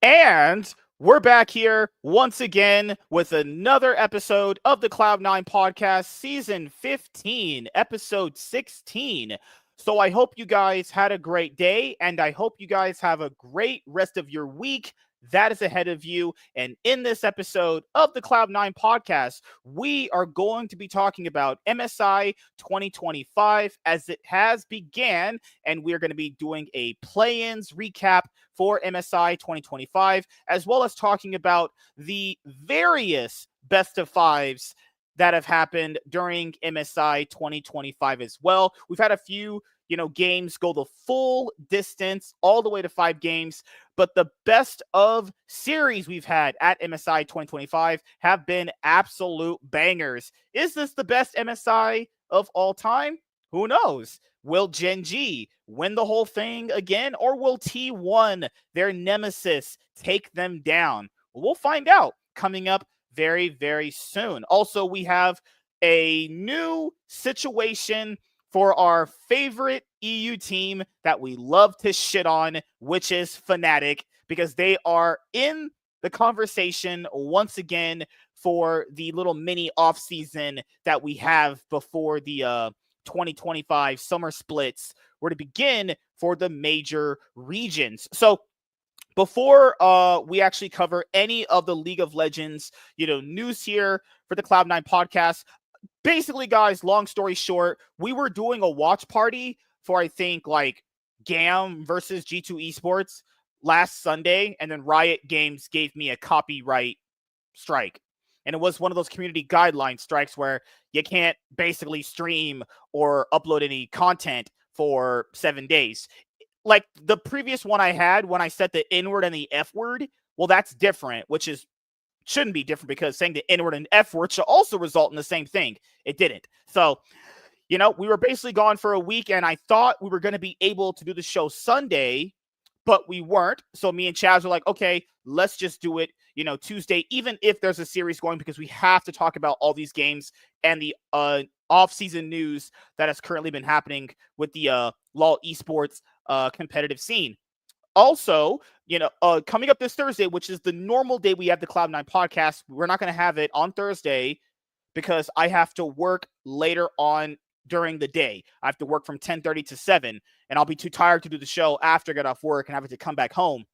And we're back here once again with another episode of the Cloud9 podcast, season 15, episode 16. So I hope you guys had a great day, and I hope you guys have a great rest of your week that is ahead of you. And in this episode of the Cloud9 podcast, we are going to be talking about MSI 2025 as it has began, and we're going to be doing a play-ins recap for MSI 2025, as well as talking about the various best of fives that have happened during MSI 2025 as well. We've had a few, games go the full distance all the way to 5 games, but the best of series we've had at MSI 2025 have been absolute bangers. Is this the best MSI of all time? Who knows? Will Gen G win the whole thing again, or will T1, their nemesis, take them down? We'll find out coming up very, very soon. Also, we have a new situation for our favorite EU team that we love to shit on, which is Fnatic, because they are in the conversation once again for the little mini offseason that we have before the 2025 summer splits were to begin for the major regions. So before we actually cover any of the League of Legends, news here for the Cloud9 podcast, basically, guys, long story short, we were doing a watch party for, I think, like GAM versus G2 Esports last Sunday, and then Riot Games gave me a copyright strike. And it was one of those community guideline strikes where you can't basically stream or upload any content for 7 days. Like the previous one I had when I set the N word and the F word, well, that's different, which shouldn't be different because saying the N word and F word should also result in the same thing. It didn't. So, we were basically gone for a week, and I thought we were going to be able to do the show Sunday, but we weren't. So me and Chaz were like, okay, let's just do it, Tuesday, even if there's a series going, because we have to talk about all these games and the off-season news that has currently been happening with the LoL Esports competitive scene. Also, coming up this Thursday, which is the normal day we have the Cloud9 podcast, we're not going to have it on Thursday because I have to work later on during the day. I have to work from 10:30 to 7, and I'll be too tired to do the show after I get off work and having to come back home.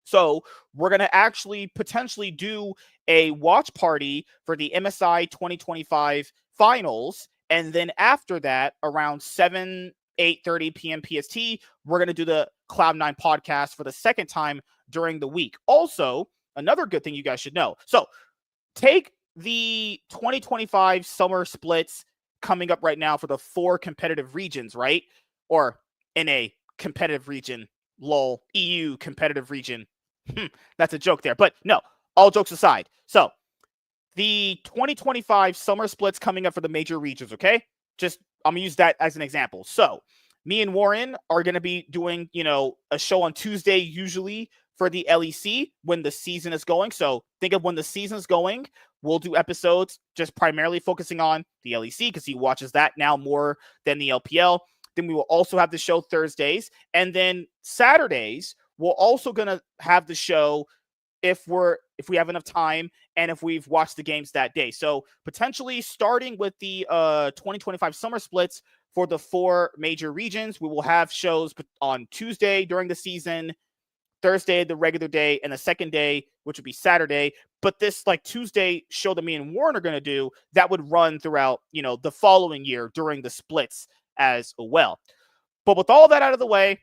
So we're going to actually potentially do a watch party for the MSI 2025 finals. And then after that, around 8:30 p.m. PST, we're going to do the Cloud9 podcast for the second time during the week. Also, another good thing you guys should know. So take the 2025 summer splits coming up right now for the 4 competitive regions, right? Or in a competitive region, LOL, EU competitive region. That's a joke there. But no, all jokes aside. So the 2025 summer splits coming up for the major regions, okay? I'm going to use that as an example. So me and Warren are going to be doing, a show on Tuesday, usually for the LEC when the season is going. So think of when the season is going, we'll do episodes just primarily focusing on the LEC because he watches that now more than the LPL. Then we will also have the show Thursdays. And then Saturdays, we're also going to have the show if we have enough time and if we've watched the games that day. So potentially starting with the 2025 summer splits for the 4 major regions, we will have shows on Tuesday during the season, Thursday, the regular day, and the second day, which would be Saturday. But this Tuesday show that me and Warren are going to do, that would run throughout, the following year during the splits as well. But with all that out of the way,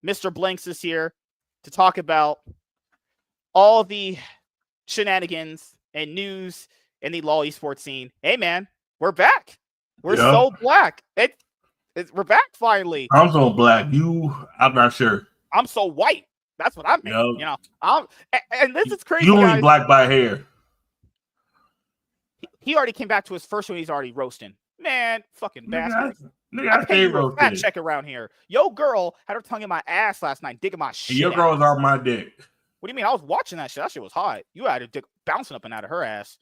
Mr. Blanks is here to talk about all the shenanigans and news in the LoL esports scene. Hey, man, we're back. We're so black. We're back finally. I'm so black. I'm not sure. I'm so white. That's what I mean. And this is crazy. You only guys. black by hair. He already came back to his first one. He's already roasting. Man, fucking bastard. I pay you a fat check around here. Yo, girl had her tongue in my ass last night, digging my shit. Your girl was on my dick. What do you mean? I was watching that shit. That shit was hot. You had a dick bouncing up and out of her ass.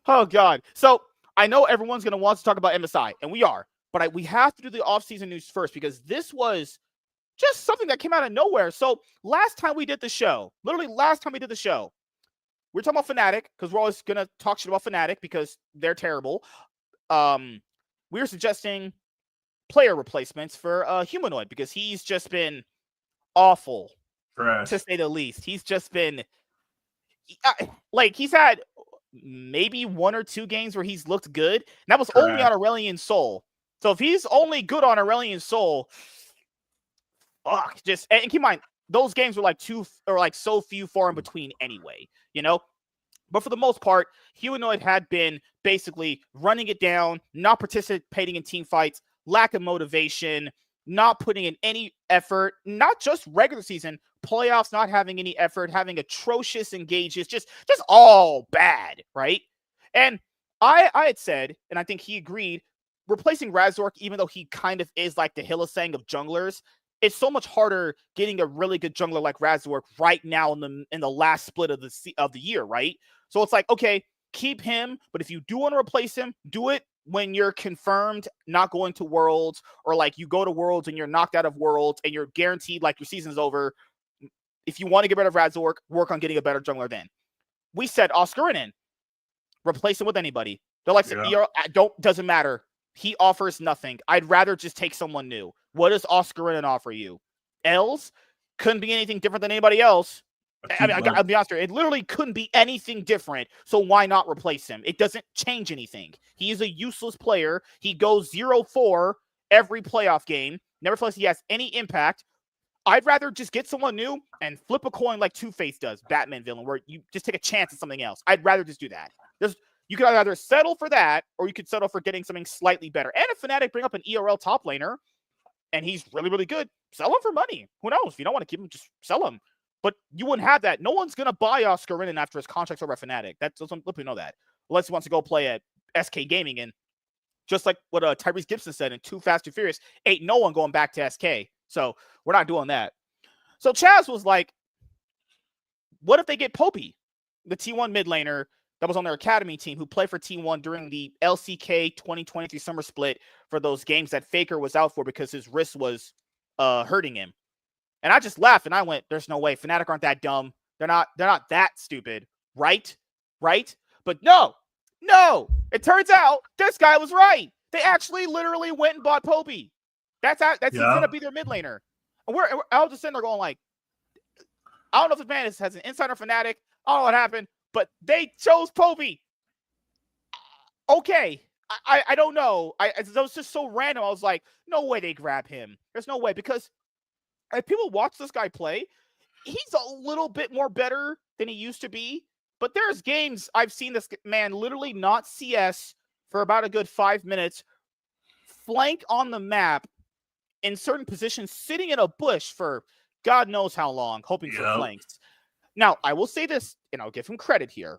Oh, God. So I know everyone's going to want to talk about MSI, and we are. But we have to do the offseason news first because this was just something that came out of nowhere. So last time we did the show, we were talking about Fnatic because we're always going to talk shit about Fnatic because they're terrible. We were suggesting player replacements for Humanoid because he's just been awful, Trash. to say the least. He's just been like he's had maybe 1 or 2 games where he's looked good, and that was only on Aurelion Sol. So if he's only good on Aurelion Sol, fuck, just and keep in mind those games were like so few far in between anyway, you know. But for the most part, Humanoid had been basically running it down, not participating in team fights, lack of motivation, not putting in any effort, not just regular season, playoffs, not having any effort, having atrocious engages, just all bad, right? And I had said, and I think he agreed, replacing Razork, even though he kind of is like the Hylissang of junglers, it's so much harder getting a really good jungler like Razork right now in the last split of the year, right? So it's like, okay, keep him, but if you do want to replace him, do it when you're confirmed not going to Worlds, or like you go to Worlds and you're knocked out of Worlds and you're guaranteed like your season's over. If you want to get rid of Razork, work on getting a better jungler then. We said Oscarinin, replace him with anybody. They're like, doesn't matter. He offers nothing. I'd rather just take someone new. What does Oscarinin offer you? Els? Couldn't be anything different than anybody else. I mean, I'll be honest here. It literally couldn't be anything different. So why not replace him? It doesn't change anything. He is a useless player. He goes 0-4 every playoff game. Never feels he has any impact. I'd rather just get someone new and flip a coin like Two-Face does, Batman villain, where you just take a chance at something else. I'd rather just do that. You could either settle for that, or you could settle for getting something slightly better. And if Fnatic bring up an ERL top laner, and he's really, really good, sell him for money. Who knows? If you don't want to keep him, just sell him. But you wouldn't have that. No one's going to buy Oscarinin after his contract's over at Fnatic. Let me know that. Unless he wants to go play at SK Gaming. And just like what Tyrese Gibson said in Too Fast, Too Furious, ain't no one going back to SK. So we're not doing that. So Chaz was like, what if they get Popey, the T1 mid laner that was on their academy team who played for T1 during the LCK 2023 summer split for those games that Faker was out for because his wrist was hurting him. And I just laughed and I went, there's no way. Fnatic aren't that dumb. They're not that stupid. Right? But no. It turns out this guy was right. They actually literally went and bought Popey. That's he's going to be their mid laner. And I was just sitting there going like, I don't know if this man has an insider Fnatic. I don't know what happened, but they chose Popey. Okay. I don't know. It was just so random. I was like, no way they grab him. There's no way, because if people watch this guy play, he's a little bit more better than he used to be. But there's games I've seen this man literally not CS for about a good 5 minutes, flank on the map in certain positions, sitting in a bush for God knows how long, hoping for flanks. Now, I will say this, and I'll give him credit here.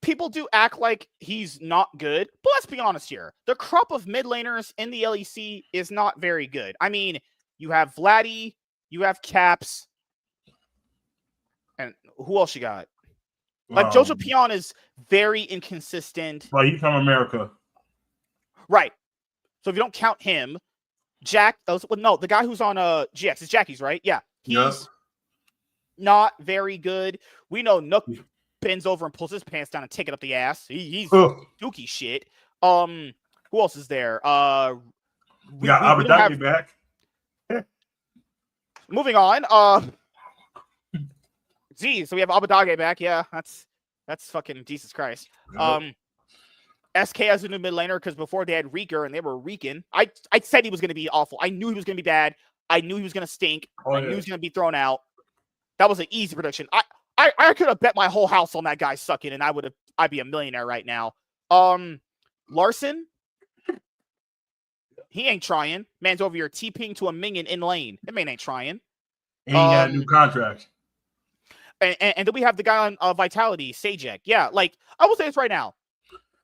People do act like he's not good, but let's be honest here. The crop of mid laners in the LEC is not very good. I mean, you have Vladdy, you have Caps, and who else you got? Like, Jojo Pion is very inconsistent. Well, he's from America. Right. So if you don't count him, the guy who's on GX, it's Jackie's, right? Yeah. He's not very good. We know Nook bends over and pulls his pants down and take it up the ass. He's dookie shit. Who else is there? We got Abadaki back. Moving on. Geez, so we have Abadage back. Yeah, that's fucking Jesus Christ. SK as a new mid laner, because before they had Reeker and they were reeking. I said he was going to be awful. I knew he was going to be bad. I knew he was going to stink. I knew he was going to be thrown out. That was an easy prediction. I could have bet my whole house on that guy sucking, and I'd be a millionaire right now. Larson, he ain't trying. Man's over here TPing to a minion in lane. That man ain't trying. And he got a new contract. And then we have the guy on Vitality, Sajek. Yeah, like, I will say this right now.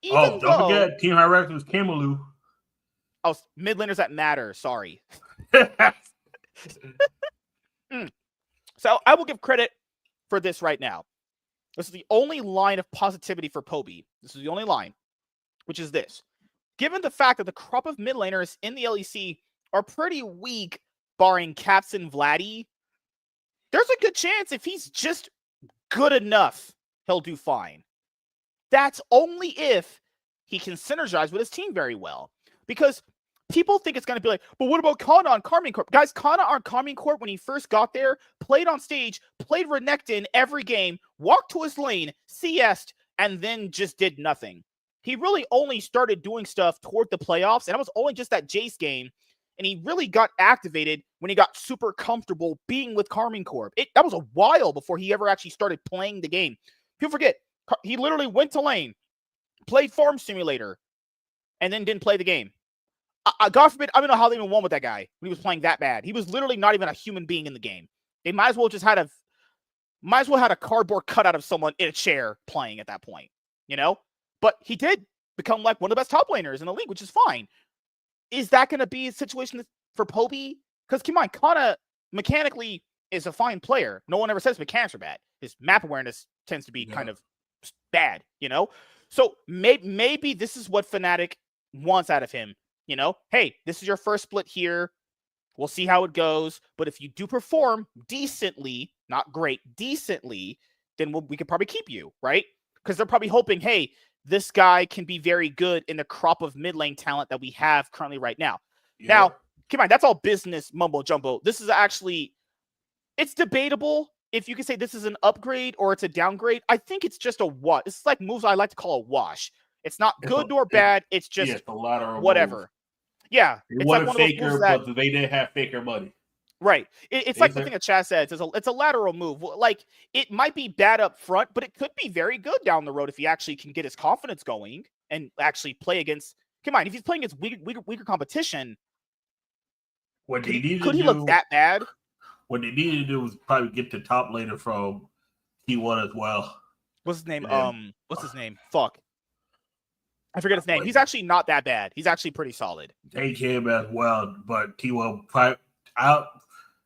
Don't forget, Team High Rex was Camelou. Oh, mid laners that matter. Sorry. So I will give credit for this right now. This is the only line of positivity for Popey. This is the only line, which is this. Given the fact that the crop of mid laners in the LEC are pretty weak, barring Caps and Vladdy, there's a good chance if he's just good enough, he'll do fine. That's only if he can synergize with his team very well. Because people think it's going to be like, but what about Kana on Karmine Corp? Guys, Kana on Karmine Corp, when he first got there, played on stage, played Renekton every game, walked to his lane, CS'd, and then just did nothing. He really only started doing stuff toward the playoffs, and it was only just that Jace game, and he really got activated when he got super comfortable being with Karmine Corp. That was a while before he ever actually started playing the game. People forget, he literally went to lane, played Farm Simulator, and then didn't play the game. God forbid, I don't know how they even won with that guy when he was playing that bad. He was literally not even a human being in the game. They might as well had a cardboard cutout of someone in a chair playing at that point, you know? But he did become like one of the best top laners in the league, which is fine. Is that going to be a situation for Poby? Because keep in mind, Kana mechanically is a fine player. No one ever says mechanics are bad. His map awareness tends to be kind of bad, you know? So maybe this is what Fnatic wants out of him. You know, hey, this is your first split here. We'll see how it goes. But if you do perform decently, not great, decently, then we could probably keep you, right? Because they're probably hoping, hey, this guy can be very good in the crop of mid lane talent that we have currently right now. Yeah. Now, keep in mind, that's all business mumbo jumbo. This is actually, it's debatable if you can say this is an upgrade or it's a downgrade. I think it's just a what. It's like moves I like to call a wash. It's not good nor bad. It's just whatever. Move. Yeah, it's like one Faker, but they didn't have Faker money. Right. It's like the thing that Chad says. It's a lateral move. Like, it might be bad up front, but it could be very good down the road if he actually can get his confidence going and actually play against. Come on, if he's playing against weaker competition, could he look that bad? What they needed to do was probably get the top laner from T1 as well. What's his name? What's his name? Fuck. I forget his name. He's actually not that bad. He's actually pretty solid. Take him as well, but T1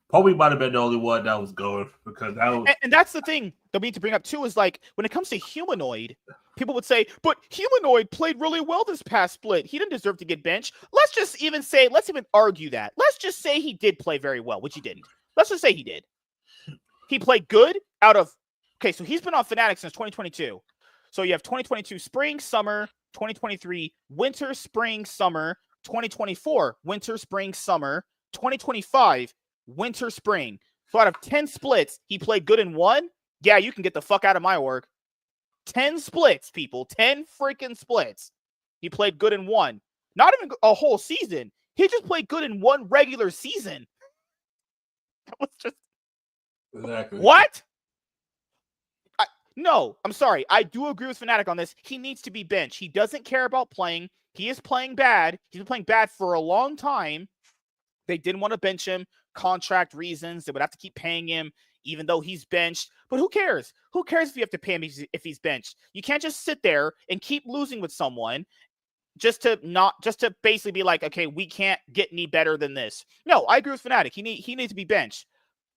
probably might have been the only one that was going because that was. And that's the thing that we need to bring up too is like when it comes to Humanoid, people would say, but Humanoid played really well this past split. He didn't deserve to get benched. Let's even argue that. Let's just say he did play very well, which he didn't. Let's just say he did. He played good so he's been on Fnatic since 2022. So you have 2022 spring, summer, 2023 winter, spring, summer, 2024 winter, spring, summer, 2025 winter, spring. So out of 10 splits, he played good in one. Yeah, you can get the fuck out of my org. 10 splits, people. 10 freaking splits. He played good in one. Not even a whole season. He just played good in one regular season. That was just... Exactly. What? No, I'm sorry. I do agree with Fnatic on this. He needs to be benched. He doesn't care about playing. He is playing bad. He's been playing bad for a long time. They didn't want to bench him. Contract reasons. They would have to keep paying him, even though he's benched. But who cares? Who cares if you have to pay him if he's benched? You can't just sit there and keep losing with someone just to basically be like, okay, we can't get any better than this. No, I agree with Fnatic. He needs to be benched.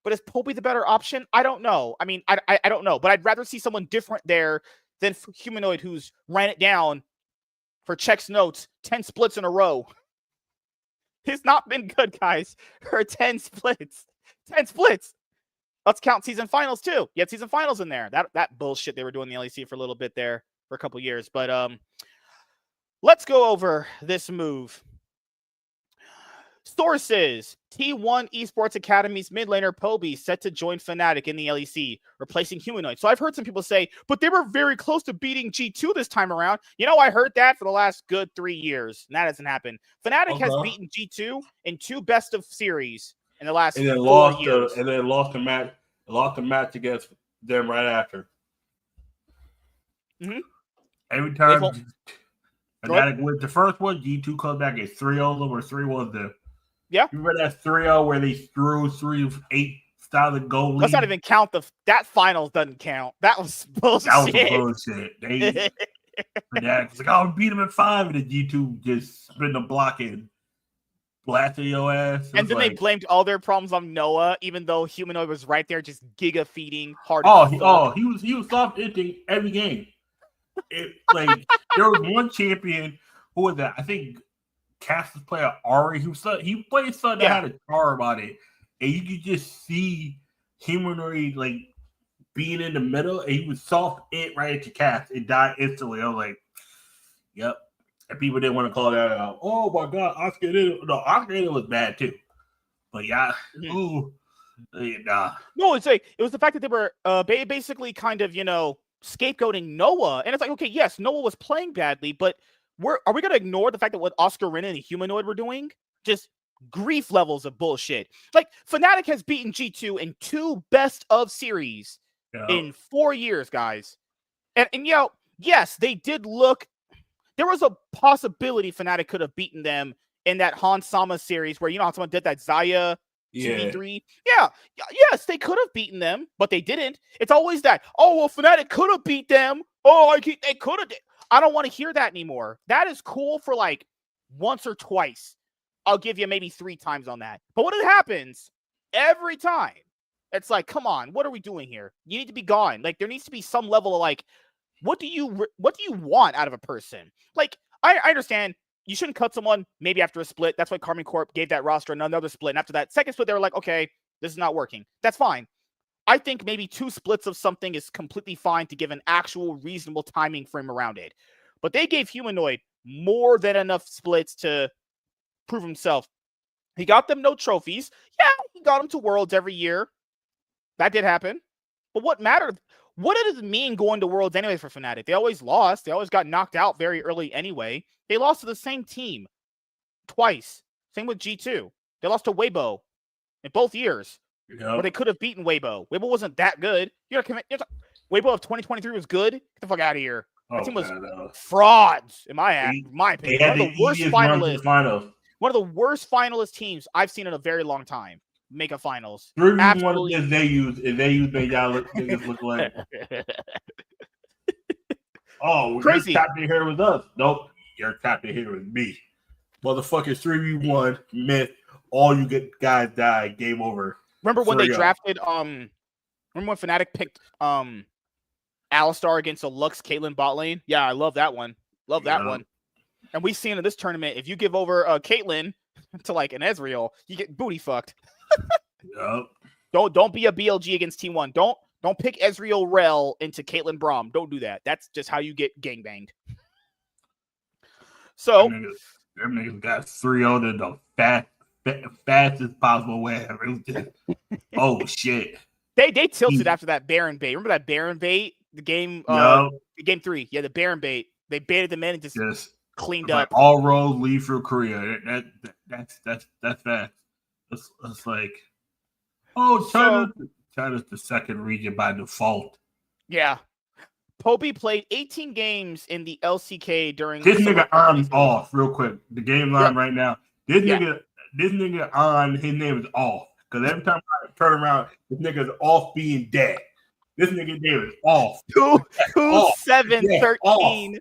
But is Poby the better option? I don't know. I mean, I don't know. But I'd rather see someone different there than Humanoid who's ran it down for checks notes 10 splits in a row. He's not been good, guys, for 10 splits. 10 splits. Let's count season finals, too. You had season finals in there. That bullshit they were doing in the LEC for a little bit there for a couple years. But let's go over this move. Sources: T1 Esports Academy's mid laner Poby set to join Fnatic in the LEC, replacing Humanoid. So I've heard some people say, but they were very close to beating G2 this time around. You know, I heard that for the last good 3 years, and that hasn't happened. Fnatic has beaten G2 in 2 best of series in the last 4 years. And then lost a match against them right after. Mm-hmm. Every time Fnatic wins the first one, G2 comes back at 3-0 them or 3-1 them. Yeah. You remember that 3-0 where they threw 3 of 8 solid goal lead? Let's not even count that finals doesn't count. That was bullshit. That was bullshit. Fnatic was like, oh, beat them at 5, and then G2 just spin the block in. Blasted your ass. And then they blamed all their problems on Noah, even though Humanoid was right there just giga feeding hard. He was soft ending every game. There was one champion, who was that? I think Cass was playing Ari. He played something that had a charm on it, and you could just see Humanoid like being in the middle, and he was soft it right at your Cass and died instantly. I was like, yep. And people didn't want to call that out. Oh my god, Oscar Ida. No, Oscar Ida was bad too. But yeah, ooh. Nah. No, it's like it was the fact that they were basically kind of, scapegoating Noah. And it's like, okay, yes, Noah was playing badly, but are we gonna ignore the fact that what Oscar Rin and Humanoid were doing? Just grief levels of bullshit. Like Fnatic has beaten G2 in 2 best of series in 4 years, guys. And yes, they did look. There was a possibility Fnatic could have beaten them in that Han Sama series where how someone did that Zaya 2v3. Yeah. Yes, they could have beaten them, but they didn't. It's always that, oh, well, Fnatic could have beat them. Oh, they could have. I don't want to hear that anymore. That is cool for like once or twice. I'll give you maybe 3 times on that. But when it happens, every time, it's like, come on, what are we doing here? You need to be gone. Like, there needs to be some level of like, what do you want out of a person? Like, I understand you shouldn't cut someone maybe after a split. That's why Karmine Corp gave that roster another split. And after that second split, they were like, okay, this is not working. That's fine. I think maybe 2 splits of something is completely fine to give an actual reasonable timing frame around it. But they gave Humanoid more than enough splits to prove himself. He got them no trophies. Yeah, he got them to Worlds every year. That did happen. But what mattered? What does it mean going to Worlds anyway for Fnatic? They always lost. They always got knocked out very early anyway. They lost to the same team twice. Same with G2. They lost to Weibo in both years. Where they could have beaten Weibo. Weibo wasn't that good. Weibo of 2023 was good. Get the fuck out of here. That team was frauds, in my opinion. One of the worst finalists. One of the worst finalist teams I've seen in a very long time make a finals. 3v1 is they use made y'all look like. Oh, crazy. Your captain here with us. Nope, your captain here with me. Motherfuckers 3v1 myth. All you get guys die. Game over. Remember when they drafted? Remember when Fnatic picked Alistar against a Lux Caitlyn bot lane? Yeah, I love that one. Love that one. And we've seen in this tournament, if you give over Caitlyn to like an Ezreal, you get booty fucked. Don't be a BLG against T1. Don't pick Ezreal Rel into Caitlyn Braum. Don't do that. That's just how you get gangbanged. So them niggas got 3-0 in the fastest possible way. Oh shit. They tilted after that Baron bait. Remember that Baron bait? The game game 3. Yeah, the Baron bait. They baited them in and just cleaned up. Like all roads lead through Korea. That's fast. It's like, oh, China's the second region by default. Yeah. Poby played 18 games in the LCK during this nigga on off real quick. The game line right now. This nigga on, his name is off. Because every time I turn around, this nigga's off being dead. This nigga name is off. 2-7-13.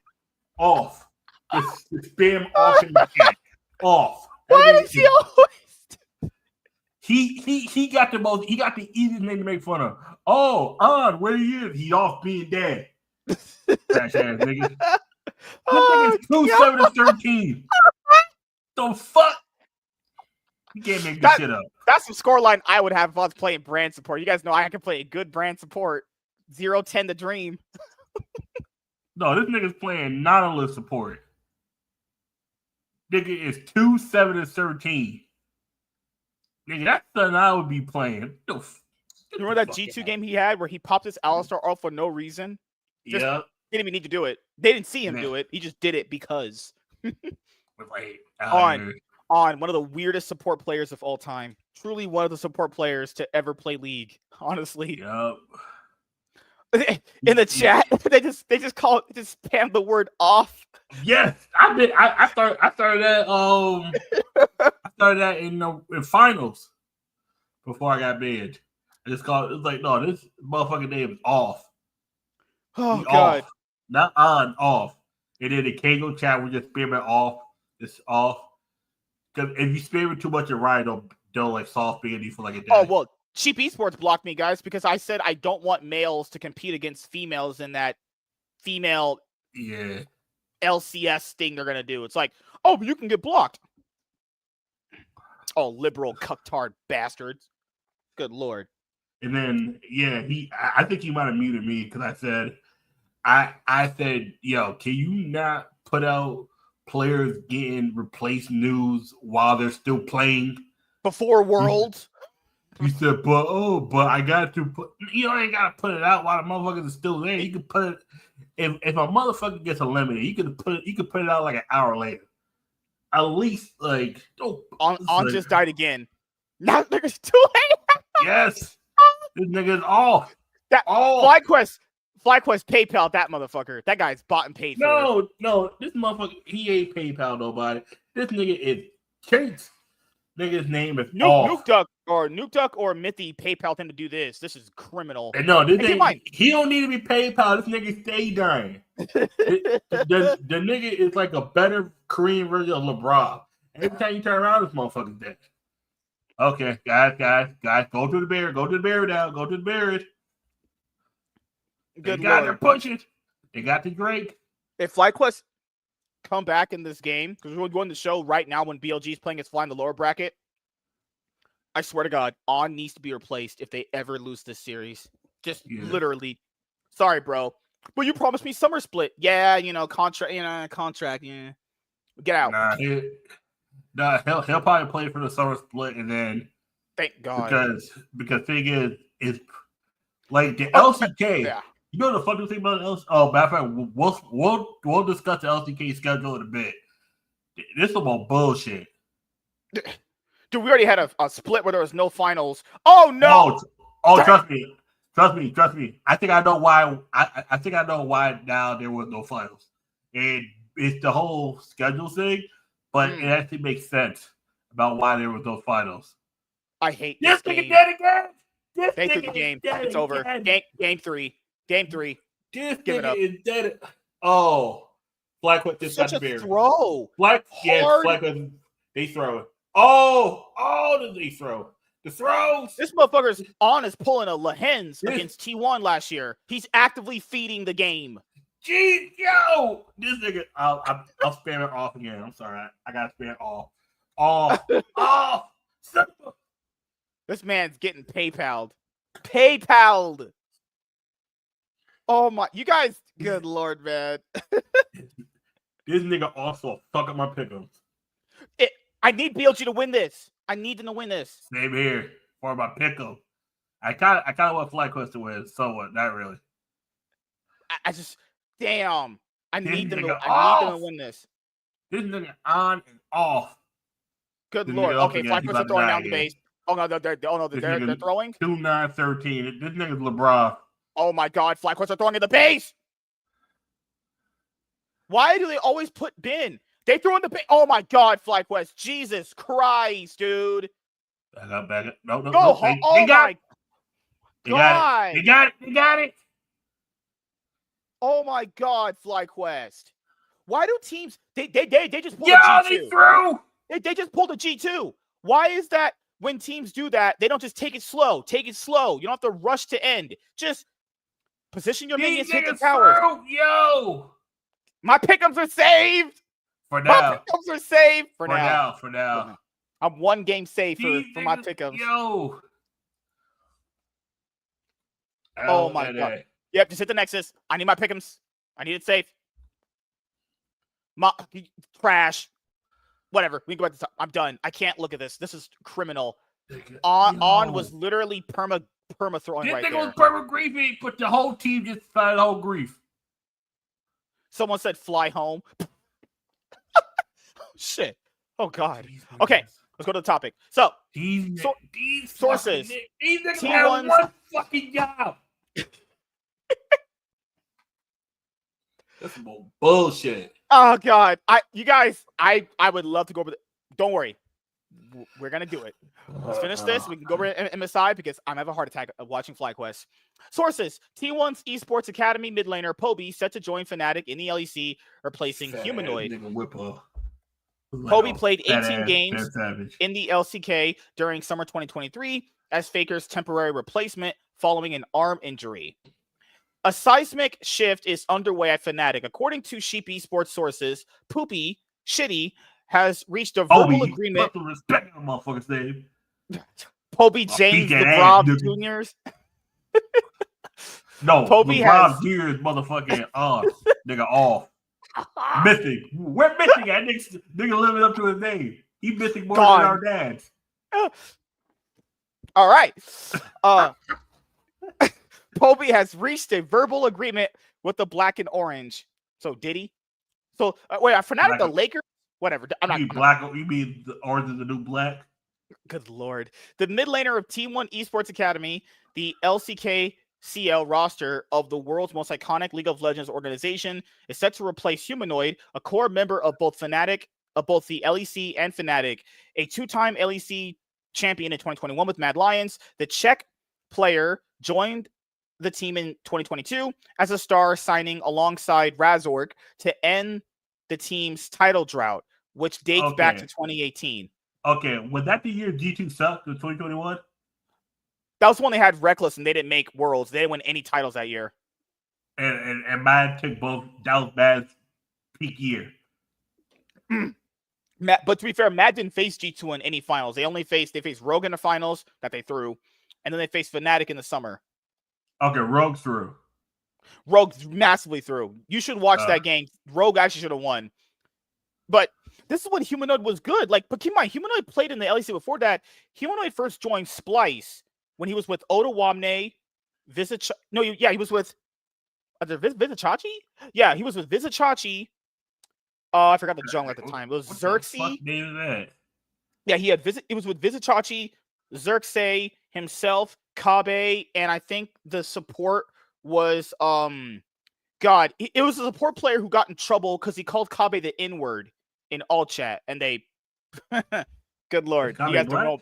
Off. Just spam off in the chat. Off. Why is he always? He got the easiest name to make fun of. Oh, on where he is? He off being dead. Trash ass nigga. That nigga's 2-7-13. The fuck? You can't make this shit up. That's some scoreline I would have if I was playing brand support. You guys know I can play a good brand support. 0-10 the dream. No, this nigga's playing Nautilus support. Nigga is 2-7-13. Nigga, that's something I would be playing. You remember that G2 game he had where he popped his Alistar off for no reason? Didn't even need to do it. They didn't see him do it. He just did it because. On one of the weirdest support players of all time. Truly one of the support players to ever play League. Honestly. Yep. In the chat, they just spam the word off. Yes, I started that in finals before I got banned. It's like, no, this motherfucking name is off. Oh god. Off. Not on, off. And then the Kango chat will just spam it off. It's off. Because if you spam it too much in Riot, they'll like soft ban you for like a day. Oh well, Cheap Esports blocked me, guys, because I said I don't want males to compete against females in that female LCS thing they're gonna do. It's like, oh, but you can get blocked. Oh, liberal cucktard bastards. Good Lord. And then, I think he might have muted me because I said, yo, can you not put out players getting replaced news while they're still playing? Before Worlds? You said, but I got to put, I ain't got to put it out while the motherfuckers are still there. You can put it, if a motherfucker gets eliminated, you can put it out like an hour later. At least, like, On just died again. Now niggas too late. Yes. This nigga's off. FlyQuest PayPal that motherfucker. That guy's bought and paid for. No, this motherfucker, he ain't PayPal nobody. This nigga is Chase. Nigga's name is Nuke Duck or Mithy PayPal him to do this. This is criminal. And no, he don't need to be PayPal. This nigga stay dying. the nigga is like a better Korean version of LeBron. Every time you turn around, this motherfucker's dead. Okay, guys, go to the bear. Go to the bear now. Go to the bear. Good Lord. They're pushing. They got the Drake. If FlyQuest come back in this game, because we're going to show right now when BLG is playing its fly in the lower bracket, I swear to God, On needs to be replaced if they ever lose this series. Just literally. Sorry, bro. But you promised me summer split. Yeah, contract, yeah. Get out. He'll probably play for the summer split, and then thank God because thing is like the LCK. Yeah. You know the funny thing about the LCK? Oh, matter of fact, we'll discuss the LCK schedule in a bit. This is about bullshit. Dude, we already had a split where there was no finals. Oh no! Trust me. I think I know why. I think I know why now there was no finals. And it's the whole schedule thing. But it actually makes sense about why there was those finals. I hate this game. Dead again. Thank you, the game. It's over. Game 3. Game 3. This Give nigga is dead. Oh, FlyQuest just got the beer. Throw. FlyQuest. They throw it. Oh, did they throw? The throws. This motherfucker's On is pulling a Lahens against T1 last year. He's actively feeding the game. Gee, yo, this nigga, I'll spam it off again. I'm sorry, I gotta spam it off. This man's getting PayPal'd. PayPal'd. Oh my, you guys, good Lord, man. This nigga also fuck up my pick'ems. I need BLG to win this. I need them to win this. Same here for my pick'em. I kind of want FlyQuest to win. So what? Not really. I just. Damn. I need them to win this. This nigga on and off. Good Lord. Okay, FlyQuest are throwing down the base. Oh no, they're throwing? 2-9-13. This nigga's LeBron. Oh my God, FlyQuest are throwing in the base. Why do they always put bin? They threw in the base. Oh my God, FlyQuest. Jesus Christ, dude. Back it. No. Go. They got it. They got it. Oh my God, FlyQuest. Why do teams they just pulled a G2? They threw. They just pulled a G2. Why is that when teams do that, they don't just take it slow? Take it slow. You don't have to rush to end. Just position your minions, hit the towers. Yo. My pick'ems are saved. For now. My pick'ems are saved. For now. I'm one game safe for my pick'ems. Yo. Oh my God. Yep, just hit the Nexus. I need my pick'ems. I need it safe. Trash. Whatever. We can go back to the top. I'm done. I can't look at this. This is criminal. On was literally perma throwing right there. This nigga was perma griefing, but the whole team just started whole grief. Someone said fly home. Shit. Oh God. Okay, let's go to the topic. So these sources. These niggas have one fucking job. That's some bullshit. Oh God, I would love to go over. Don't worry, we're gonna do it. Let's finish this. We can go over to MSI because I'm having a heart attack watching FlyQuest. Sources: T1's Esports Academy mid laner Poby set to join Fnatic in the LEC, replacing Humanoid. Poby played 18 games in the LCK during summer 2023 as Faker's temporary replacement following an arm injury. A seismic shift is underway at Fnatic. According to Sheep Esports sources, Poopy, Shitty, has reached a verbal agreement. Put some respect on the motherfucker's name. Poby James the Rob Jr.'s. No, Poby LeBron Jr.'s motherfucking nigga off. Missing. We're missing at nigga living up to his name. He missing more than our dads. All right. Poby has reached a verbal agreement with the Black and Orange. So did he? So wait, Fnatic the Lakers? Whatever. You mean the Orange is the new black? Good lord. The mid laner of Team 1 Esports Academy, the LCKCL roster of the world's most iconic League of Legends organization, is set to replace Humanoid, a core member of both the LEC and Fnatic, a two-time LEC champion in 2021 with Mad Lions. The Czech player joined the team in 2022 as a star, signing alongside Razork to end the team's title drought, which dates back to 2018. Okay, was that the year G2 sucked in 2021? That was when they had Reckless and they didn't make Worlds. They didn't win any titles that year. And Mad took both. That was Mad's peak year. But to be fair, Mad didn't face G2 in any finals. They faced Rogue in the finals that they threw, and then they faced Fnatic in the summer. Okay, Rogue threw. Rogue massively threw. You should watch that game. Rogue actually should have won. But this is when Humanoid was good. But keep in mind, Humanoid played in the LEC before that. Humanoid first joined Splice when he was with Oda Wamne, he was with Vizichachi? Yeah, he was with Vizichachi. I forgot the jungle at the time. It was Xerxes. Yeah, he was with Vizichachi, Xerxes himself, Kabe, and I think the support was it was a support player who got in trouble because he called Kabe the N-word in all chat, and they good lord. You guys don't know.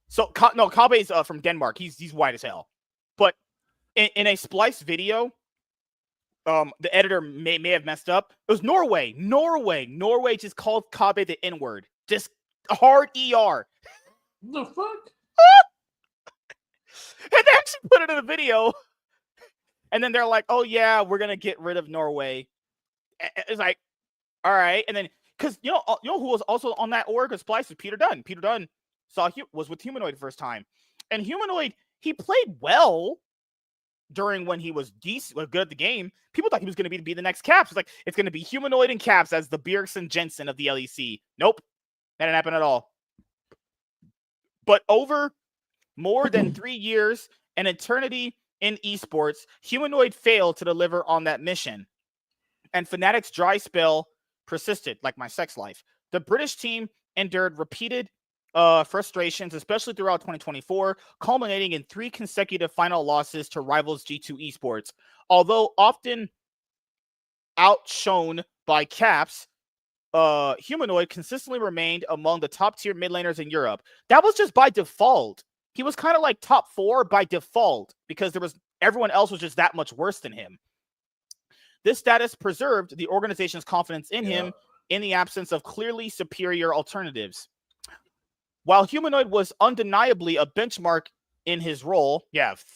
So Kabe's from Denmark. He's white as hell. But in a Splice video, the editor may have messed up. It was Norway. Norway just called Kabe the N-word. Just hard ER. The fuck? And they actually put it in a video. And then they're like, oh yeah, we're gonna get rid of Norway. It's like, all right. And then because you know who was also on that org of Splice was Peter Dunn. Peter Dunn was with Humanoid the first time. And Humanoid, he played well during when he was good at the game. People thought he was going to be the next Caps. It's going to be Humanoid and Caps as the Bjergsen Jensen of the LEC. Nope. That didn't happen at all. But over more than 3 years, an eternity in esports, Humanoid failed to deliver on that mission. And Fnatic's dry spell persisted, like my sex life. The British team endured repeated frustrations, especially throughout 2024, culminating in 3 consecutive final losses to rivals G2 Esports. Although often outshone by Caps, Humanoid consistently remained among the top-tier mid laners in Europe. That was just by default. He was kind of like top 4 by default because everyone else was just that much worse than him. This status preserved the organization's confidence in him in the absence of clearly superior alternatives. While Humanoid was undeniably a benchmark in his role,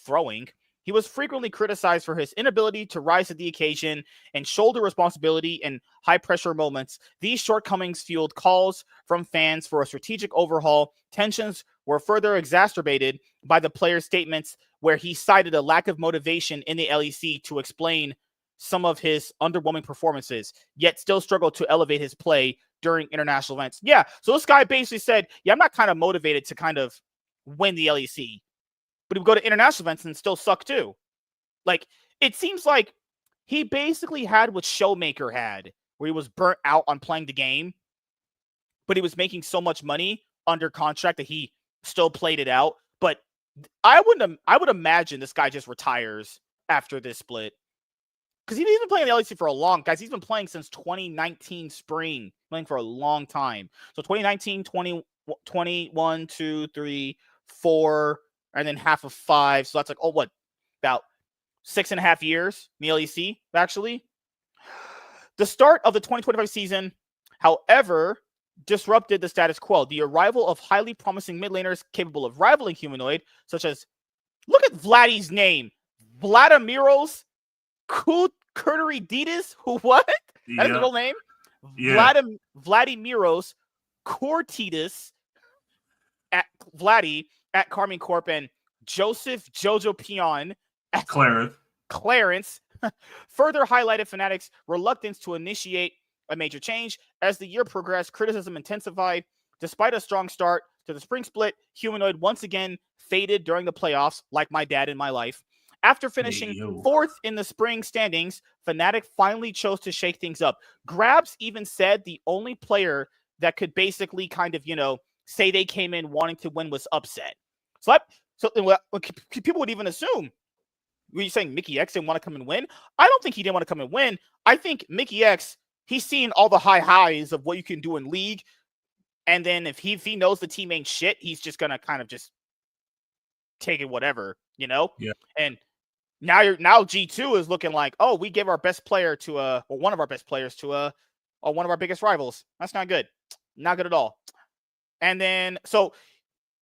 throwing, he was frequently criticized for his inability to rise to the occasion and shoulder responsibility in high-pressure moments. These shortcomings fueled calls from fans for a strategic overhaul. Tensions were further exacerbated by the player's statements where he cited a lack of motivation in the LEC to explain some of his underwhelming performances, yet still struggled to elevate his play during international events. Yeah, so this guy basically said, I'm not kind of motivated to kind of win the LEC, but he would go to international events and still suck too. It seems like he basically had what Showmaker had, where he was burnt out on playing the game, but he was making so much money under contract that he still played it out. But I would imagine this guy just retires after this split. Because he's been playing the LEC for a long, guys. He's been playing since 2019 spring, playing for a long time. So 2019, 20, 21, 2, 3, 4, and then half of 5. So that's about 6.5 years in the LEC, actually. The start of the 2025 season, however, disrupted the status quo. The arrival of highly promising mid laners capable of rivaling Humanoid, such as, look at Vladdy's name, Vladimiros Kurturiditis, what? That's his real name. Yeah. Vladimiros Cortitas at Vladdy at Carmine Corp, and Joseph Jojo Pion at Clarence further highlighted Fnatic's reluctance to initiate a major change. As the year progressed, criticism intensified. Despite a strong start to the spring split, Humanoid once again faded during the playoffs, like my dad in my life. After finishing 4th in the spring standings, Fnatic finally chose to shake things up. Grabs even said the only player that could basically kind of, say they came in wanting to win was Upset. So people would even assume, were you saying Mickey X didn't want to come and win? I don't think he didn't want to come and win. I think Mickey X, he's seen all the highs of what you can do in League. And then if he knows the team ain't shit, he's just going to kind of just take it whatever, Yeah. And now G2 is looking like, oh, we give our best player to one of our best players to one of our biggest rivals. That's not good. Not good at all. And then, so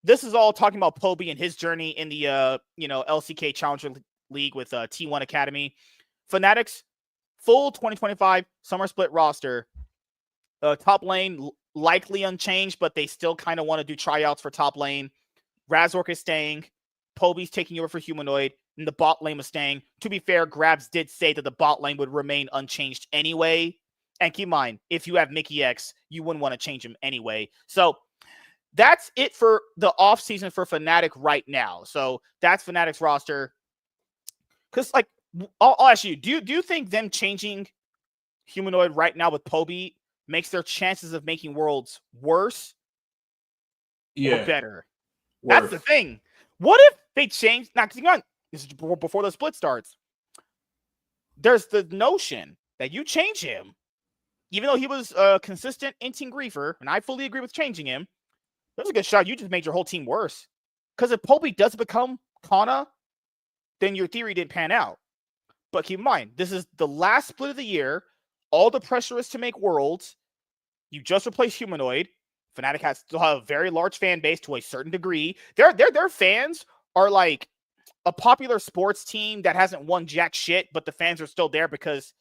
this is all talking about Poby and his journey in the, LCK Challenger League with T1 Academy. Fnatic's full 2025 summer split roster. Top lane likely unchanged, but they still kind of want to do tryouts for top lane. Razork is staying. Poby's taking over for Humanoid, and the bot lane was staying. To be fair, Grabs did say that the bot lane would remain unchanged anyway. And keep in mind, if you have Mickey X, you wouldn't want to change him anyway. So that's it for the offseason for Fnatic right now. So that's Fnatic's roster. Because, I'll ask you, do you think them changing Humanoid right now with Poby makes their chances of making Worlds worse or better? Worse. That's the thing. What if they change? Now, this is before the split starts. There's the notion that you change him, even though he was a consistent inting griefer, and I fully agree with changing him. There's a good shot you just made your whole team worse. Because if Poby does become Kana, then your theory didn't pan out. But keep in mind, this is the last split of the year. All the pressure is to make Worlds. You just replaced Humanoid. Fnatic has still have a very large fan base to a certain degree. Their fans are like a popular sports team that hasn't won jack shit, but the fans are still there because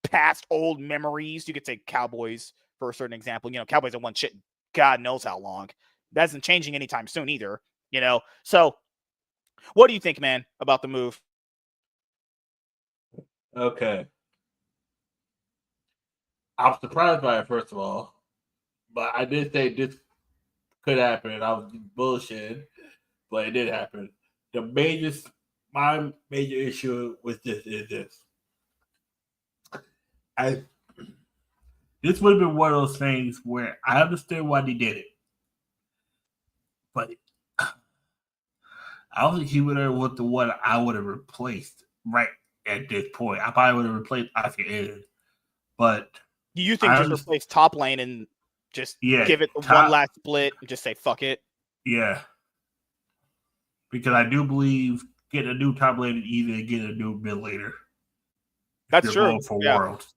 past old memories. You could say Cowboys for a certain example. Cowboys have won shit God knows how long. That isn't changing anytime soon either. So what do you think, man, about the move? Okay. I'm surprised by it, first of all. But I did say this could happen. I was bullshitting, but it did happen. My major issue with this is this. This would have been one of those things where I understand why they did it. But I don't think he would have was the one I would have replaced right at this point. I probably would have replaced Oscar. But do you think just replace top lane and just give it one last split and just say fuck it? Yeah. Because I do believe getting a new top lane is easier than getting a new mid laner. That's true. Going for Worlds.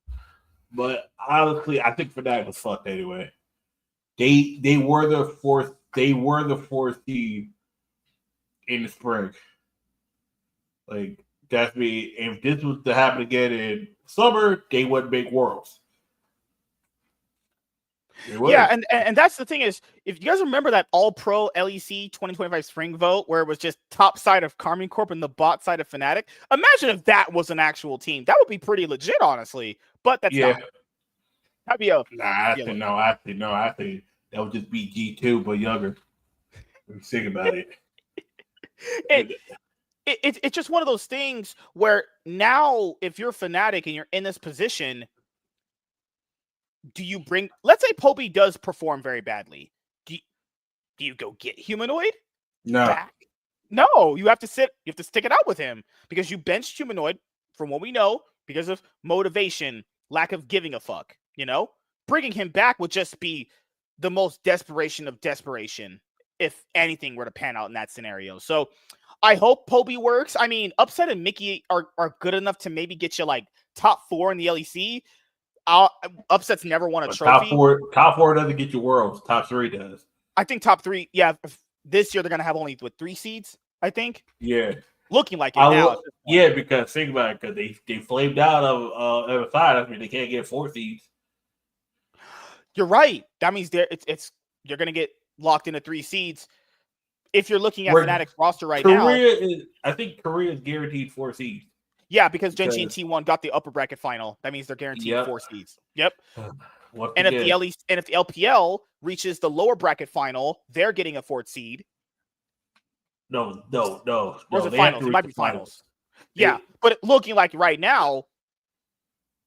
But honestly, I think Fnatic was fucked anyway. They were the fourth team in the spring. That's me. If this was to happen again in summer, they wouldn't make Worlds. Yeah, and that's the thing is, if you guys remember that All-Pro LEC 2025 spring vote where it was just top side of Carmine Corp and the bot side of Fnatic, imagine if that was an actual team. That would be pretty legit, honestly. But that's not. That'd be a... I think that would just be G2, but younger. Think about it. It's just one of those things where now, if you're Fnatic and you're in this position, do you bring... Let's say Poby does perform very badly. Do you go get Humanoid? No. Back? No, you have to stick it out with him because you benched Humanoid, from what we know, because of motivation, lack of giving a fuck, Bringing him back would just be the most desperation of desperation if anything were to pan out in that scenario. So I hope Poby works. I mean, Upset and Mickey are good enough to maybe get you top 4 in the LEC. Upset's never won a trophy. Top four doesn't get you Worlds. Top 3 does. I think top 3. Yeah, this year they're gonna have only 3 seeds. I think. Yeah, looking like it now. Yeah, because think about it, because they flamed out of MSI. That means they can't get 4 seeds. You're right. That means you're going to get locked into 3 seeds. If you're looking at Fnatic's roster right now, I think Korea is guaranteed 4 seeds. Yeah, because Gen G and T1 got the upper bracket final. That means they're guaranteed 4 seeds. Yep. And if the LPL reaches the lower bracket final, they're getting a 4th seed. No. Or is it finals? It might be finals. Yeah, but looking like right now,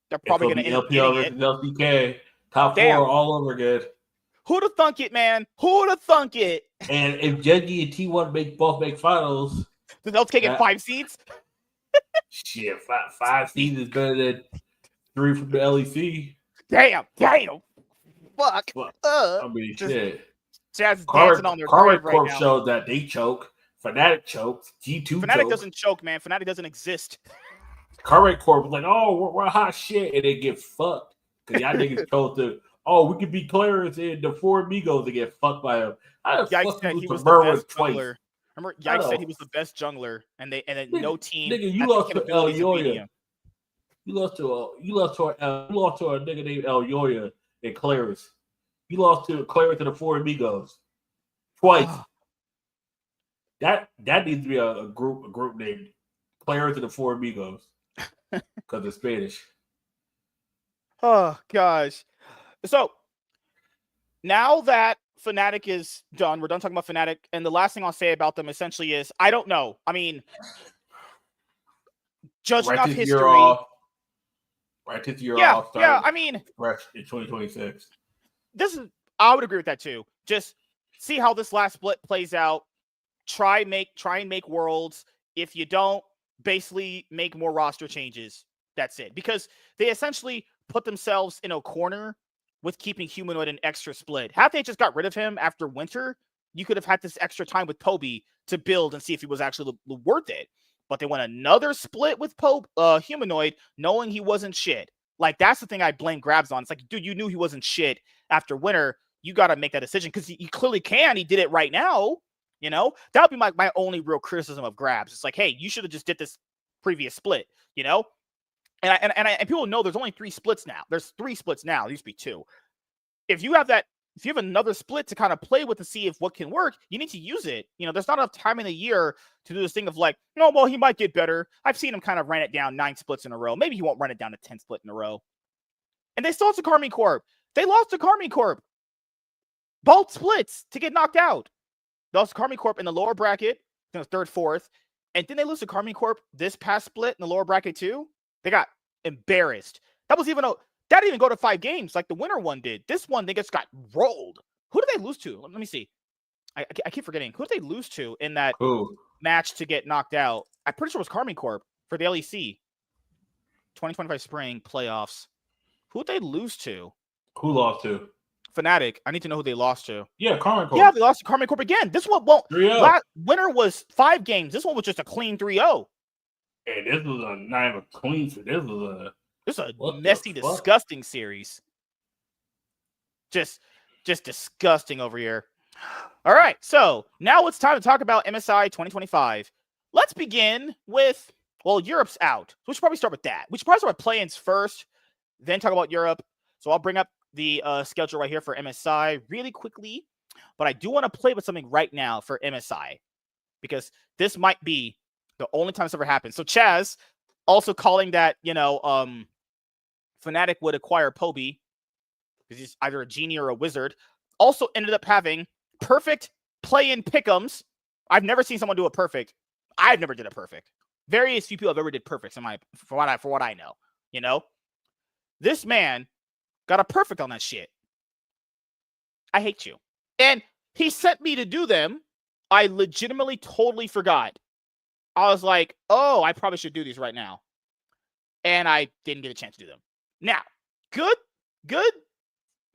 they're probably going to end up getting it. LPL versus LPK, top 4 all over again. Who'd have thunk it, man? Who'd have thunk it? And if Gen G and T1 both make finals, then they'll take it 5 seeds. Shit, 5 seeds is better than 3 from the LEC. Damn. Fuck. I mean, shit. Jazz dancing on their Current right Corp now. shows that they choke. Fnatic chokes. G2 Fnatic doesn't choke, man. Fnatic doesn't exist. Current Corp was like, oh, we're hot shit, and they get fucked. Because y'all niggas told to, we could be Clarence and the 4 Amigos to get fucked by him. Yikes said he was the best jungler. Remember, Yikes said he was the best jungler, and then no team. Nigga, you lost to El Yoya. You lost to a nigga named El Yoya and Clarence. You lost to Clarence and the 4 Amigos twice. That needs to be a group name. Clarence and the 4 Amigos. Because it's Spanish. Oh gosh. So now that Fnatic is done, we're done talking about Fnatic, and the last thing I'll say about them essentially is I don't know. I mean, judging off history. I mean, fresh in 2026. I would agree with that too. Just see how this last split plays out. Try and make worlds. If you don't, basically make more roster changes. That's it. Because they essentially put themselves in a corner with keeping Humanoid an extra split. Had they just got rid of him after winter, you could have had this extra time with Poby to build and see if he was actually worth it. But they went another split with Humanoid, knowing he wasn't shit. Like, that's the thing I blame Grabs on. It's like, dude, you knew he wasn't shit after winter. You got to make that decision because he clearly can. He did it right now. You know, that would be my only real criticism of Grabs. It's like, hey, you should have just did this previous split, you know? And people know there's only 3 splits now. There's 3 splits now. There used to be 2. If you have another split to kind of play with to see if what can work, you need to use it. You know, there's not enough time in the year to do this thing of like, no, well, he might get better. I've seen him kind of run it down 9 splits in a row. Maybe he won't run it down to 10 split in a row. And they still lost to Karmine Corp. They lost to Karmine Corp. Both splits to get knocked out. They lost to Karmine Corp in the lower bracket, I think it was 3rd, 4th. And then they lose to Karmine Corp this past split in the lower bracket too. They got embarrassed. That didn't even go to 5 games like the winner one did. This one, they just got rolled. Who did they lose to? Let me see. I keep forgetting. Who did they lose to in that match to get knocked out? I'm pretty sure it was Karmine Corp for the LEC 2025 spring playoffs. Who did they lose to? Who lost to? Fnatic. I need to know who they lost to. Yeah, Karmine Corp. Yeah, they lost to Karmine Corp again. This one won't. 3-0. Winner was 5 games. This one was just a clean 3-0. And this was not even clean. This is a messy, disgusting series. Just disgusting over here. All right, so now it's time to talk about MSI 2025. Let's begin with, Europe's out. We should probably start with that. We should probably start with play-ins first, then talk about Europe. So I'll bring up the schedule right here for MSI really quickly. But I do want to play with something right now for MSI because this might be the only time this ever happened. So Chaz also calling that, Fnatic would acquire Poby because he's either a genie or a wizard. Also ended up having perfect play-in pick'ems. I've never seen someone do a perfect. I've never did a perfect. Various few people have ever did perfects for what I know. You know, this man got a perfect on that shit. I hate you. And he sent me to do them. I legitimately totally forgot. I was like, oh, I probably should do these right now. And I didn't get a chance to do them. Now, good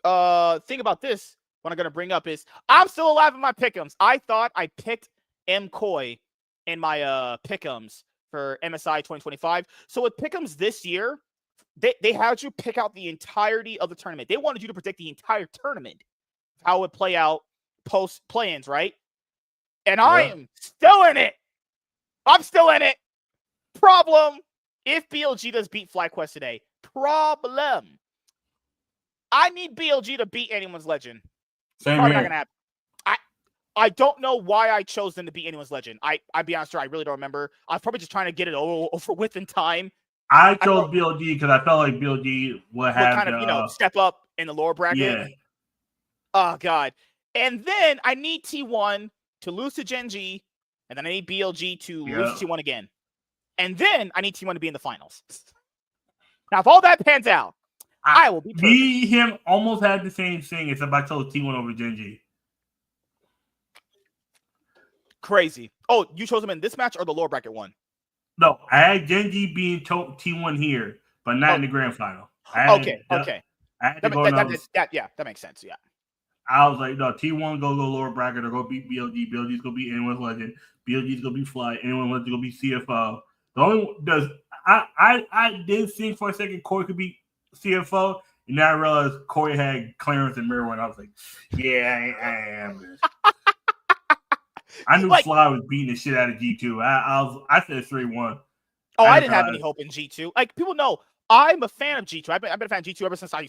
thing about this, what I'm going to bring up is I'm still alive in my pick'ems. I thought I picked MCoy in my pick'ems for MSI 2025. So with pick'ems this year, they had you pick out the entirety of the tournament. They wanted you to predict the entire tournament, how it would play out post play-ins, right? And I am still in it. I'm still in it. Problem. If BLG does beat FlyQuest today, problem. I need BLG to beat anyone's legend. Same Probably here. not gonna happen. I don't know why I chose them to beat anyone's legend. I'll be honest, I really don't remember. I was probably just trying to get it over with in time. I chose BLG because I felt like BLG would have kind of, step up in the lower bracket. Yeah. Oh God. And then I need T1 to lose to Gen G, and then I need BLG to lose to T1 again. And then I need T1 to be in the finals. Now, if all that pans out, I will be perfect. Me, him almost had the same thing, except I chose T1 over Gen G. Crazy. Oh, you chose him in this match or the lower bracket one? No, I had Gen G being T1 here, but not in the grand final. Okay. I had to that makes sense. Yeah. I was like, no, T1 go lower bracket or go beat BLG. BLG's gonna beat anyone's legend. BLG's gonna be Fly. Anyone's legend gonna be CFO. The only I did think for a second Corey could be CFO, and now I realized Corey had Clarence and Mirror, and I was like, yeah, I am. I knew Fly was beating the shit out of G2. I said 3-1. Oh, I didn't have any hope in G2. Like, people know I'm a fan of G2. I've been a fan of G2 ever since I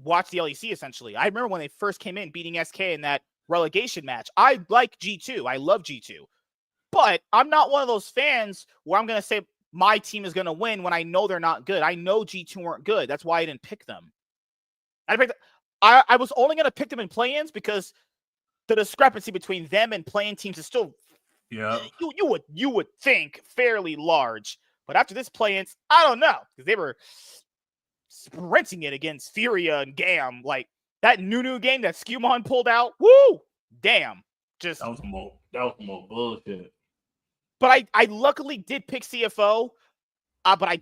watched the LEC, essentially. I remember when they first came in beating SK in that relegation match. I like G2. I love G2. But I'm not one of those fans where I'm going to say my team is going to win when I know they're not good. I know G2 weren't good. That's why I didn't pick them. I was only going to pick them in play-ins because the discrepancy between them and play-in teams is still, you would think, fairly large. But after this play-ins, I don't know, because they were sprinting it against Furia and Gam. Like, that new game that Skewmon pulled out, woo! Damn. That was more bullshit. But I luckily did pick CFO. But I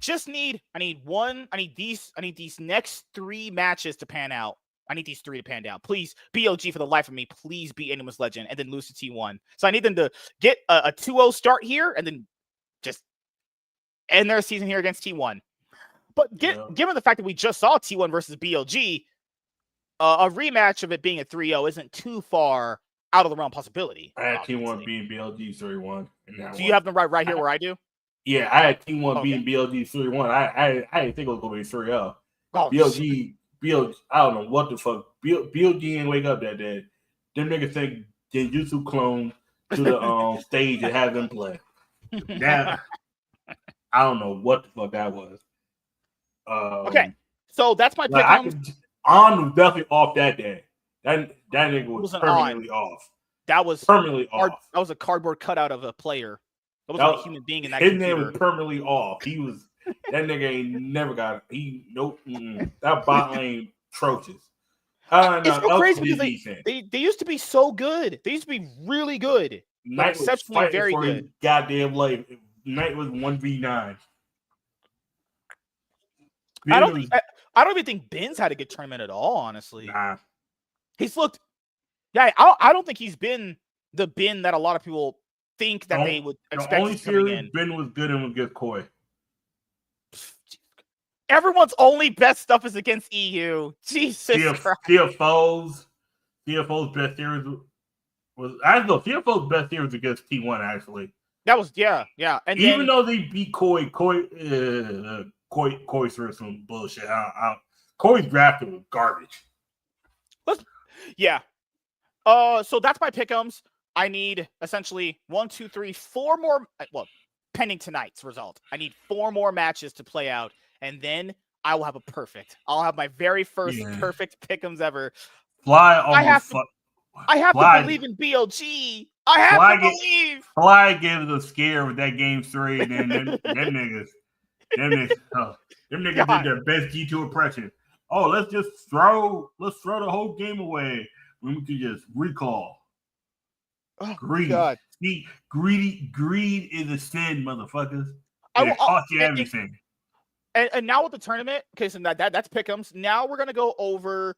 need these next 3 matches to pan out. I need these 3 to pan down. Please, BLG, for the life of me, please beat anyone's legend and then lose to T1. So I need them to get a 2-0 start here and then just end their season here against T1. But given the fact that we just saw T1 versus BLG, a rematch of it being a 3-0 isn't too far out of the realm possibility. I had T1 beating BLG 3-1. Do you have them right here where I do? Yeah, I had T1 beating BLG 3-1. I didn't think it was going to be 3-0. BLG, I don't know what the fuck. BLG didn't wake up that day. Them niggas think Genjutsu clone to the stage and have them play. That, I don't know what the fuck that was. Okay, so that's my pick. On was definitely off that day. That nigga was permanently off. That was permanently off. That was a cardboard cutout of a player. That wasn't a human being in that his computer. name was permanently off. He was that nigga ain't never got it. That bot lane atrocious. It's so crazy because they used to be so good. They used to be really good. Knight exceptionally very good. Goddamn life. Knight was 1v9. I don't even think Ben's had a good tournament at all, honestly. Nah. He's looked. Yeah, I don't think he's been the Ben that a lot of people think that they would expect. The only series Ben was good and was against Koi. Everyone's only best stuff is against EU. Jesus Christ. CFO's best series was CFO's best series against T1 actually. That was yeah. And even though they beat Koi threw some bullshit. Koi's drafted was garbage. Yeah. So that's my pick'ems. I need essentially 1, 2, 3, 4 more. Well, pending tonight's result, I need 4 more matches to play out, and then I will have a perfect. I'll have my very first perfect pick'ems ever. Fly I have to believe in BLG. I have to believe. Fly gave us a scare with that game 3, and then them niggas did their best G2 impression. Oh, let's throw the whole game away when we could just recall. Oh, greed. God. Greed is a sin, motherfuckers. It costs you everything. And now with the tournament, okay, so that's pick'ems. Now we're gonna go over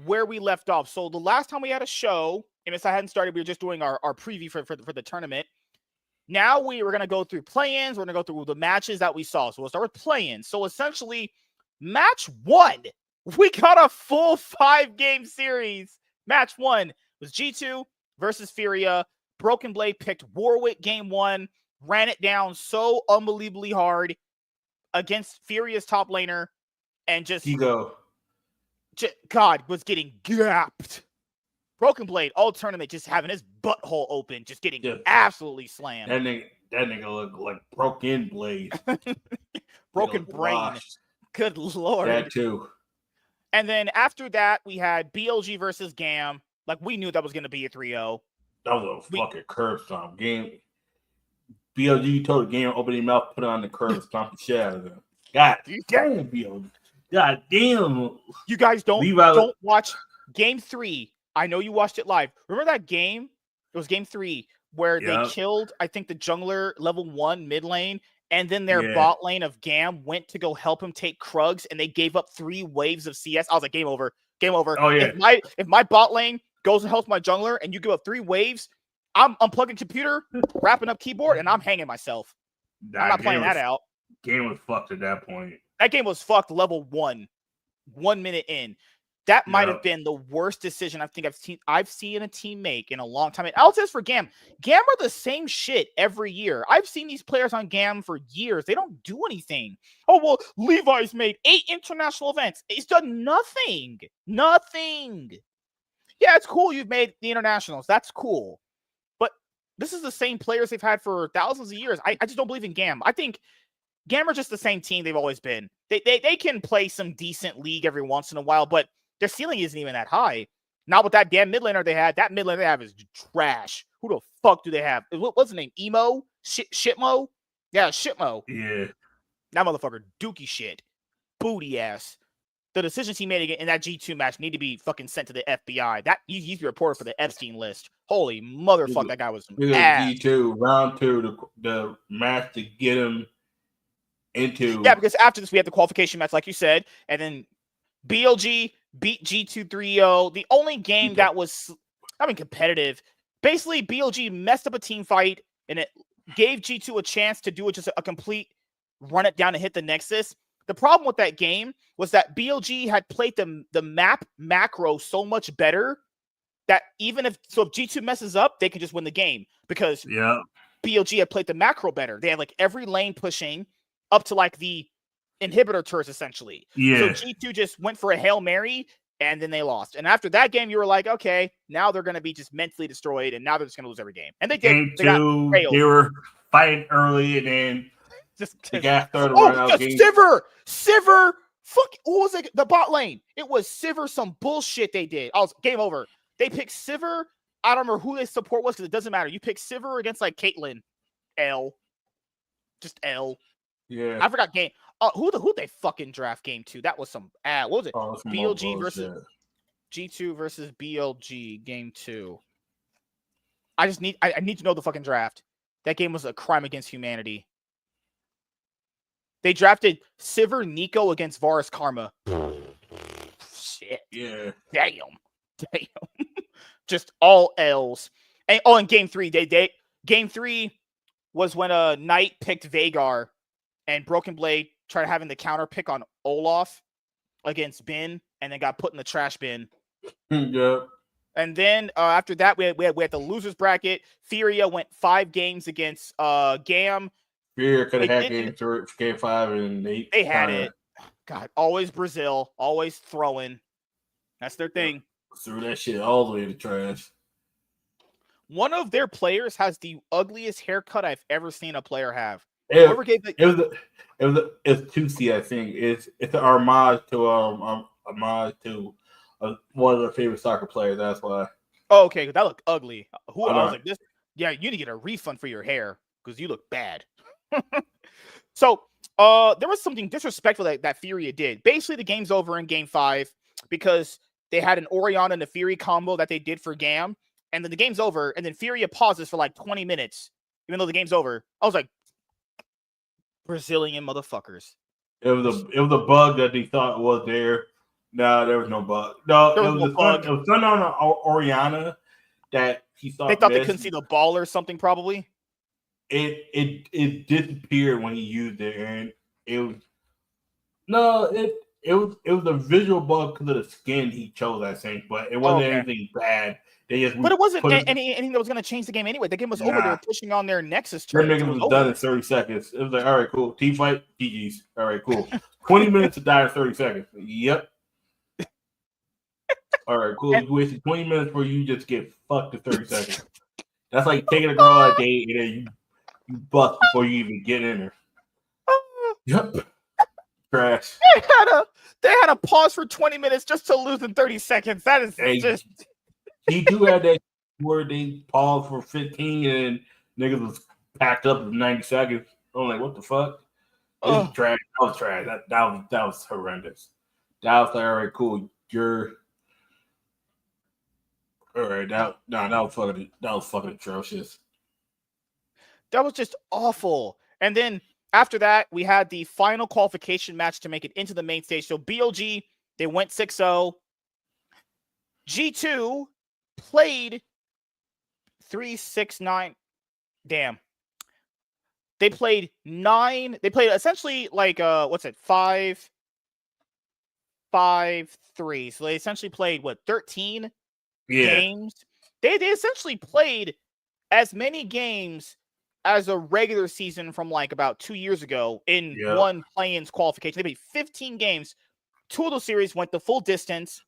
where we left off. So the last time we had a show, MSI hadn't started, we were just doing our preview for the tournament. Now we were gonna go through play-ins. We're gonna go through the matches that we saw. So we'll start with play-ins. So essentially, match 1, we got a full 5-game series. Match 1 was G2 versus Furia. Broken Blade picked Warwick game 1, ran it down so unbelievably hard against Furia's top laner, and just Ego. God was getting gapped. Broken Blade all tournament just having his butthole open, just getting absolutely slammed. That nigga look like broken blade. Broken brain. Washed. Good Lord. That too. And then after that, we had BLG versus GAM. Like, we knew that was going to be a 3-0. That was a fucking curve stomp game. BLG told the game, open your mouth, put it on the curve, and stomp the shit out of them. God damn, BLG. God damn. You guys don't watch Game 3. I know you watched it live. Remember that game? It was Game 3 where they killed, I think, the jungler level 1 mid lane, and then their bot lane of GAM went to go help him take Krugs, and they gave up 3 waves of CS. I was like, game over. Game over. Oh, yeah. If my bot lane goes and helps my jungler and you give up 3 waves, I'm unplugging computer, wrapping up keyboard, and I'm hanging myself. I'm not playing that out. Game was fucked at that point. That game was fucked level 1. 1 minute in. That might have been the worst decision I think I've seen a team make in a long time. And I'll say this for GAM. GAM are the same shit every year. I've seen these players on GAM for years. They don't do anything. Oh, well, Levi's made 8 international events. He's done nothing. Nothing. Yeah, it's cool you've made the internationals. That's cool. But this is the same players they've had for thousands of years. I just don't believe in GAM. I think GAM are just the same team they've always been. They can play some decent league every once in a while, but their ceiling isn't even that high. Not with that damn mid laner they had. That mid laner they have is trash. Who the fuck do they have? What's his name? Emo? Shitmo? Yeah, Shitmo. Yeah. That motherfucker dookie shit. Booty ass. The decisions he made in that G2 match need to be fucking sent to the FBI. He's the reporter for the Epstein list. Holy motherfucker, that guy was some ass. G2, round 2, the match to get him into. Yeah, because after this we had the qualification match, like you said, and then BLG beat G2 3-0. The only game that was, competitive. Basically, BLG messed up a team fight, and it gave G2 a chance to do just a complete run it down and hit the Nexus. The problem with that game was that BLG had played the map macro so much better that if G2 messes up, they can just win the game because BLG had played the macro better. They had like every lane pushing up to like the inhibitor turrets essentially. Yeah. So G2 just went for a Hail Mary and then they lost. And after that game, you were like, okay, now they're going to be just mentally destroyed and now they're just going to lose every game. And they did. Game 2, they were fighting early and then they got started running out game. Sivir. Fuck, what was it? The bot lane. It was Sivir, some bullshit they did. Game over. They picked Sivir. I don't remember who their support was because it doesn't matter. You pick Sivir against like Caitlyn. Just L. Yeah. I forgot game. Who they fucking draft game 2? That was some what was it? BLG versus G2 versus BLG game 2. I need to know the fucking draft. That game was a crime against humanity. They drafted Sivir Nico against Varus Karma. Shit. Yeah. Damn. Just all L's. And in game 3, game 3 was when Knight picked Veigar and Broken Blade tried having the counter pick on Olaf against Bin and then got put in the trash bin. Yeah. And then after that, we had the losers bracket. Furia went 5 games against GAM. Furia could have had game 5 and they had it. God, always Brazil, always throwing. That's their thing. Threw that shit all the way to trash. One of their players has the ugliest haircut I've ever seen a player have. It's 2C, I think. It's an homage to one of their favorite soccer players. That's why. Oh, okay, that looked ugly. I was like, this. Yeah, you need to get a refund for your hair because you look bad. So, there was something disrespectful that Furia did. Basically, the game's over in game 5 because they had an Orianna and a Fury combo that they did for GAM, and then the game's over, and then Furia pauses for like 20 minutes, even though the game's over. I was like, Brazilian motherfuckers. It was a bug that they thought was there. No, there was no bug. No, it was something on Orianna that he thought. They thought they couldn't see the ball or something, probably. It disappeared when he used it, and it was a visual bug because of the skin he chose, I think, but it wasn't anything bad. But it wasn't anything that was going to change the game anyway. The game was over. They were pushing on their Nexus turn. That nigga was done in 30 seconds. It was like, all right, cool. Team fight, GG's. All right, cool. 20 minutes to die in 30 seconds. Yep. All right, cool. You wasted 20 minutes where you just get fucked in 30 seconds. That's like taking a girl on a date and then you bust before you even get in her. Yep. Trash. They had a pause for 20 minutes just to lose in 30 seconds. That is just. He do have that where they paused for 15 and niggas was packed up in 90 seconds. I'm like, what the fuck? This is trash. That was trash. That was horrendous. That was like, all right, cool. You're all right. That was fucking atrocious. That was just awful. And then after that, we had the final qualification match to make it into the main stage. So BLG, they went 6-0. G2 played 3-6-9. Damn. They played 9. They played essentially like 5-5-3. So they essentially played 13 games. They essentially played as many games as a regular season from like about 2 years ago in one play-ins qualification. They played 15 games. 2 of those series went the full distance.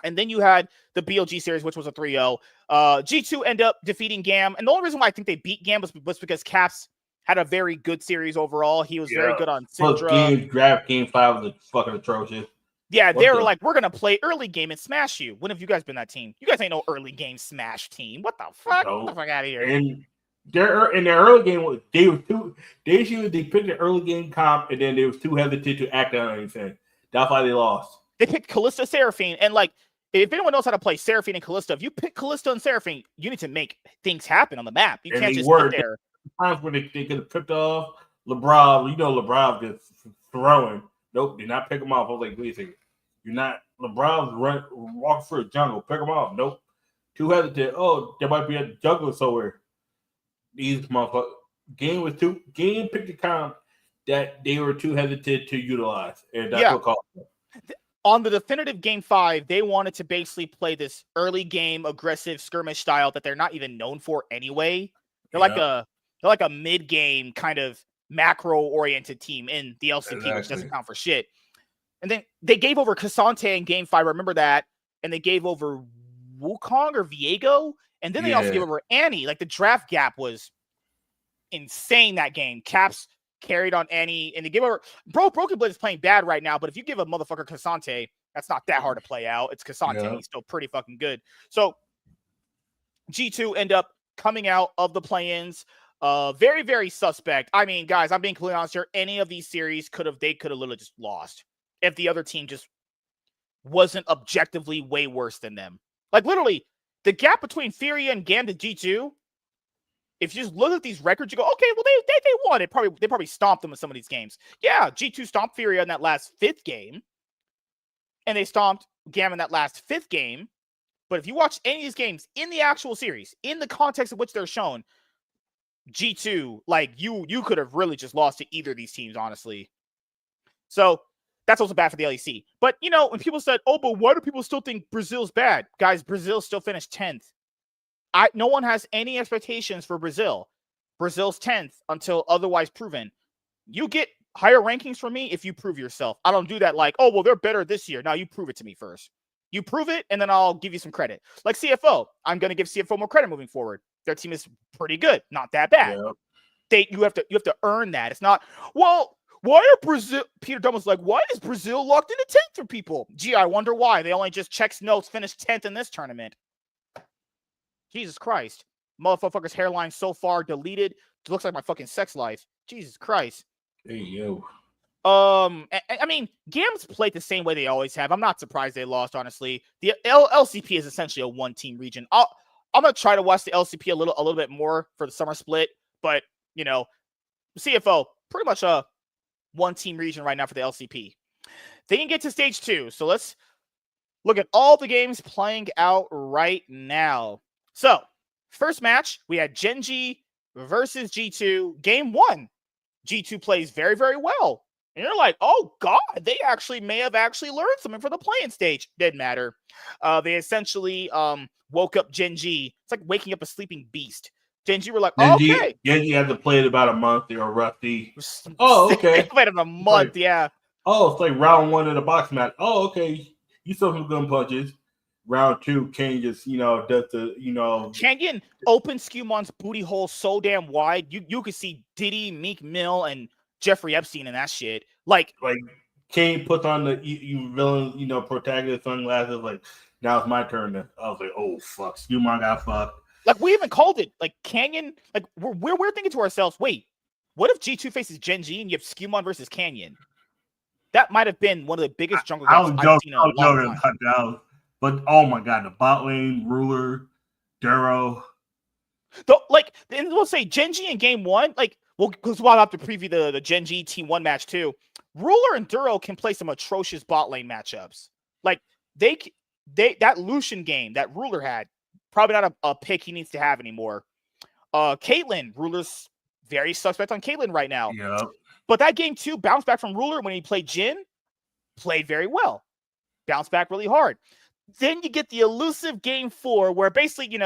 And then you had the BLG series, which was a 3-0. G2 ended up defeating GAM. And the only reason why I think they beat GAM was because Caps had a very good series overall. He was very good on Syndra. Draft game 5 was fucking atrocious. Yeah, they were like, we're going to play early game and smash you. When have you guys been that team? You guys ain't no early game smash team. What the fuck? No. Get the fuck out of here. And in their early game, they picked the early game comp, and then they was too hesitant to act on anything. That's why they lost. They picked Kalista Seraphine, and like, if anyone knows how to play Seraphine and Kalista, if you pick Kalista and Seraphine, you need to make things happen on the map. You can't just sit there. Times when they could have picked off LeBron, LeBron gets throwing. Nope, did not pick him off. I was like, wait a second. You're not LeBron's walking through a jungle. Pick him off. Nope. Too hesitant. Oh, there might be a jungle somewhere. These motherfuckers. Game picked the comp that they were too hesitant to utilize. And that's what caused them. On the definitive game 5, they wanted to basically play this early game aggressive skirmish style that they're not even known for anyway. They're like a mid-game kind of macro-oriented team in the LCP, which doesn't count for shit. And then they gave over Cassante in game 5. Remember that? And they gave over Wukong or Viego. And then they also gave over Annie. Like, the draft gap was insane that game. Caps carried on Annie. And they gave over... Broken Blade is playing bad right now, but if you give a motherfucker Cassante, that's not that hard to play out. It's Cassante. Yeah. He's still pretty fucking good. So, G2 end up coming out of the play-ins. Very, very suspect. I mean, guys, I'm being completely honest here. Any of these series could have literally just lost if the other team just wasn't objectively way worse than them. Like, literally, the gap between Furia and GAM to G2, if you just look at these records, you go, okay, well, they won it. They probably stomped them in some of these games. Yeah, G2 stomped Furia in that last 5th game, and they stomped GAM in that last 5th game. But if you watch any of these games in the actual series, in the context of which they're shown, G2, like, you could have really just lost to either of these teams, honestly. So that's also bad for the LEC. But, when people said, oh, but why do people still think Brazil's bad? Guys, Brazil still finished 10th. No one has any expectations for Brazil. Brazil's 10th until otherwise proven. You get higher rankings from me if you prove yourself. I don't do that like, oh, well, they're better this year. Now you prove it to me first. You prove it, and then I'll give you some credit. Like CFO, I'm going to give CFO more credit moving forward. Their team is pretty good, not that bad. Yeah. You have to earn that. It's not, well, why are Brazil? Peter Dunn was like, why is Brazil locked into 10th for people? Gee, I wonder why. They only just checks notes, finished 10th in this tournament. Jesus Christ. Motherfucker's hairline so far deleted. It looks like my fucking sex life. Jesus Christ. Hey, yo. I mean, GAM's played the same way they always have. I'm not surprised they lost, honestly. The LCP is essentially a one-team region. I'm gonna try to watch the LCP a little bit more for the summer split, but CFO pretty much a one-team region right now for the LCP. They can get to stage 2, so let's look at all the games playing out right now. So, first match, we had Genji versus G2. Game 1, G2 plays very, very well. And you're like, oh, God, they may have learned something for the playing stage. Didn't matter. They essentially woke up Genji. It's like waking up a sleeping beast. Genji were like, okay. Genji had to play it about a month. They were rusty. Oh, okay. Played it a month, yeah. Oh, it's like round 1 of the box match. Oh, okay. You saw some good punches. round 2, Kane just, does the, Canyon opened Scumon's booty hole so damn wide. You could see Diddy, Meek Mill, and Jeffrey Epstein in that shit. Like Kane puts on the you villain, protagonist sunglasses. Like, now it's my turn. I was like, oh fuck, Scumon got fucked. Like, we even called it. Like, Canyon. Like, we're thinking to ourselves, wait, what if G2 faces Gen G and you have Scumon versus Canyon? That might have been one of the biggest jungle games I've seen in a long time. But oh my god, the bot lane, Ruler, Duro. Though, like, and we'll say Gen G in game 1, like, because we'll have to preview the Gen G Team 1 match too. Ruler and Duro can play some atrocious bot lane matchups. Like, they that Lucian game that Ruler had, probably not a pick he needs to have anymore. Caitlyn, Ruler's very suspect on Caitlyn right now. Yep. But that game 2 bounced back from Ruler when he played Jhin, played very well. Bounced back really hard. Then you get the elusive game 4 where basically,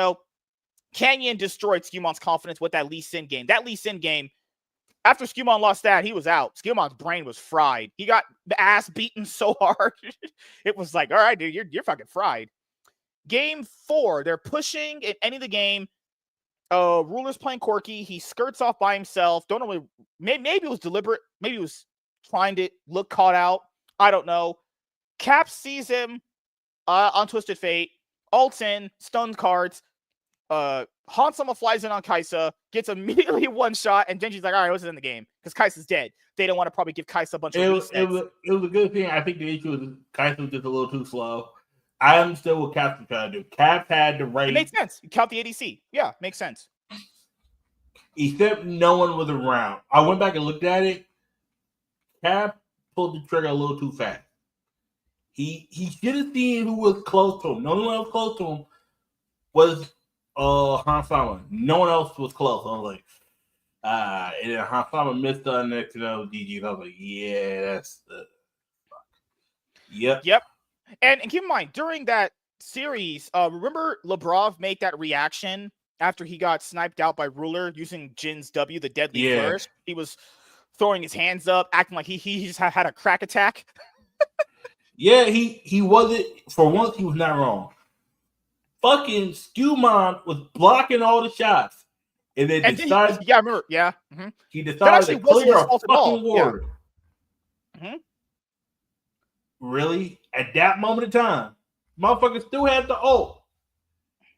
Canyon destroyed Scumon's confidence with that Lee Sin game. That Lee Sin game, after Scumon lost that, he was out. Scumon's brain was fried. He got the ass beaten so hard. It was like, all right, dude, you're fucking fried. Game 4, they're pushing and ending the game. Ruler's playing Corki. He skirts off by himself. Don't know. Maybe it was deliberate. Maybe he was trying to look caught out. I don't know. Cap sees him on Twisted Fate. Ults in, stuns cards. Hansama flies in on Kaisa, gets immediately one shot, and Genji's like, all right, what's in the game? Because Kaisa's dead. They don't want to probably give Kaisa a bunch of resets. It was a good thing. I think the issue was Kaisa was just a little too slow. I understood what Cap was trying to do. Cap had the right. It makes sense. You count the ADC. Yeah, makes sense. Except no one was around. I went back and looked at it. Cap pulled the trigger a little too fast. He should have seen who was close to him. No one else close to him was Hansama. No one else was close. I was like, and then Hansama missed the next GG. I was like, yeah, that's the fuck. Yep. And keep in mind, during that series, remember Labrov make that reaction after he got sniped out by Ruler using Jin's W, the deadly flourish? He was throwing his hands up, acting like he just had a crack attack. Yeah, he wasn't. For once, he was not wrong. Fucking Scumon was blocking all the shots, and then decided. I remember. Yeah, mm-hmm. He decided to clear a fucking ward. Yeah. Mm-hmm. Really? At that moment in time, motherfucker still had the ult.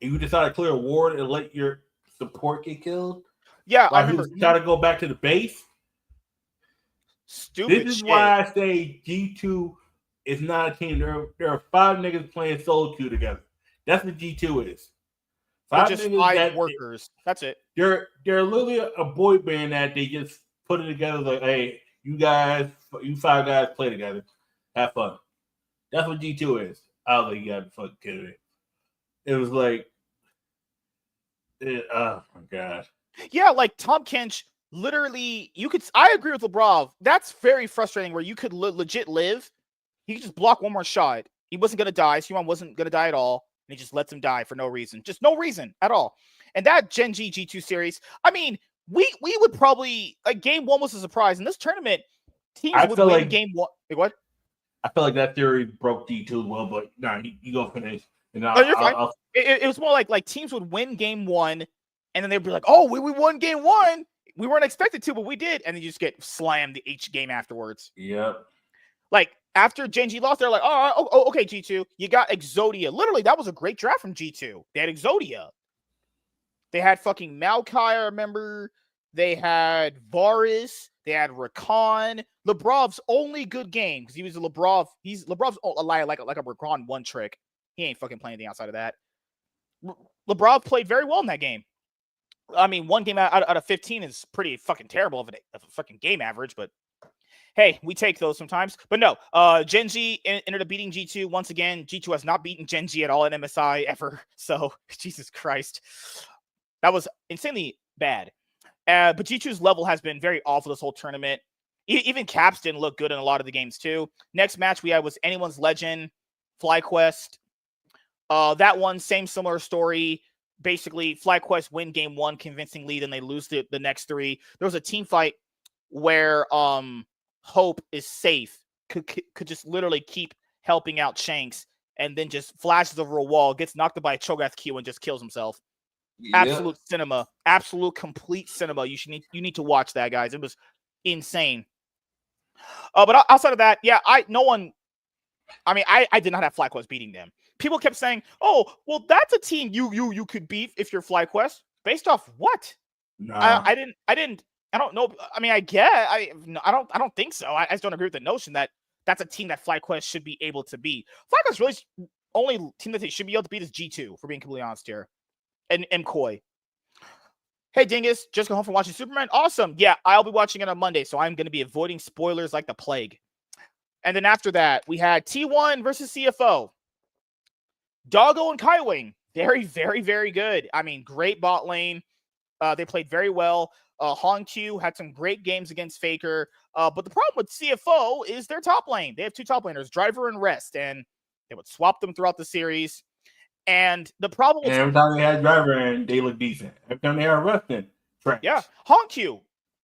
And you decided to clear a ward and let your support get killed? Yeah, I remember. Try to go back to the base? Stupid. This is why I say G2 is not a team. There are 5 niggas playing solo queue together. That's what G2 is. 5 workers. That's it. They're literally a boy band that they just put it together like, hey, you 5 guys play together. Have fun. That's what G2 is. I was like, you gotta fucking kidding me. It was like, oh my god. Yeah, like Tom Kench, literally, I agree with Labrov. That's very frustrating where you could legit live. He could just block one more shot. He wasn't going to die. Simon wasn't going to die at all. And he just lets him die for no reason. Just no reason at all. And that Gen G G2 series, I mean, we would probably, like, game 1 was a surprise. In this tournament, teams would win game 1. Wait, what? I feel like that theory broke D2 as well, but no, you go finish. And you're fine. It was more like teams would win game 1, and then they'd be like, oh, we won game 1. We weren't expected to, but we did. And then you just get slammed each game afterwards. Yep. Like, after Gen G lost, they're like, oh, okay, G2. You got Exodia. Literally, that was a great draft from G2. They had Exodia. They had fucking Maokai, I remember. They had Varus. They had Rakan. Labrov's only good game, because he was a Labrov. Labrov's like a Rakan one trick. He ain't fucking playing anything outside of that. Labrov played very well in that game. I mean, one game out of 15 is pretty fucking terrible of a fucking game average, but hey, we take those sometimes. But no, Gen G ended up beating G2 once again. G2 has not beaten Gen G at all in MSI ever. So, Jesus Christ. That was insanely bad. But G2's level has been very awful this whole tournament. Even Caps didn't look good in a lot of the games too. Next match we had was Anyone's Legend, FlyQuest. That one, similar story. Basically, FlyQuest win game 1 convincingly, then they lose the next 3. There was a team fight where Hope is safe, could just literally keep helping out Shanks, and then just flashes over a wall, gets knocked by a Cho'Gath Q, and just kills himself. Yep. Absolute cinema. Absolute complete cinema. You need to watch that, guys. It was insane. But outside of that, yeah, I did not have FlyQuest beating them. People kept saying, "Oh, well, that's a team you could beat if you're FlyQuest." Based off what? Nah. I don't know. I mean, I don't think so. I just don't agree with the notion that that's a team that FlyQuest should be able to beat. FlyQuest really only team that they should be able to beat is G2, for being completely honest here, and MKOI. Hey, Dingus, just got home from watching Superman. Awesome. Yeah, I'll be watching it on Monday, so I'm going to be avoiding spoilers like the plague. And then after that, we had T1 versus CFO. Doggo and Kaiwing. Very, very, very good. I mean, great bot lane. They played very well. Hongq had some great games against Faker. But the problem with CFO is their top lane. They have two top laners, Driver and Rest, and they would swap them throughout the series. And the problem with every time they had Driver in, they look decent. Every time they had Rest in, trash. Yeah, Hongq,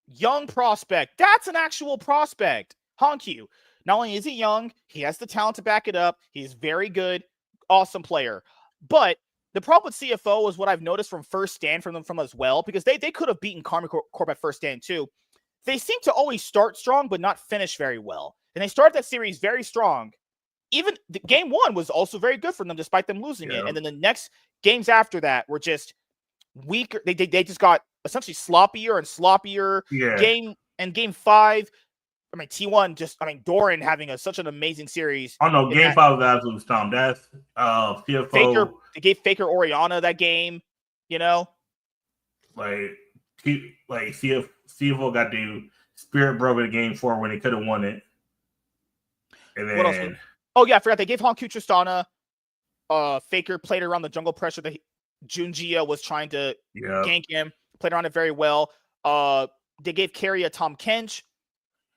young prospect. That's an actual prospect. Hongq. Not only is he young, he has the talent to back it up. He's very good, awesome player. But the problem with CFO is what I've noticed from first stand from them as well, because they could have beaten Karma Corp at first stand too. They seem to always start strong, but not finish very well. And they started that series very strong. Even the game one was also very good for them, despite them losing it. And then the next games after that were just weaker. They just got essentially sloppier and sloppier. Yeah. Game 5. I mean, T1 Doran having such an amazing series. Oh no, game 5 was absolute stomp. That's CFO. Faker, they gave Faker Orianna that game, you know? CFO got the spirit broken in game 4 when they could have won it. And then, what else? Oh yeah, I forgot they gave Hongq Tristana. Faker played around the jungle pressure that Junjia was trying to gank him. Played around it very well. They gave Carry a Tom Kench,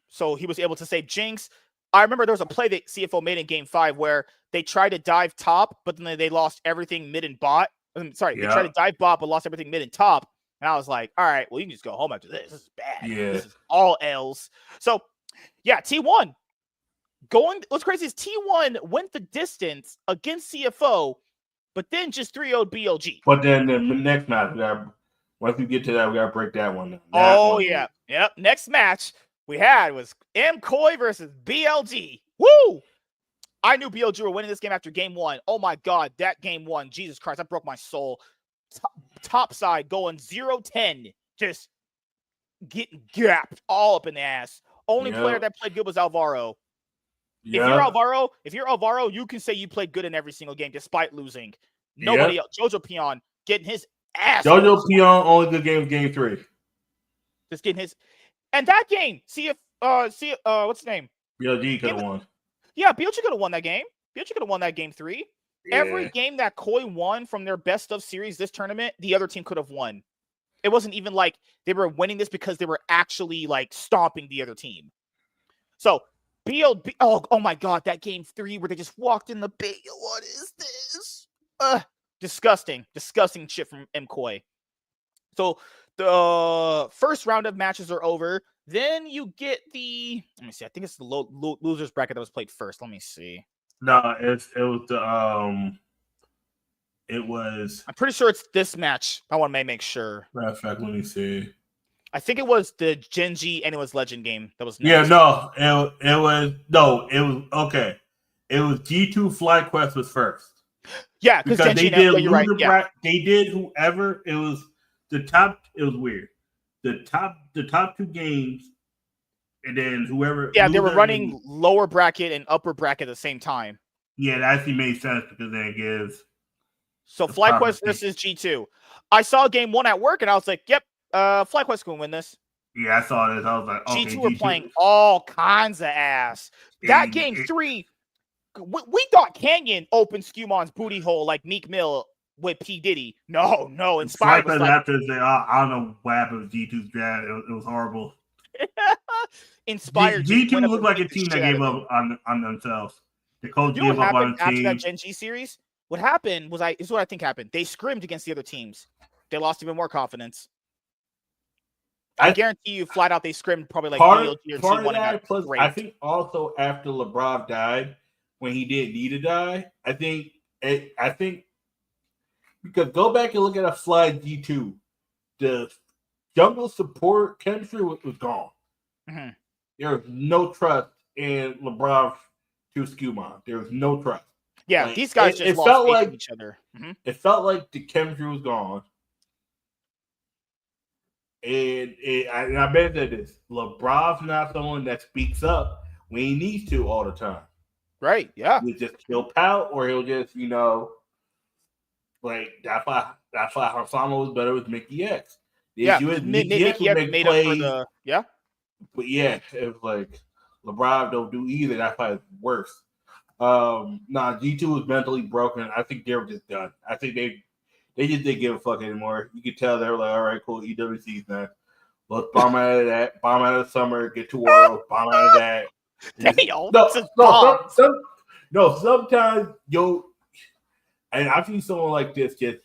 so he was able to save Jinx. I remember there was a play that CFO made in game 5 where they tried to dive top, but then they lost everything mid and bot. They tried to dive bot, but lost everything mid and top. And I was like, all right, well, you can just go home after this. This is bad. Yeah. This is all L's. So, yeah, T1. What's crazy is T1 went the distance against CFO, but then just 3-0'd BLG. But then the next match, once we get to that, we got to break that one down. Yeah. Yep. Next match we had was MKOI versus BLG. Woo! I knew BLG were winning this game after game 1. Oh my God, that game 1. Jesus Christ, that broke my soul. Top side going 0-10. Just getting gapped all up in the ass. Only player that played good was Alvaro. If you're Alvaro, you can say you played good in every single game despite losing. Nobody else. Jojo Pion getting his ass. Jojo Pion only good game was game 3. Just getting his. And that game, what's his name? BLG could have won. Yeah, BLG could have won that game. BLG could have won that game 3. Yeah. Every game that Koi won from their best of series this tournament, the other team could have won. It wasn't even like they were winning this because they were actually like stomping the other team. So BLB, oh my God, that game 3 where they just walked in the bait. What is this? Disgusting shit from MKOI. So the first round of matches are over. Then you get let me see. I think it's the losers bracket that was played first. Let me see. No, it was. I'm pretty sure it's this match. I want to make sure. Matter of fact, let me see. I think it was the Genji and it was Legend game that was. Next. Yeah, it was okay. It was G2 FlyQuest was first. Yeah, because Genji. You're right. Yeah. They did whoever it was the top. It was weird. The top 2 games, and then whoever. Yeah, they were running lower bracket and upper bracket at the same time. Yeah, that actually made sense because then it gives. So FlyQuest versus G2. I saw game 1 at work and I was like, "Yep, FlyQuest can win this." Yeah, I saw this. I was like, okay, G2 were playing all kinds of ass. That game 3, we thought Canyon opened Skumon's booty hole like Meek Mill with P. Diddy. No, Inspired was like, after I don't know what happened with G2's draft. It was horrible. Inspired. G2 looked like a team that gave up on themselves. The coach gave up on the team. After that Gen G series, what happened was this is what I think happened. They scrimmed against the other teams. They lost even more confidence. I guarantee you, flat out, they scrimmed probably like part of that. Plus, I think also after LeBron died, when he didn't need to die. I think because go back and look at a Fly G2, the jungle support chemistry was gone. Mm-hmm. There was no trust in LeBron to Skewmon. There was no trust. Yeah, these guys just lost faith in each other. Mm-hmm. It felt like the chemistry was gone. And I mentioned this. LeBron's not someone that speaks up when he needs to all the time. Right, yeah. He'll pout or he'll just, like that's why Hassan was better with Mickey X. Mickey X made up for the But yeah, it was like LeBron don't do either. That's why it's worse. G2 was mentally broken. I think they were just done. I think they just didn't give a fuck anymore. You could tell they were like, all right, cool, EWC's done. Let's bomb out of that, bomb out of the summer, get to World, bomb out of that. Sometimes and I've seen someone like this just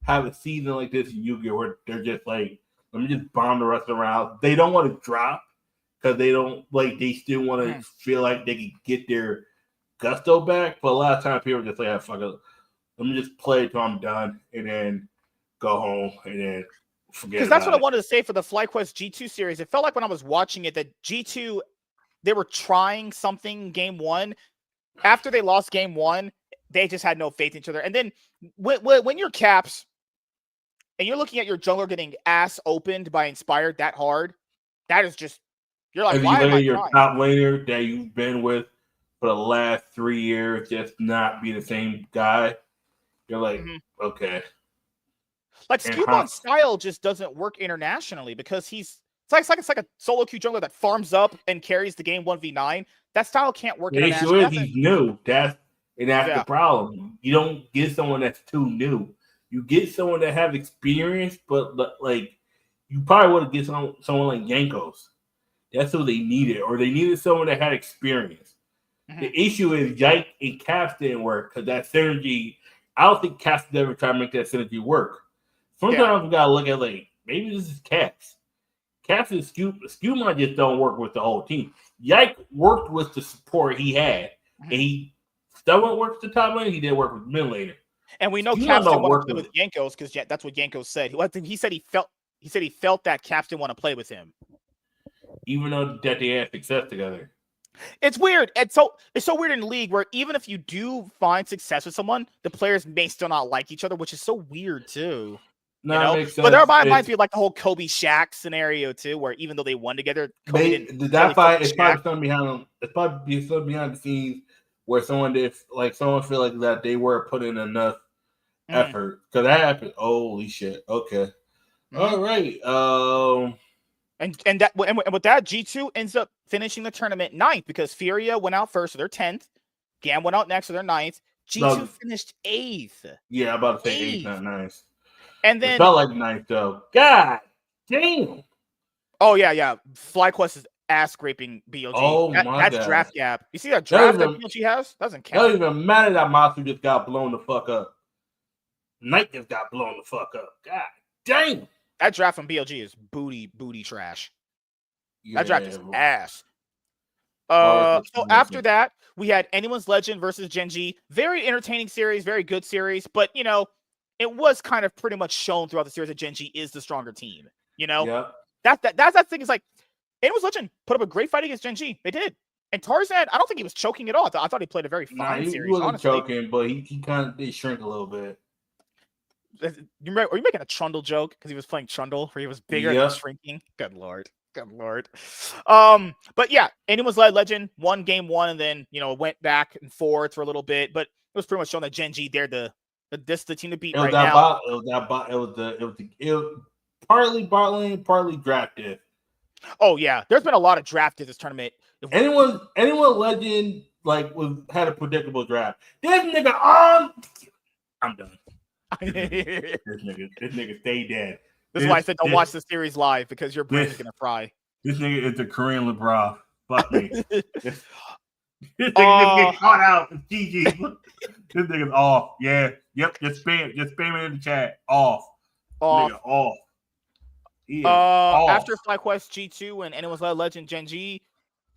have a season like this in Yu-Gi-Oh! Where they're just like, let me just bomb the rest of the rounds. They don't want to drop because they don't they still want to feel like they can get their gusto back. But a lot of times people just like, fuck it. Let me just play until I'm done and then go home and then forget. Because that's what I wanted to say for the FlyQuest G2 series. It felt like when I was watching it that G2, they were trying something game one. After they lost game one, they just had no faith in each other. And then when you're Caps and you're looking at your jungler getting ass opened by Inspired that hard, that is just, you're like, why am I your trying? top laner that you've been with for the last 3 years just not be the same guy? You're like, okay. Like Scumon's style just doesn't work internationally because it's like a solo queue jungler that farms up and carries the game 1v9. That style can't work internationally. The issue is he's new. That's the problem. You don't get someone that's too new. You get someone that have experience, but like you probably would have get someone like Yankos. That's who they needed, or they needed someone that had experience. The issue is Yike and Caps didn't work because that synergy. I don't think Caps ever tried to make that synergy work. Sometimes we gotta look at maybe this is Caps. Caps and Skewmon just don't work with the whole team. Yike worked with the support he had, and he still worked the top lane. He didn't work with mid laner. And we know Caps didn't want to play with Yankos because that's what Yankos said. He said he felt that Caps didn't want to play with him, even though that they had success together. It's weird. It's so weird in League where even if you do find success with someone, the players may still not like each other, which is so weird too. No, makes sense. But there reminds me of like the whole Kobe Shaq scenario too, where even though they won together, Kobe didn't. That fight is probably something behind them. It's probably something behind the scenes where someone feel like that they were putting enough effort because that happened. Holy shit! Okay, all right. And with that, G2 ends up finishing the tournament 9th because Furia went out first, so they're 10th. Gam went out next, so they're 9th. G2 finished 8th. Yeah, I'm about to say 8th, not 9th. And then it felt like 9th though. God damn. Oh yeah. FlyQuest is ass scraping BLG. Oh my God. That's draft gap. You see that draft that BLG has? Doesn't count. Doesn't even matter that Masu just got blown the fuck up. Knight just got blown the fuck up. God damn. That draft from BLG is booty trash. Yeah, that draft is ass. So after that, we had Anyone's Legend versus Genji. Very entertaining series, very good series, but it was kind of pretty much shown throughout the series that Genji is the stronger team. Yeah. That's that thing is like Anyone's Legend put up a great fight against Genji. They did. And Tarzan, I don't think he was choking at all. I thought he played a very fine series. He wasn't honestly. choking, but he kind of did shrink a little bit. Are you making a Trundle joke because he was playing Trundle where he was bigger and shrinking? Good lord. But yeah, Anyone's Legend won game 1 and then went back and forth for a little bit, but it was pretty much shown that Genji they're the team to beat right now. It was partly bot lane, partly drafted. Oh yeah, there's been a lot of drafted this tournament. Anyone Legend had a predictable draft. This nigga on. I'm done. this nigga stay dead. This is why I said don't watch the series live because your brain is gonna fry. This nigga is the Korean LeBron. Fuck me. This nigga get caught out. GG. This nigga's off. Yeah. Yep. Just spam it in the chat. Off. Nigga off. After FlyQuest G2 and Anyone's Legend Genji,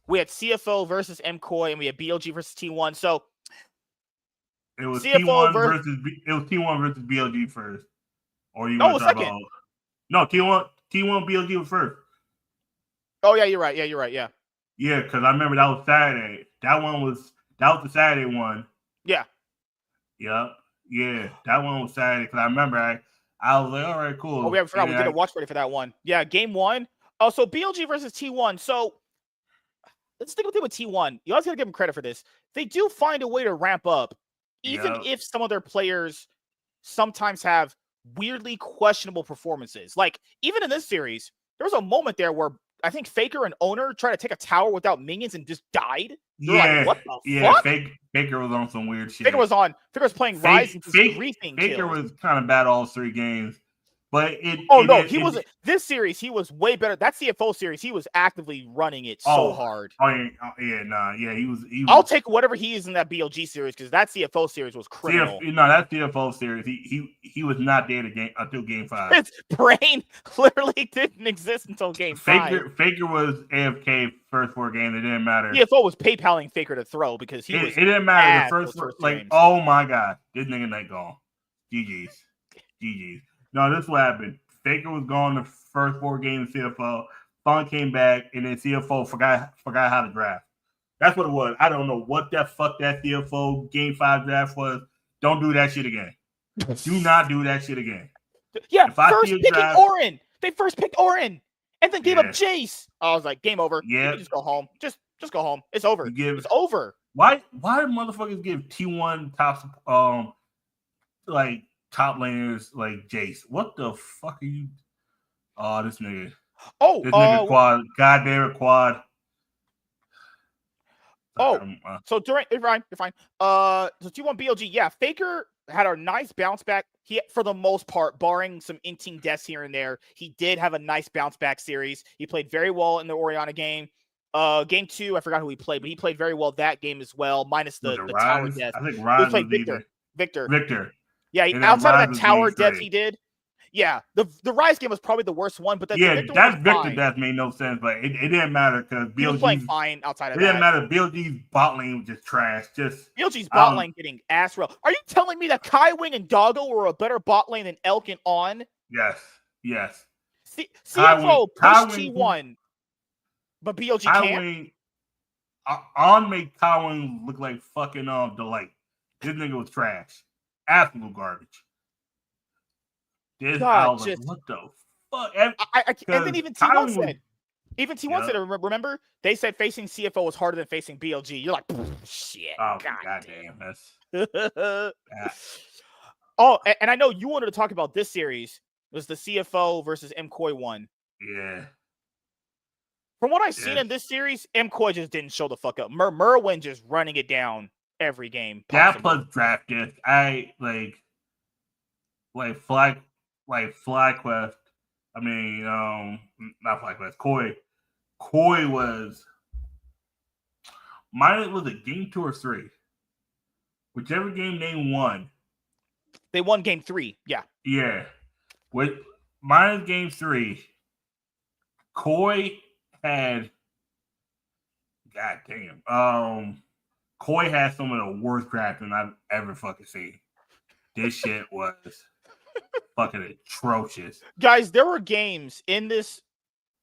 we had CFO versus MCoy and we had BLG versus T1. So It was CFO T1 versus BLG first. Or you No, want to it was talk second. about? No, T1 BLG was first. Oh yeah, you're right. Yeah. Yeah, because I remember that was Saturday. That was the Saturday one. Yeah. Yep. Yeah, that one was Saturday because I remember I was like, all right, cool. Oh, we forgot we did a watch party for that one. Yeah, game one. Oh, so BLG versus T1. So let's stick with T1. You always gotta give them credit for this. They do find a way to ramp up, even if some of their players sometimes have weirdly questionable performances. Like, even in this series, there was a moment there where I think Faker and Owner tried to take a tower without minions and just died. Like, what the fuck? Faker was on some weird shit. Faker was playing Rise and just griefing Faker kills. was kind of bad all 3 games. But this series, he was way better. That CFO series, he was actively running it so hard. He was. I'll take whatever he is in that BLG series because that CFO series was criminal. That CFO series, he was not there until game 5. His brain literally didn't exist until game 5. Faker was AFK first 4 games. It didn't matter. CFO was PayPaling Faker to throw because he was. It didn't matter. The first games. Oh my god, this nigga night gone. GG's. No, this is what happened. Faker was gone the first 4 games. CFO, Fun came back, and then CFO forgot how to draft. That's what it was. I don't know what that CFO game 5 draft was. Don't do that shit again. Do not do that shit again. Yeah, first picking Orin. They first picked Orin, and then gave up Jace. I was like, game over. Yeah, just go home. Just go home. It's over. It's over. Why do motherfuckers give T1 top laners like Jace? What the fuck are you? Oh, this nigga. Oh, this nigga quad. Goddamn quad. So you're fine. So T1 BLG, yeah, Faker had a nice bounce back. He, for the most part, barring some inting deaths here and there, he did have a nice bounce back series. He played very well in the Orianna game. Game 2, I forgot who he played, but he played very well that game as well, minus the tower death. I think Rise played Victor. Yeah, outside of that tower death he did. Yeah, the Rise game was probably the worst one, but that Victor death made no sense, but it didn't matter because BLG was playing fine outside of that. It didn't matter. BLG's bot lane was just trash. BLG's bot lane getting ass railed. Are you telling me that Kai Wing and Doggo were a better bot lane than Elk and On? Yes. CFO pushed T1, but BLG can't. On made Kai Wing look like fucking Delight. This nigga was trash. Absolute garbage. God, what the fuck? And then even T1 said. Even T1 said, remember? They said facing CFO was harder than facing BLG. You're like, shit. Oh, goddamn. Oh, and I know you wanted to talk about this series. It was the CFO versus MCoy one. Yeah. From what I've seen in this series, MCoy just didn't show the fuck up. Merwin just running it down every game. That plus draft disc. I FlyQuest. I mean, not FlyQuest. Koi was mine. Was it game 2 or 3? Whichever game they won. They won game 3. Yeah. Yeah. With mine is game 3. Koi had. Goddamn. Koi had some of the worst drafting I've ever fucking seen. This shit was fucking atrocious. Guys, there were games in this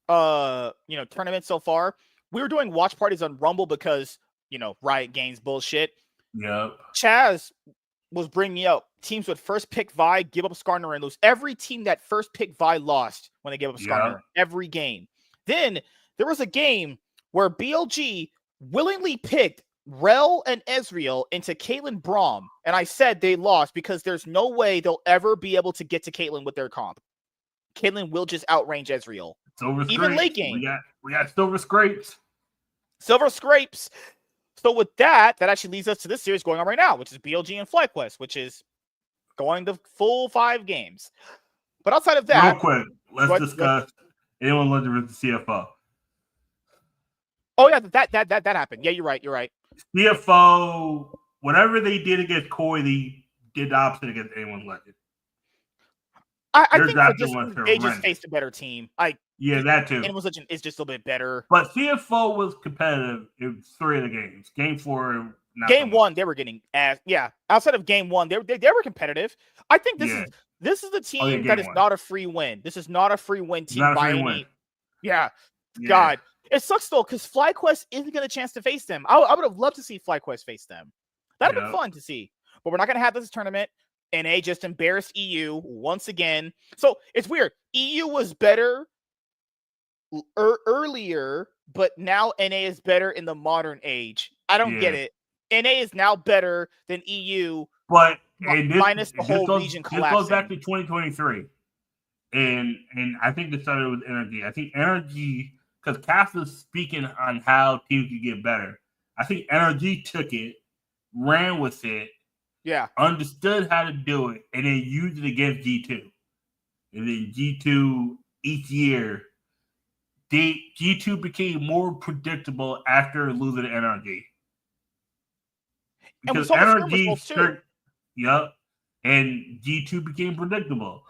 tournament so far. We were doing watch parties on Rumble because, Riot Games bullshit. Yep. Chaz was bringing up teams would first pick Vi, give up Skarner, and lose. Every team that first picked Vi lost when they gave up Skarner. Every game. Then there was a game where BLG willingly picked Rel and Ezreal into Caitlyn Braum, and I said they lost because there's no way they'll ever be able to get to Caitlyn with their comp. Caitlyn will just outrange Ezreal. Even late game. We got silver scrapes. Silver scrapes. So with that actually leads us to this series going on right now, which is BLG and FlyQuest, which is going the full 5 games. But outside of that, real quick, let's discuss anyone looking at the CFO. Oh yeah, that happened. Yeah, you're right. CFO, whatever they did against Koi, they did the opposite against anyone legend. I think for this one, they just faced a better team. That too. Anyone's Legend is just a little bit better. But CFO was competitive in 3 of the games. Game 4 Game one, they were getting ass. Yeah, outside of game one, they were competitive. I think this is the team that is not a free win. This is not a free win team by any. Yeah, God, it sucks though because FlyQuest isn't going to chance to face them. I would have loved to see FlyQuest face them. That'd have been fun to see, but we're not going to have this tournament. NA just embarrassed EU once again. So it's weird. EU was better earlier, but now NA is better in the modern age. I don't get it. NA is now better than EU, but minus the whole region collapsing. This goes back to 2023, and I think this started with Energy. I think Energy, because Cass was speaking on how teams could get better. I think Energy took it, ran with it, understood how to do it, and then used it against G2. And then G2 each year, G2 became more predictable after losing to NRG. Because NRG, and G2 became predictable.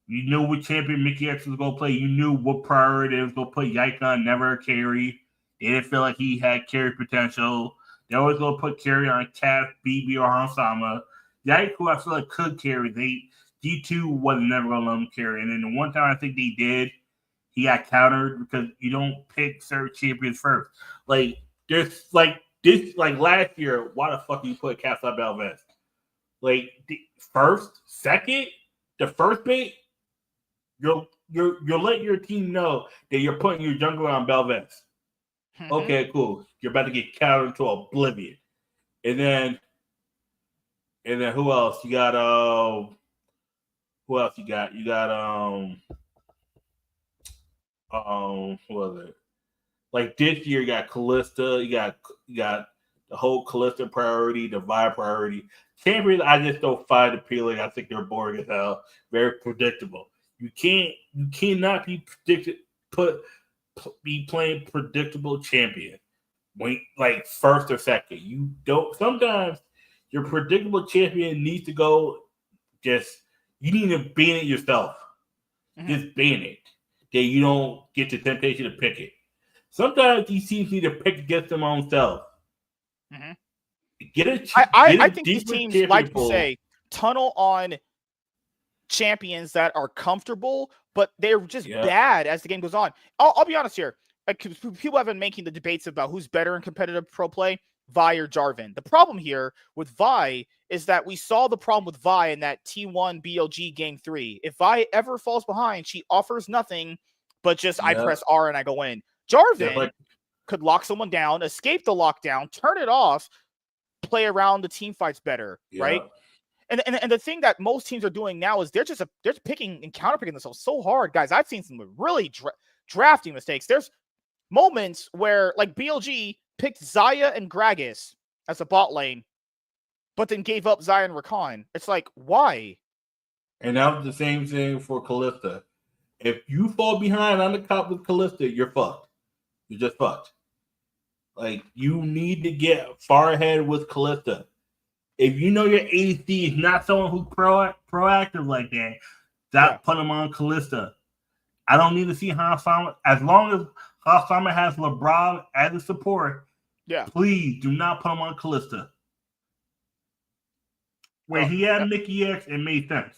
You knew what champion Mickey X was going to play. You knew what priority it was going to play. Yikon never a carry. They didn't feel like he had carry potential. They always going to put carry on Cass, BB, or Hansama. Yaiku, I feel like could carry. G2 was never going to let him carry. And then the one time I think they did, he got countered because you don't pick certain champions first. Like, there's like this, like last year, why the fuck you put Cass on Belvest? Like, the first bait, you'll let your team know that you're putting your jungler on Belvest. Mm-hmm. Okay, cool. You're about to get countered to oblivion. And then who else? You got who else you got? You got what was it? Like this year, you got Callista. You got the whole Callista priority, the Vi priority. Champions, I just don't find appealing. I think they're boring as hell. Very predictable. You cannot be be playing predictable champion when like first or second. You don't. Sometimes your predictable champion needs to go. You need to ban it yourself. Mm-hmm. Just ban it. That you don't get the temptation to pick it. Sometimes these teams need to pick against their own self. Mm-hmm. I think these teams like to say tunnel on champions that are comfortable, but they're just bad as the game goes on. I'll be honest here. Like, people have been making the debates about who's better in competitive pro play, Vi or Jarvan. The problem here with Vi is that we saw the problem with Vi in that T1 BLG game 3. If Vi ever falls behind, she offers nothing but just I press R and I go in. Jarvan could lock someone down, escape the lockdown, turn it off, play around the team fights better, right? And the thing that most teams are doing now is they're picking and counterpicking themselves so hard, guys. I've seen some really drafting mistakes. There's moments where like BLG picked Xayah and Gragas as a bot lane, but then gave up Xayah and Rakan. It's like, why? And that was the same thing for Callista. If you fall behind on the top with Callista, you're fucked. You're just fucked. Like, you need to get far ahead with Callista. If you know your ADC is not someone who's proactive like that, stop putting them on Callista. I don't need to see Hansama. As long as Hansama has LeBron as a support, please do not put him on Callista. Where he had Mickey X, it made sense.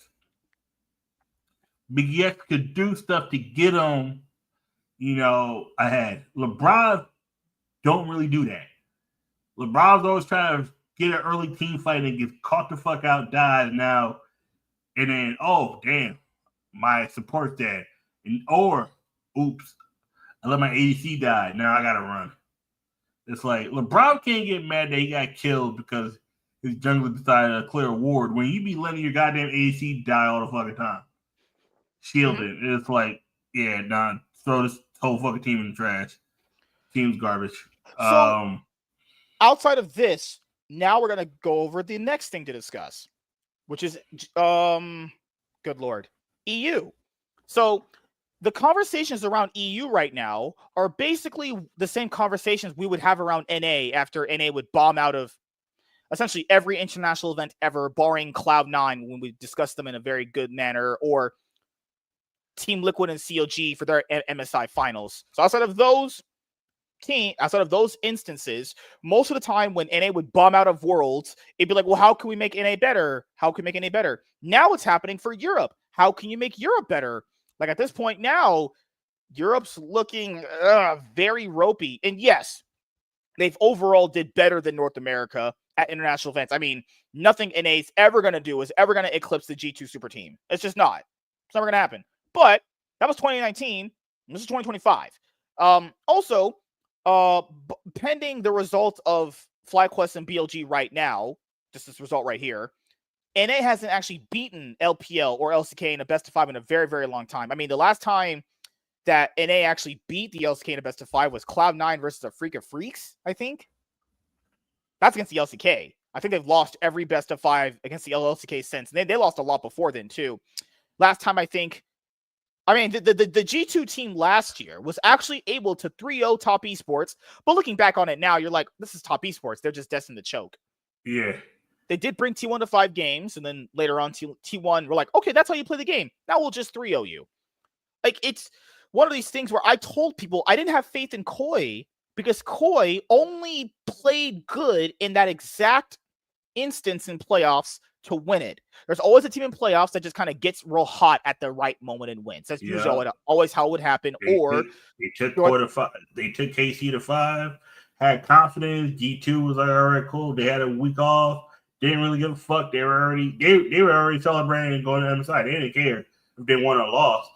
Mickey X could do stuff to get him, ahead. LeBron don't really do that. LeBron's always trying to get an early team fight and gets caught the fuck out, dies now, and then, oh, damn, my support's dead. Oops, I let my ADC die. Now I got to run. It's like, LeBron can't get mad that he got killed because his jungler decided to clear a ward when you be letting your goddamn ADC die all the fucking time. Shielded. Mm-hmm. It's like, throw this whole fucking team in the trash. Team's garbage. So, outside of this, now we're going to go over the next thing to discuss, which is, good Lord, EU. So the conversations around EU right now are basically the same conversations we would have around NA after NA would bomb out of essentially every international event ever, barring Cloud9 when we discuss them in a very good manner, or Team Liquid and COG for their MSI finals. So outside of those, instances, most of the time when NA would bomb out of Worlds, it'd be like, well, how can we make NA better? How can we make NA better? Now it's happening for Europe. How can you make Europe better? Like at this point now, Europe's looking very ropey. And yes, they've overall did better than North America at international events. I mean, nothing NA's ever going to do is ever going to eclipse the G2 super team. It's just not. It's never going to happen. But that was 2019. This is 2025. Also, pending the result of FlyQuest and BLG right now, just this result right here, NA hasn't actually beaten LPL or LCK in a best of 5 in a very, very long time. I mean, the last time that NA actually beat the LCK in a best of 5 was Cloud9 versus a Freak of Freaks, I think. That's against the LCK. I think they've lost every best of 5 against the LCK since. And they lost a lot before then, too. Last time, I think, I mean, the G2 team last year was actually able to 3-0 Top Esports. But looking back on it now, you're like, this is Top Esports. They're just destined to choke. Yeah. They did bring T1 to 5 games. And then later on, T1 were like, okay, that's how you play the game. Now we'll just 3-0 you. Like, it's one of these things where I told people I didn't have faith in Koi because Koi only played good in that exact instance in playoffs to win it. There's always a team in playoffs that just kind of gets real hot at the right moment and wins. That's usually always how it would happen. They took KC to 5, had confidence. G2 was like, all right, cool. They had a week off. Didn't really give a fuck. They were already celebrating and going to MSI. They didn't care if they won or lost.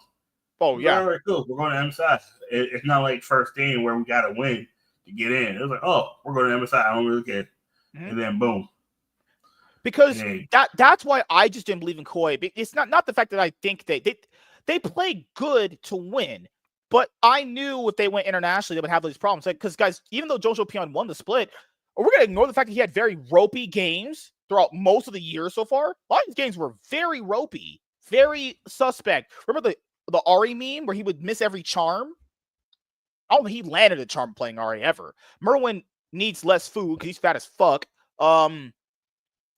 Oh, yeah. All right, cool. We're going to MSI. It's not like first game where we got to win to get in. It was like, oh, we're going to MSI. I don't really care. Mm-hmm. And then boom. Because that's why I just didn't believe in Koi. It's not the fact that I think they play good to win. But I knew if they went internationally, they would have these problems. Because, guys, even though Jojo Pion won the split, we're going to ignore the fact that he had very ropey games throughout most of the year so far. A lot of these games were very ropey, very suspect. Remember the Ari meme where he would miss every charm? I don't think he landed a charm playing Ari ever. Merwin needs less food because he's fat as fuck.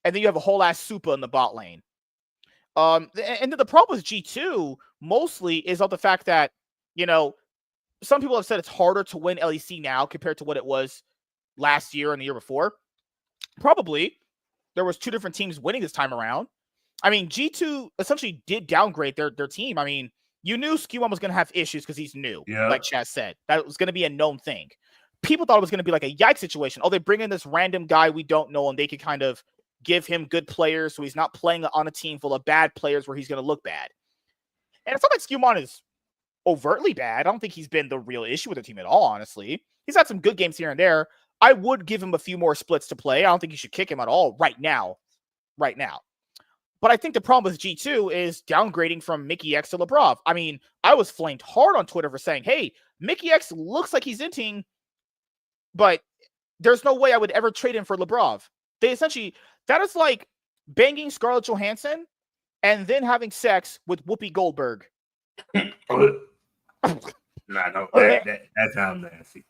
And then you have a whole ass Supa in the bot lane. And then the problem with G2 mostly is of the fact that, you know, some people have said it's harder to win LEC now compared to what it was last year and the year before. Probably. There was 2 different teams winning this time around. I mean, G2 essentially did downgrade their team. I mean, you knew Ski1 was going to have issues because he's new, like Chaz said. That was going to be a known thing. People thought it was going to be like a yikes situation. Oh, they bring in this random guy we don't know, and they could kind of give him good players so he's not playing on a team full of bad players where he's going to look bad. And it's not like Ski1 is overtly bad. I don't think he's been the real issue with the team at all, honestly. He's had some good games here and there. I would give him a few more splits to play. I don't think you should kick him at all right now. But I think the problem with G2 is downgrading from Mickey X to Lebrov. I mean, I was flamed hard on Twitter for saying, hey, Mickey X looks like he's inting, but there's no way I would ever trade him for Lebrov. They essentially, that is like banging Scarlett Johansson and then having sex with Whoopi Goldberg. No, that sounds nasty.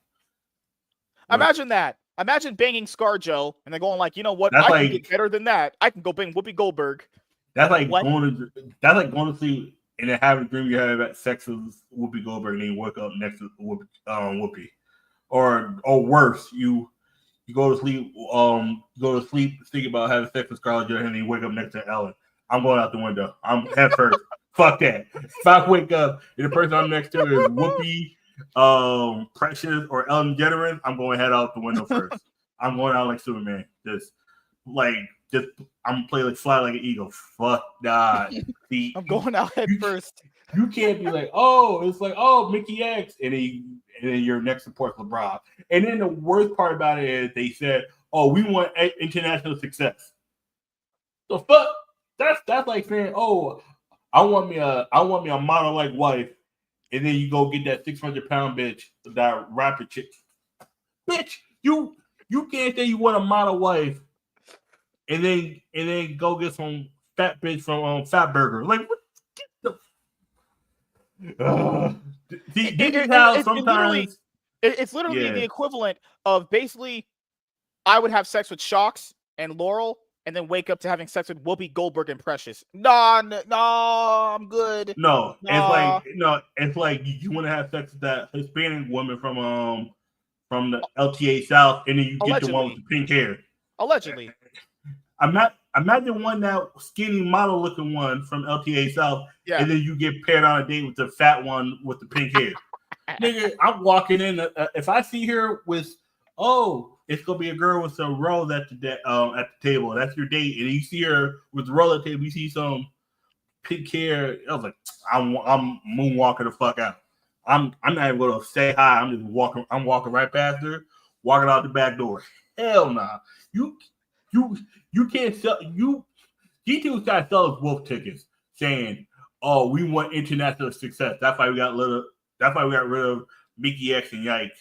Imagine that. Imagine banging ScarJo and they're going like, you know what? I can get better than that. I can go bang Whoopi Goldberg. That's like going to sleep and then having a dream you have sex with Whoopi Goldberg and then you wake up next to Whoopi. Or worse, you go to sleep thinking about having sex with Scarlett Johansson and then you wake up next to Ellen. I'm going out the window. I'm head first. Fuck that. If I wake up and the person I'm next to is Whoopi, Precious, or Ellen DeGeneres, I'm going head out the window first. I'm going out like Superman. I'm gonna play like fly like an eagle. Fuck that. I'm going out head first. You can't be like, oh, Mickey X, and then your next support's LeBron. And then the worst part about it is they said, oh, we want international success. The fuck? That's like saying, oh, I want me a model like wife, and then you go get that 600-pound bitch, that rapper chick. Bitch, you can't say you want a model wife, and then go get some fat bitch from Fat Burger. Like what? It's literally the equivalent of basically I would have sex with Shox and Laurel and then wake up to having sex with Whoopi Goldberg and Precious. No, I'm good. It's like you want to have sex with that Hispanic woman from from the LTA South, and then you get the one with the pink hair. Allegedly. Imagine one that skinny model looking one from LTA South, and then you get paired on a date with the fat one with the pink hair. Nigga, I'm walking in. If I see her with, it's gonna be a girl with some rolls at the table. That's your date, and you see her with the roll at the table. You see some pink hair. I was like, I'm moonwalking the fuck out. I'm not even gonna say hi. I'm just walking. I'm walking right past her, walking out the back door. Hell nah. You can't sell you. G2's trying to sell us wolf tickets, saying, "Oh, we want international success." That's why we got rid of Mickey X and Yike.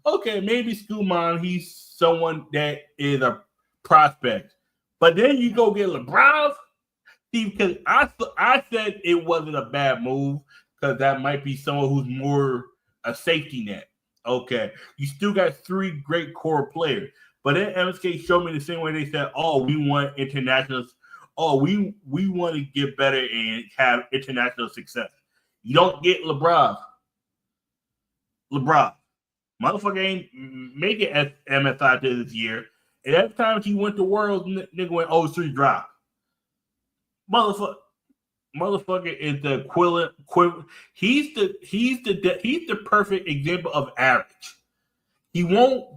Okay, maybe Skuman, he's someone that is a prospect, but then you go get LeBron. See, because I said it wasn't a bad move because that might be someone who's more a safety net. Okay, you still got 3 great core players. But then MSK showed me the same way they said, we want internationals. We want to get better and have international success. You don't get LeBron. Motherfucker ain't make it at MSI this year. And every time he went to Worlds, nigga went 0-3 drop. Motherfucker is the equivalent. He's the perfect example of average. He won't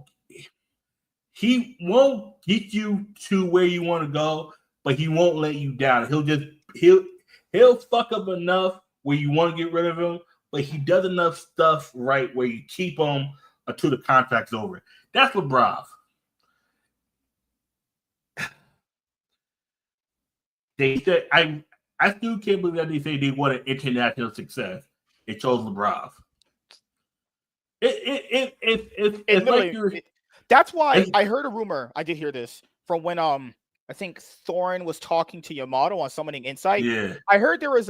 get you to where you want to go, but he won't let you down. He'll fuck up enough where you want to get rid of him, but he does enough stuff right where you keep him until the contract's over. That's LeBron. They said I still can't believe that they say they want an international success. It chose LeBron. It's like you're. That's why I heard a rumor. I did hear this from when I think Thorin was talking to Yamato on Summoning Insight. Yeah. I heard there was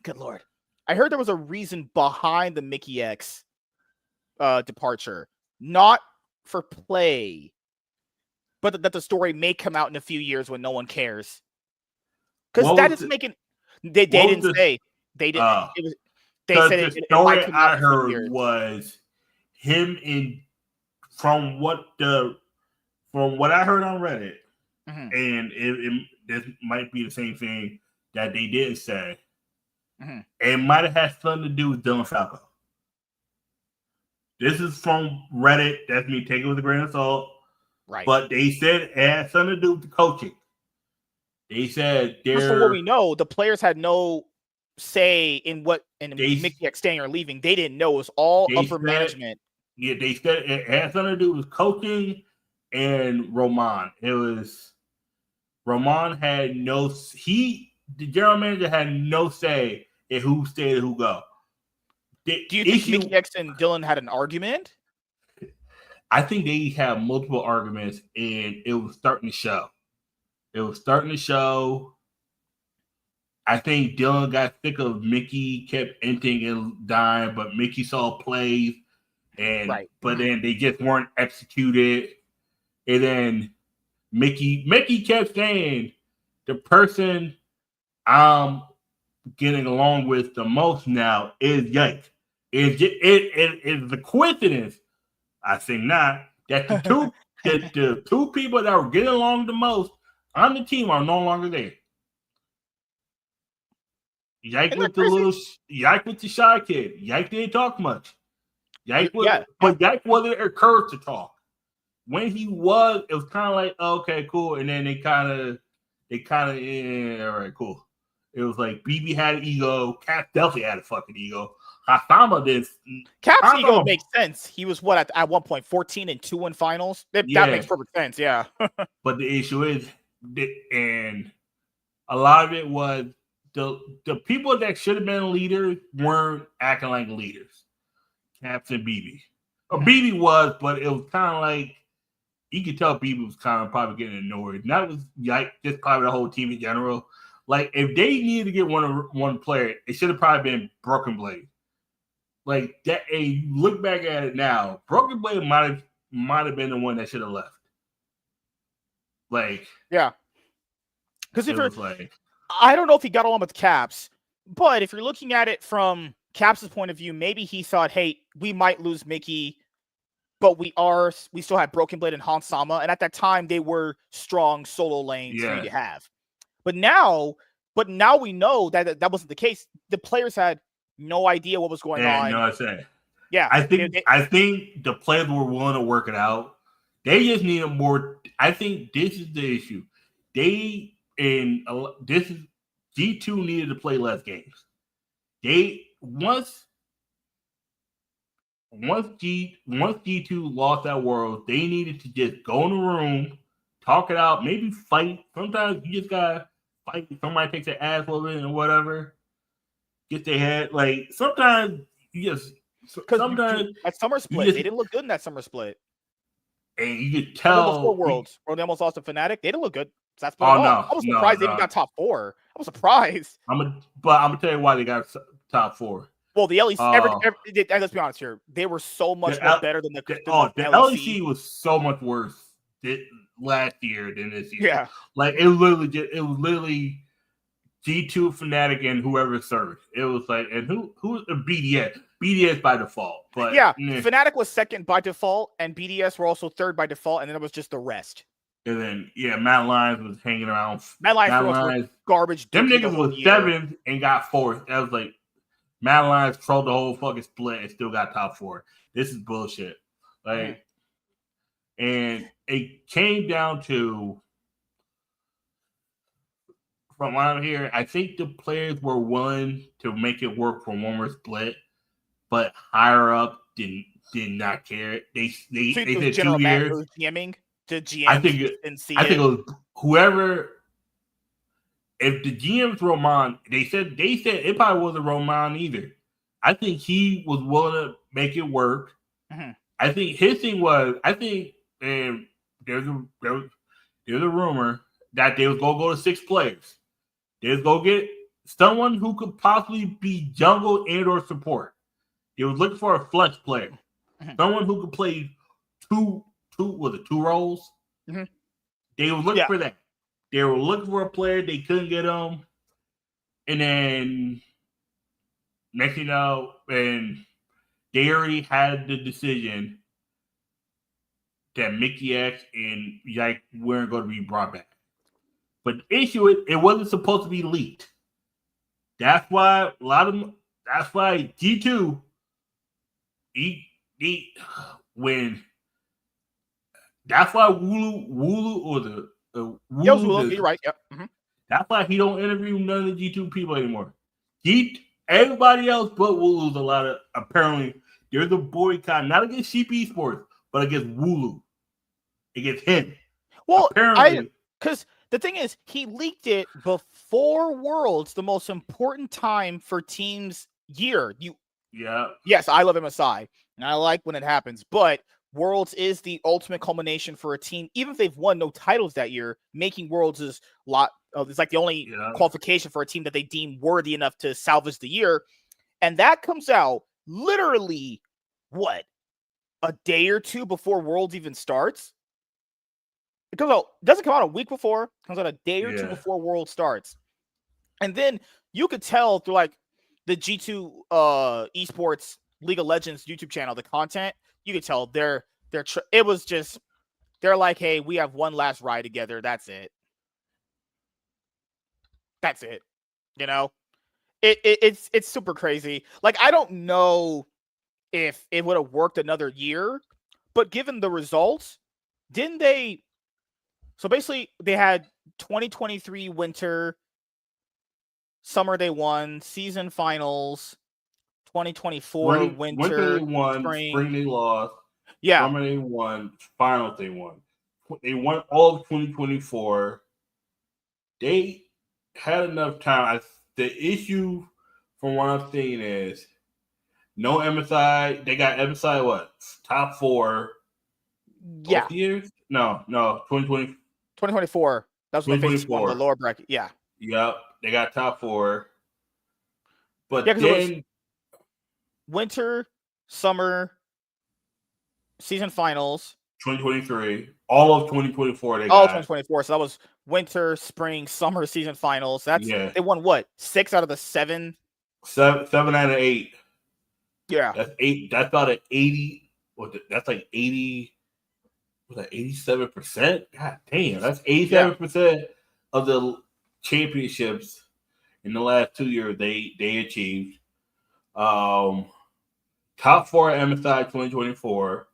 good lord. I heard there was a reason behind the Mickey X departure. Not for play, but that the story may come out in a few years when no one cares. Because that is making they didn't say. They didn't they said the story I heard was him in from what I heard on Reddit, and this might be the same thing that they didn't say. It might have had something to do with Dylan Falco. This is from Reddit. That's me taking it with a grain of salt. Right. But they said it had something to do with the coaching. They said from what we know, the players had no say in Mickey X staying or leaving. They didn't know. It was all upper management. Yeah, they said it had something to do with coaching and Roman. It was Roman had the general manager had no say in who stayed and who go. Do you think Mickey X and Dylan had an argument? I think they had multiple arguments, and it was starting to show. I think Dylan got sick of Mickey kept ending and dying, but Mickey saw plays, but then they just weren't executed. And then Mickey kept saying, the person I'm getting along with the most now is Yike. It is a coincidence, I think not, that the two people that were getting along the most on the team are no longer there. Yike with the shy kid. Yike didn't talk much. But Yike wasn't encouraged to talk. When he was, it was kind of like, okay, cool. And then they kind of, all right, cool. It was like BB had an ego. Cap definitely had a fucking ego. Hasama did. Cap's ego makes sense. He was at one point 14-2 in finals. That makes perfect sense. Yeah. But the issue is, and a lot of it was the people that should have been leaders weren't acting like leaders. Caps and BB. Or BB was, but it was kind of like you could tell BB was kind of probably getting annoyed. And that was just probably the whole team in general. Like if they needed to get one player, it should have probably been Broken Blade. Like that. You look back at it now, Broken Blade might have been the one that should have left. Like because I don't know if he got along with Caps, but if you're looking at it from Caps' point of view, maybe he thought, hey, we might lose Mickey. but we still had Broken Blade and Hansama, and at that time they were strong solo lanes for you to have. But now we know that wasn't the case. The players had no idea what was going on. No, I say. Yeah, I think the players were willing to work it out. They just needed more. I think this is the issue. G2 needed to play less games. Once G2 lost that world, they needed to just go in the room, talk it out, maybe fight. Sometimes you just gotta fight. Somebody takes their ass over it and whatever. Get their head. Like sometimes you just at Summer Split, they didn't look good in that Summer Split. And you could tell 4 worlds, or they almost lost to Fnatic. They didn't look good. So that's I was surprised they even got top 4. I was surprised. I'm gonna tell you why they got top 4. Well, the LEC, let's be honest here, they were so much more better than the LEC was so much worse last year than this year. Yeah, like it was literally G2, Fnatic, and whoever served. It was like, and who BDS? BDS by default. But yeah, Fnatic was second by default, and BDS were also third by default, and then it was just the rest. And then Matt Lyons was hanging around. Matt Lyons garbage. Them niggas was 7th and got 4th. That was like Matt Lyons trolled the whole fucking split and still got top 4. This is bullshit. Like, and it came down to, from what I'm hearing, I think the players were willing to make it work for one more split, but higher up did not care. They said 2 years. GMing. The GM I think it was whoever. If the GM's Roman, they said it probably wasn't Roman either. I think he was willing to make it work. Mm-hmm. I think his thing was, and there's a rumor that they was gonna go to 6 players. They was gonna get someone who could possibly be jungle and or support. They was looking for a flex player, someone who could play two roles. Mm-hmm. They were looking for that. They were looking for a player. They couldn't get him. And then next thing you know, and they already had the decision that Mickey X and Yike weren't going to be brought back. But the issue is, it wasn't supposed to be leaked. That's why G2 that's why Wooloo or the Wooloo, you're right. Yep. Mm-hmm. That's why he don't interview none of the G2 people anymore. Everybody else but Wooloo's apparently there's a boycott, not against Sheep Esports, but against Wooloo. Against him. Well, because the thing is, he leaked it before Worlds, the most important time for teams' year. Yes, I love MSI, and I like when it happens, but Worlds is the ultimate culmination for a team. Even if they've won no titles that year, making Worlds is it's like the only qualification for a team that they deem worthy enough to salvage the year. And that comes out literally, a day or two before Worlds even starts? It doesn't come out a week before. It comes out a day or two before Worlds starts. And then you could tell through like the G2 Esports League of Legends YouTube channel, the content, you could tell they're like, hey, we have one last ride together. That's it. You know, it's super crazy. Like, I don't know if it would have worked another year, but given the results, didn't they? So basically, they had 2023 winter, summer they won, season finals, 2024 winter they won, spring they lost, summer they won, finals they won. They won all of 2024. They had enough time. The issue, from what I'm seeing, is no MSI. They got MSI top 4. Both years? No, 2020. 2024. That's when they faced the lower bracket. Yeah. Yep. They got top 4. But then winter, summer, season finals. 2023. All of 2024 they got. 2024. So that was winter, spring, summer, season finals. They won 6 out of the 7? 7 out of 8. Yeah. That's 8. That's about an 80. that's like 80. Was that 87%? God damn, that's 87% of the championships in the last 2 years they achieved. Top 4 at MSI 2024.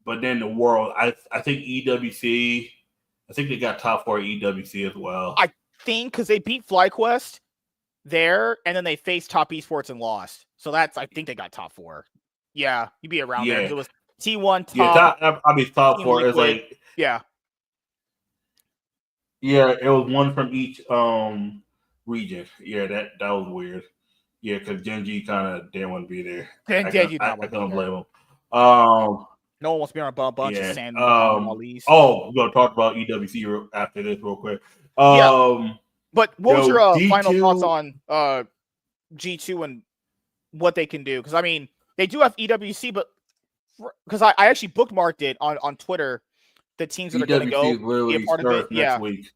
But then the world, I think EWC, I think they got top 4 at EWC as well. I think because they beat FlyQuest there, and then they faced top esports and lost. So I think they got top 4. Yeah, you'd be around there. It was T1 top. Top 4 is like Yeah, it was one from each region. Yeah, that was weird. Yeah, because Genji kind of didn't want to be there. I couldn't blame him. No one wants to be on a bunch of sand. We're gonna talk about EWC after this real quick. But what was your final thoughts on G2 and what they can do? Because I mean, they do have EWC, but because I actually bookmarked it on Twitter, the teams that are going to go be a part of it. Next week.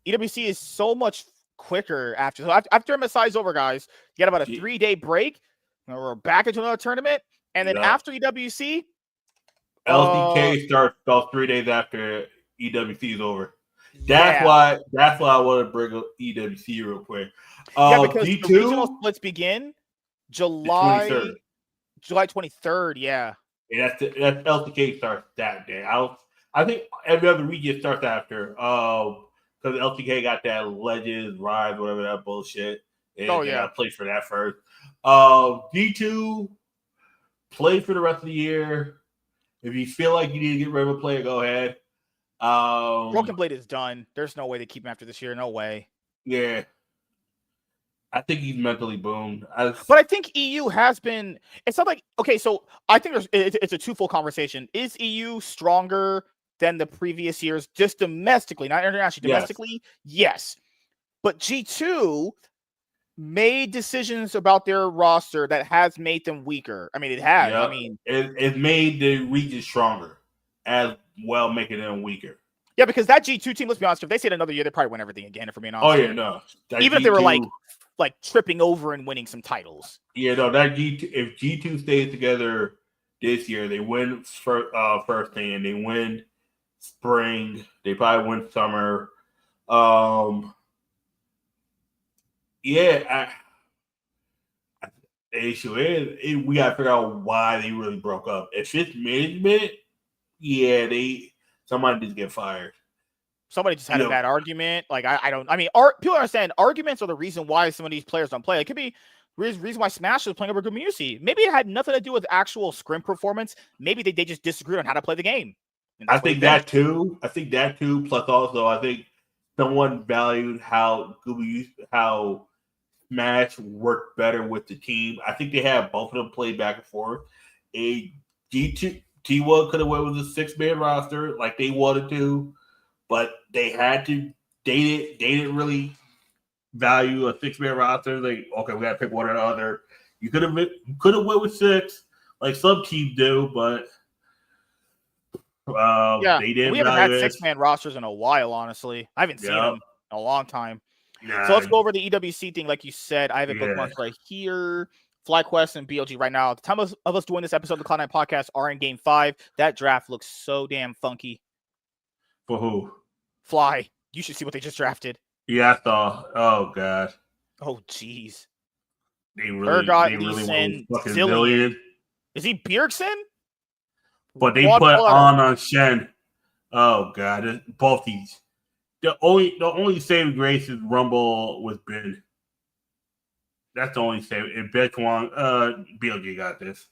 EWC is so much quicker after MSI's over, guys. You got about a 3-day break. And we're back into another tournament, and then after EWC, LCK starts about 3 days after EWC is over. That's why I want to bring up EWC real quick. Because G2, the regional splits begin July 23rd. Yeah, that's LCK starts that day. I think every other region starts after. Because LCK got that Legends, Rise, whatever that bullshit. And they got to play for that first. G2, play for the rest of the year. If you feel like you need to get rid of a player, go ahead. Broken Blade is done. There's no way they keep him after this year. No way. Yeah. I think he's mentally boomed. But I think EU has been. It's not like so I think it's a twofold conversation. Is EU stronger than the previous years, just domestically, not internationally? Domestically, yes. But G2 made decisions about their roster that has made them weaker. I mean, it has. Yep. I mean, it made the region stronger, as well making them weaker. Yeah, because that G2 team, let's be honest, if they stayed another year, they probably win everything again. If we're being honest. Oh yeah, no. Even if they were like tripping over and winning some titles. Yeah, no. That G2, if G2 stays together this year, they win first thing, and they win spring. They probably win summer. The issue is we got to figure out why they really broke up. If it's management, somebody needs to get fired. Somebody just had a bad argument. Like people understand arguments are the reason why some of these players don't play. It could be reason why Smash was playing over Gumusi. Maybe it had nothing to do with actual scrim performance. Maybe they just disagreed on how to play the game. I think that too. Plus also, I think someone valued how Smash worked better with the team. I think they had both of them play back and forth. A G2 T1 could have went with a 6-man roster like they wanted to, but they had to. They didn't really value a 6-man roster. Like, okay, we got to pick one or the other. You could have went with 6, like some teams do, but they didn't. We haven't had 6-man rosters in a while. Honestly, I haven't seen them in a long time. So let's go over the EWC thing. Like you said, I have it bookmarked right here. FlyQuest and BLG right now. The time of us doing this episode of the Cloud9 podcast are in Game 5. That draft looks so damn funky. For who? Fly. You should see what they just drafted. Yeah, I saw. Oh, God. Oh, jeez. They really want fucking Zillion. Is he Bjergsen? But they put on Shen. Oh, God. Both these. The only saving grace is Rumble with Ben. That's the only save. And Betwang, BLG got this.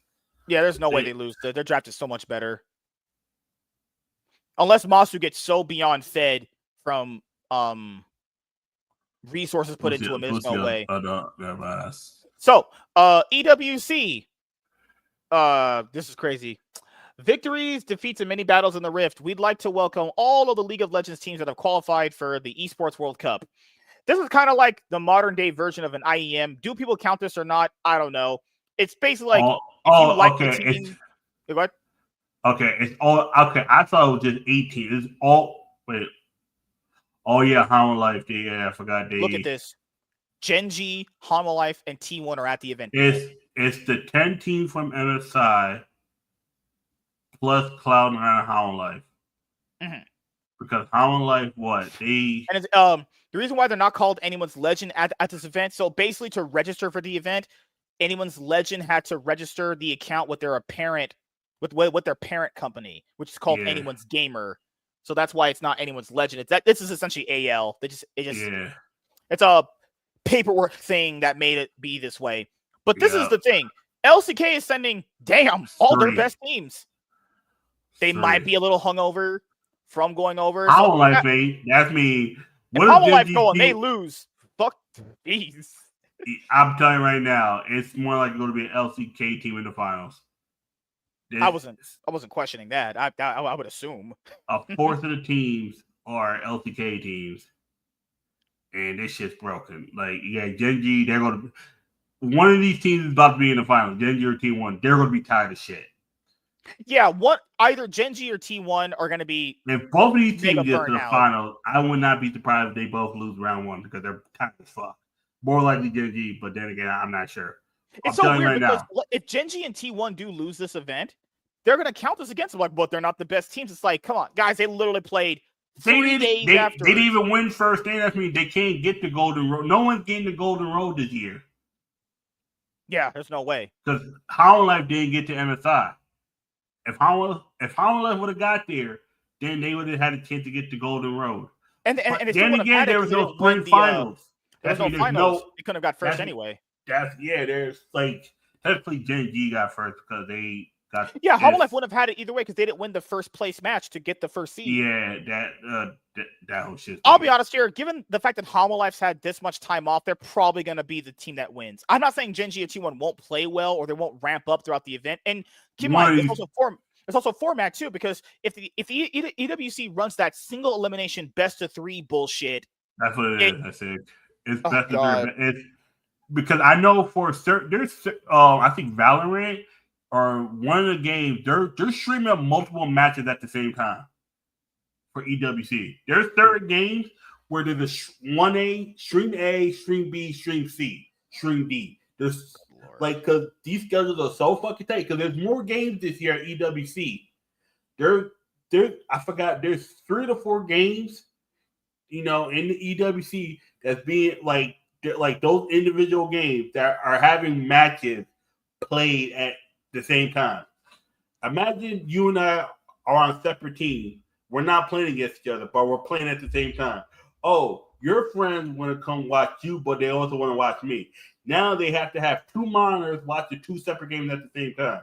Yeah, there's no way they lose. Their draft is so much better. Unless Masu gets so beyond fed from resources put into him, there's no way. So, EWC. This is crazy. Victories, defeats, and many battles in the Rift. We'd like to welcome all of the League of Legends teams that have qualified for the Esports World Cup. This is kind of like the modern day version of an IEM. Do people count this or not? I don't know. It's basically like the team. What? Okay, it's all okay. I thought it was just 18. It's all wait. Oh yeah, Hanwha Life. Yeah, I forgot. Look at this. Genji, Hanwha Life, and T1 are at the event. It's It's the 10 teams from MSI plus Cloud9 and Hollow Life. Mm-hmm. Because Hollow Life, what? And it's, the reason why they're not called Anyone's Legend at this event, so basically to register for the event, Anyone's Legend had to register the account with their parent, with their parent company, which is called Anyone's Gamer. So that's why it's not Anyone's Legend. It's that this is essentially AL. It's a paperwork thing that made it be this way. But this is the thing. LCK is sending all their best teams. They might be a little hungover from going over. Hollow Life, mate. That's me. What if Hollow Life go and they lose? Fuck these. I'm telling you right now, it's more like going to be an LCK team in the finals. I wasn't questioning that. I would assume a fourth of the teams are LCK teams, and this shit's broken. Like, Genji, they're going to. One of these teams is about to be in the finals. Genji or T1, they're going to be tired of shit. Yeah, either Genji or T1 are going to be. If both of these teams get to the finals, I would not be surprised if they both lose round one because they're tired as fuck. More likely Genji, but then again, I'm not sure. It's so weird because if Genji and T1 do lose this event, they're going to count this against them. Like, but they're not the best teams. It's like, come on, guys, they literally played 3 days after. They didn't even win first day. That means they can't get the Golden Road. No one's getting the Golden Road this year. Yeah, there's no way. Because Hollow Life didn't get to MSI. If Hollow Life would have got there, then they would have had a chance to get the Golden Road. And then again, there was no spring finals. There's no finals. They couldn't have got first anyway. There's like technically Genji got first because they got. Yeah, Hollow Life wouldn't have had it either way because they didn't win the first place match to get the first seed. Yeah, that whole shit. I'll be honest here. Given the fact that Hollow Life's had this much time off, they're probably going to be the team that wins. I'm not saying Genji or T1 won't play well or they won't ramp up throughout the event. And keep in mind, it's also format too, because if the EWC runs that single elimination best of 3 bullshit, that's what it is. That's it. It's best of 3. It's because I know for certain there's I think Valorant or one of the games they're streaming up multiple matches at the same time for EWC. There's certain games where there's a 1A, stream A, stream B, stream C, stream D. There's because these schedules are so fucking tight. Because there's more games this year at EWC. I forgot. There's 3 to 4 games, in the EWC that's being like those individual games that are having matches played at the same time. Imagine you and I are on separate teams. We're not playing against each other, but we're playing at the same time. Oh, your friends want to come watch you, but they also want to watch me. Now they have to have 2 monitors watching 2 separate games at the same time.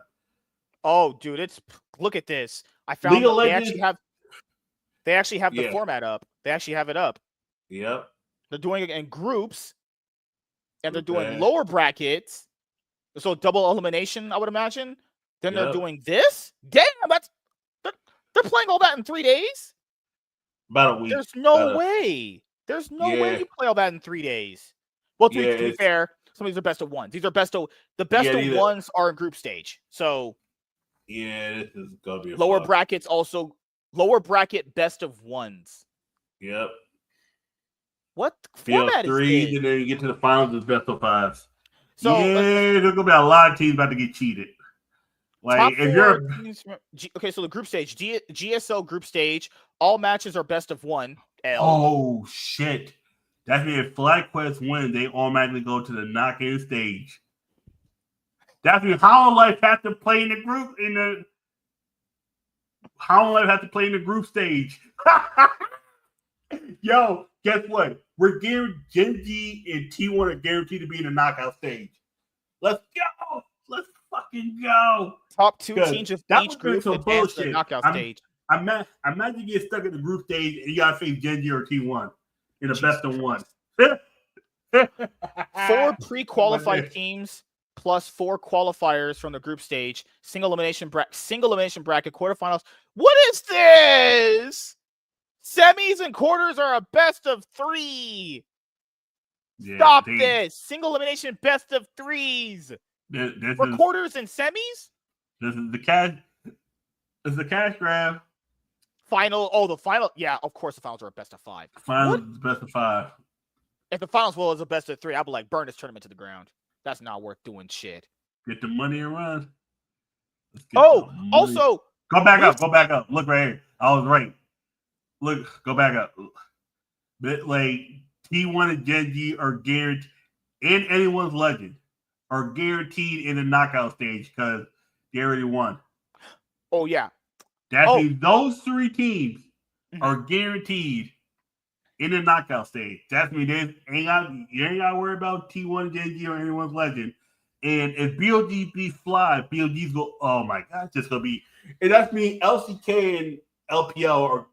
Oh, dude, look at this. I found they actually have the format up. They actually have it up. Yep. They're doing it in groups, and they're doing lower brackets. So double elimination, I would imagine. Then they're doing this. Damn, they're playing all that in 3 days. About a week. There's no way. There's no way you play all that in 3 days. Well, to be fair, some of these are best of ones. These are the best of ones are in group stage. So this is gonna be lower brackets also lower bracket best of ones. Yep. What format is this? And then you get to the finals as best of 5s. So there's gonna be a lot of teams about to get cheated. Like if you're so the group stage, GSL group stage, all matches are best of 1. Oh shit. That means if FlyQuest wins, they automatically go to the knockout stage. That means Hollow Life have to play in the group Hollow Life have to play in the group stage. Yo, guess what? We're guaranteed Genji and T1 are guaranteed to be in the knockout stage. Let's go. Let's fucking go. Top 2 teams of each group advance to the knockout stage. Imagine you get stuck in the group stage and you gotta face Genji or T1 in the best of 1. 4 pre-qualified teams plus 4 qualifiers from the group stage. Single elimination bracket, quarterfinals. What is this? Semis and quarters are a best of 3. Stop this. Single elimination best of 3s. For quarters and semis? This is the cash. This is the cash grab. Final. Oh, the final. Yeah, of course the finals are a best of 5. Finals is best of 5. If the finals is a best of 3, I'd be like, burn this tournament to the ground. That's not worth doing shit. Get the money and run. Also, go back up. Go back up. Look right here. I was right. Look, go back up. Like T1 and Gen G are guaranteed, and anyone's legend are guaranteed in the knockout stage because they already won. Oh yeah. That means those 3 teams are guaranteed in the knockout stage. That means you ain't got to worry about T1, Gen G, or anyone's legend. And if BOG beats Fly, BOG's go. Oh my God, it's just gonna be. And that's me. LCK and LPL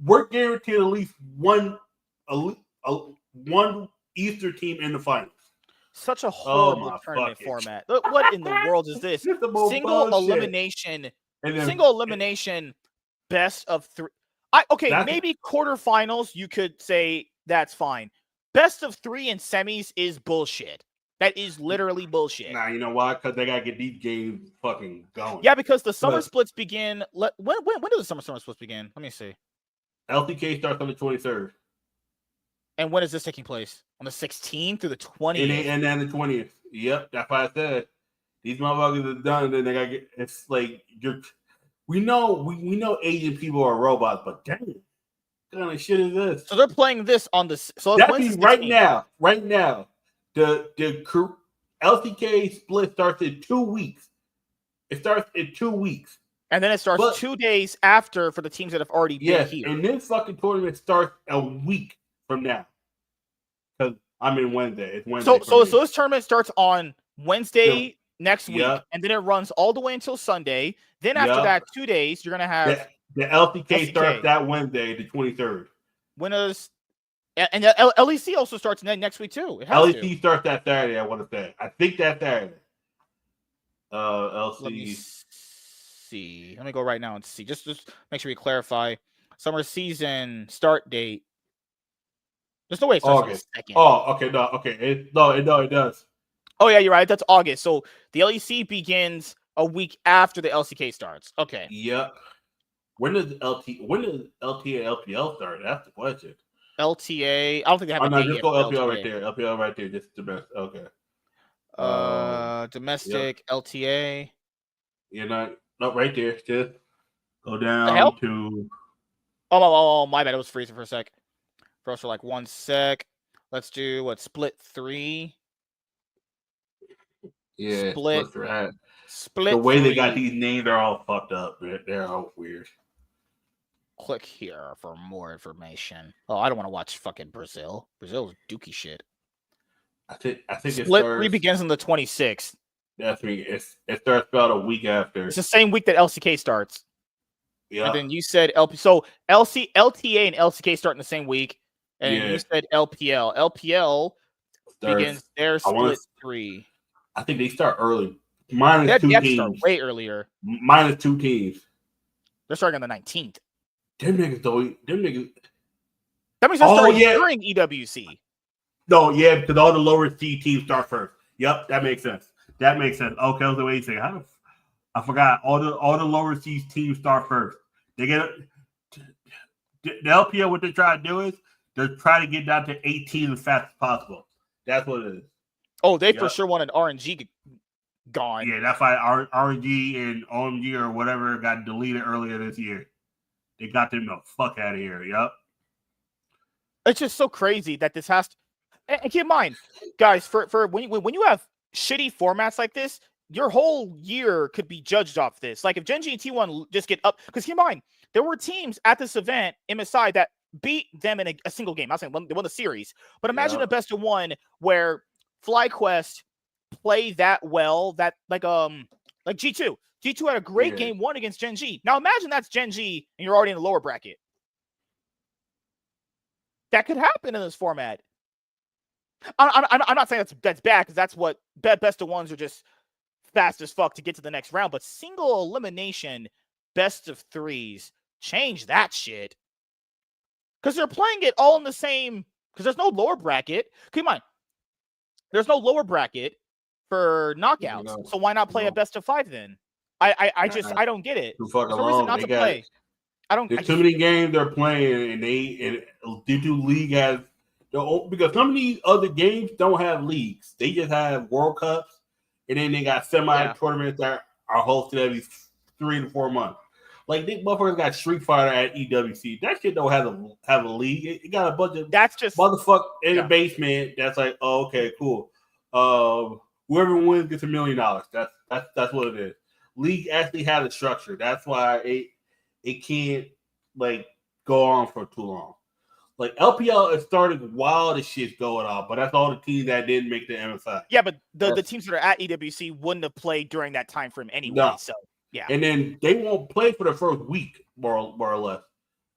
we're guaranteed at least one Easter team in the finals. Such a horrible tournament format. What in the world is this? Single elimination. Single elimination. Best of 3. Maybe quarterfinals. You could say that's fine. Best of 3 and semis is bullshit. That is literally bullshit. Nah, you know why? Because they gotta get these games fucking going. Yeah, because the summer splits begin. When do the summer splits begin? Let me see. LTK starts on the 23rd. And when is this taking place? On the 16th through the 20th? And then the 20th. Yep, that's why I said these motherfuckers are done. And then they gotta get. It's like we know Asian people are robots, but damn, what kind of shit is this? So they're playing this on the. So that means right now. The LCK split starts in 2 weeks. It starts in 2 weeks. And then it starts 2 days after for the teams that have already been here. And this fucking tournament starts a week from now. Because I'm in Wednesday. It's Wednesday. So this tournament starts on Wednesday next week. And then it runs all the way until Sunday. Then after that, 2 days, you're going to have... The LCK starts that Wednesday, the 23rd. When is... And the LEC also starts next week too. LEC starts that Saturday, I want to say. I think that Saturday. LC. Let me see. Let me go right now and see. Just make sure we clarify. Summer season start date. There's no way it starts on the 2nd. Oh, okay. No, okay. It does. Oh, yeah, you're right. That's August. So the LEC begins a week after the LCK starts. Okay. Yep. When does LTA LPL start? That's the question. LTA. I don't think they have a date just yet. Go LPL right there. LPL right there. Just domestic. Okay. Domestic LTA. You're not right there. Just go down to. Oh, my bad. It was freezing for a sec. Froze for like 1 sec. Let's do split 3. Yeah. Split. The way 3. They got these names are all fucked up. They're all weird. Click here for more information. Oh, I don't want to watch fucking Brazil. Brazil's dookie shit. I think Split 3 begins on the 26th. That's me. It starts about a week after. It's the same week that LCK starts. Yeah. And then you said LTA and LCK start in the same week. And you said LPL. LPL begins their split 3. I think they start early. Minus 2 teams. Start way earlier. Minus 2 teams. They're starting on the 19th. Them niggas. That means they're starting during EWC. No, yeah, because all the lower C teams start first. Yep, that makes sense. Okay, I was the way you say. I forgot. All the lower C teams start first. They get the LPL. What they try to do is they're trying to get down to 18 as fast as possible. That's what it is. Oh, they for sure wanted RNG gone. Yeah, that's why RNG and OMG or whatever got deleted earlier this year. They got them the fuck out of here. Yep. It's just so crazy that this has to. And keep in mind, guys, for when you have shitty formats like this, your whole year could be judged off this. Like if Gen G and T1 just get up, because keep in mind, there were teams at this event, MSI, that beat them in a single game. I'm saying they won the series, but imagine a best of 1 where FlyQuest play that well, that like G2. G2 had a great game 1 against Gen G. Now imagine that's Gen G and you're already in the lower bracket. That could happen in this format. I'm not saying that's bad because that's what best of 1s are just fast as fuck to get to the next round. But single elimination best of 3s, change that shit. Because they're playing it all in the same. Because there's no lower bracket. Come on, there's no lower bracket for knockouts. So why not play a best of 5 then? I don't get it. Too fucking long. Not to play. There's too many games they're playing, and D2 League has because some of these other games don't have leagues. They just have World Cups and then they got semi-tournaments that are hosted every 3 to 4 months. Like, these motherfuckers got Street Fighter at EWC. That shit don't have a league. It got a bunch of motherfuckers in the basement that's like, oh, okay, cool. Whoever wins gets $1 million. That's what it is. League actually had a structure. That's why it can't like go on for too long. Like LPL, it started while the shit's going on, but that's all the teams that didn't make the MSI. Yeah, but the teams that are at EWC wouldn't have played during that time frame anyway. No. So yeah, and then they won't play for the first week, more or less.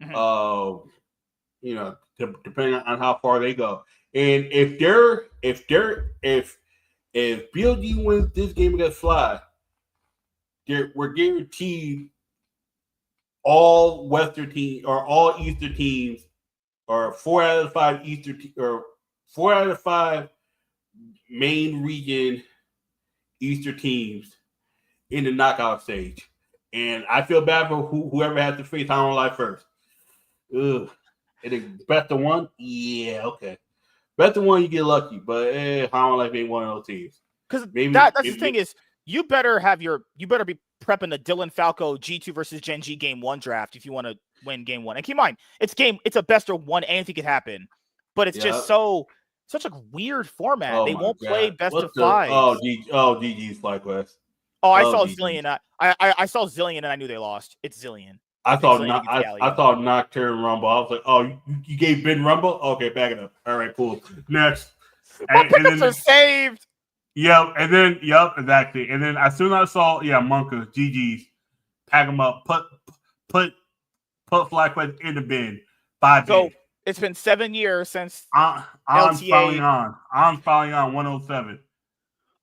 Mm-hmm. Depending on how far they go. And if BLG wins this game against Fly, we're guaranteed all Western teams or all Eastern teams, or 4 out of 5 Eastern or 4 out of 5 main region Eastern teams in the knockout stage. And I feel bad for whoever has to face Hollow Life first. Ugh. And then best of one? Yeah, okay. Best of one, you get lucky, but Hollow Life ain't one of those teams. Because that's the thing is, you better be prepping the Dylan Falco G2 versus Gen G game 1 draft if you want to win game 1. And keep in mind, it's a best of 1, anything could happen. But it's just such a weird format. Oh, they won't play best of 5. GG's FlyQuest. I saw Zillion. I saw Zillion and I knew they lost. It's Zillion. I saw Nocturne Rumble. I was like, oh, you gave Ben Rumble? Okay, back it up. All right, cool. Next. My pickups are saved. Yep, exactly. And then as soon as I saw, Monka, GG's, pack them up, put FlyQuest in the bin. 5 days. So it's been 7 years since I'm finally on 107.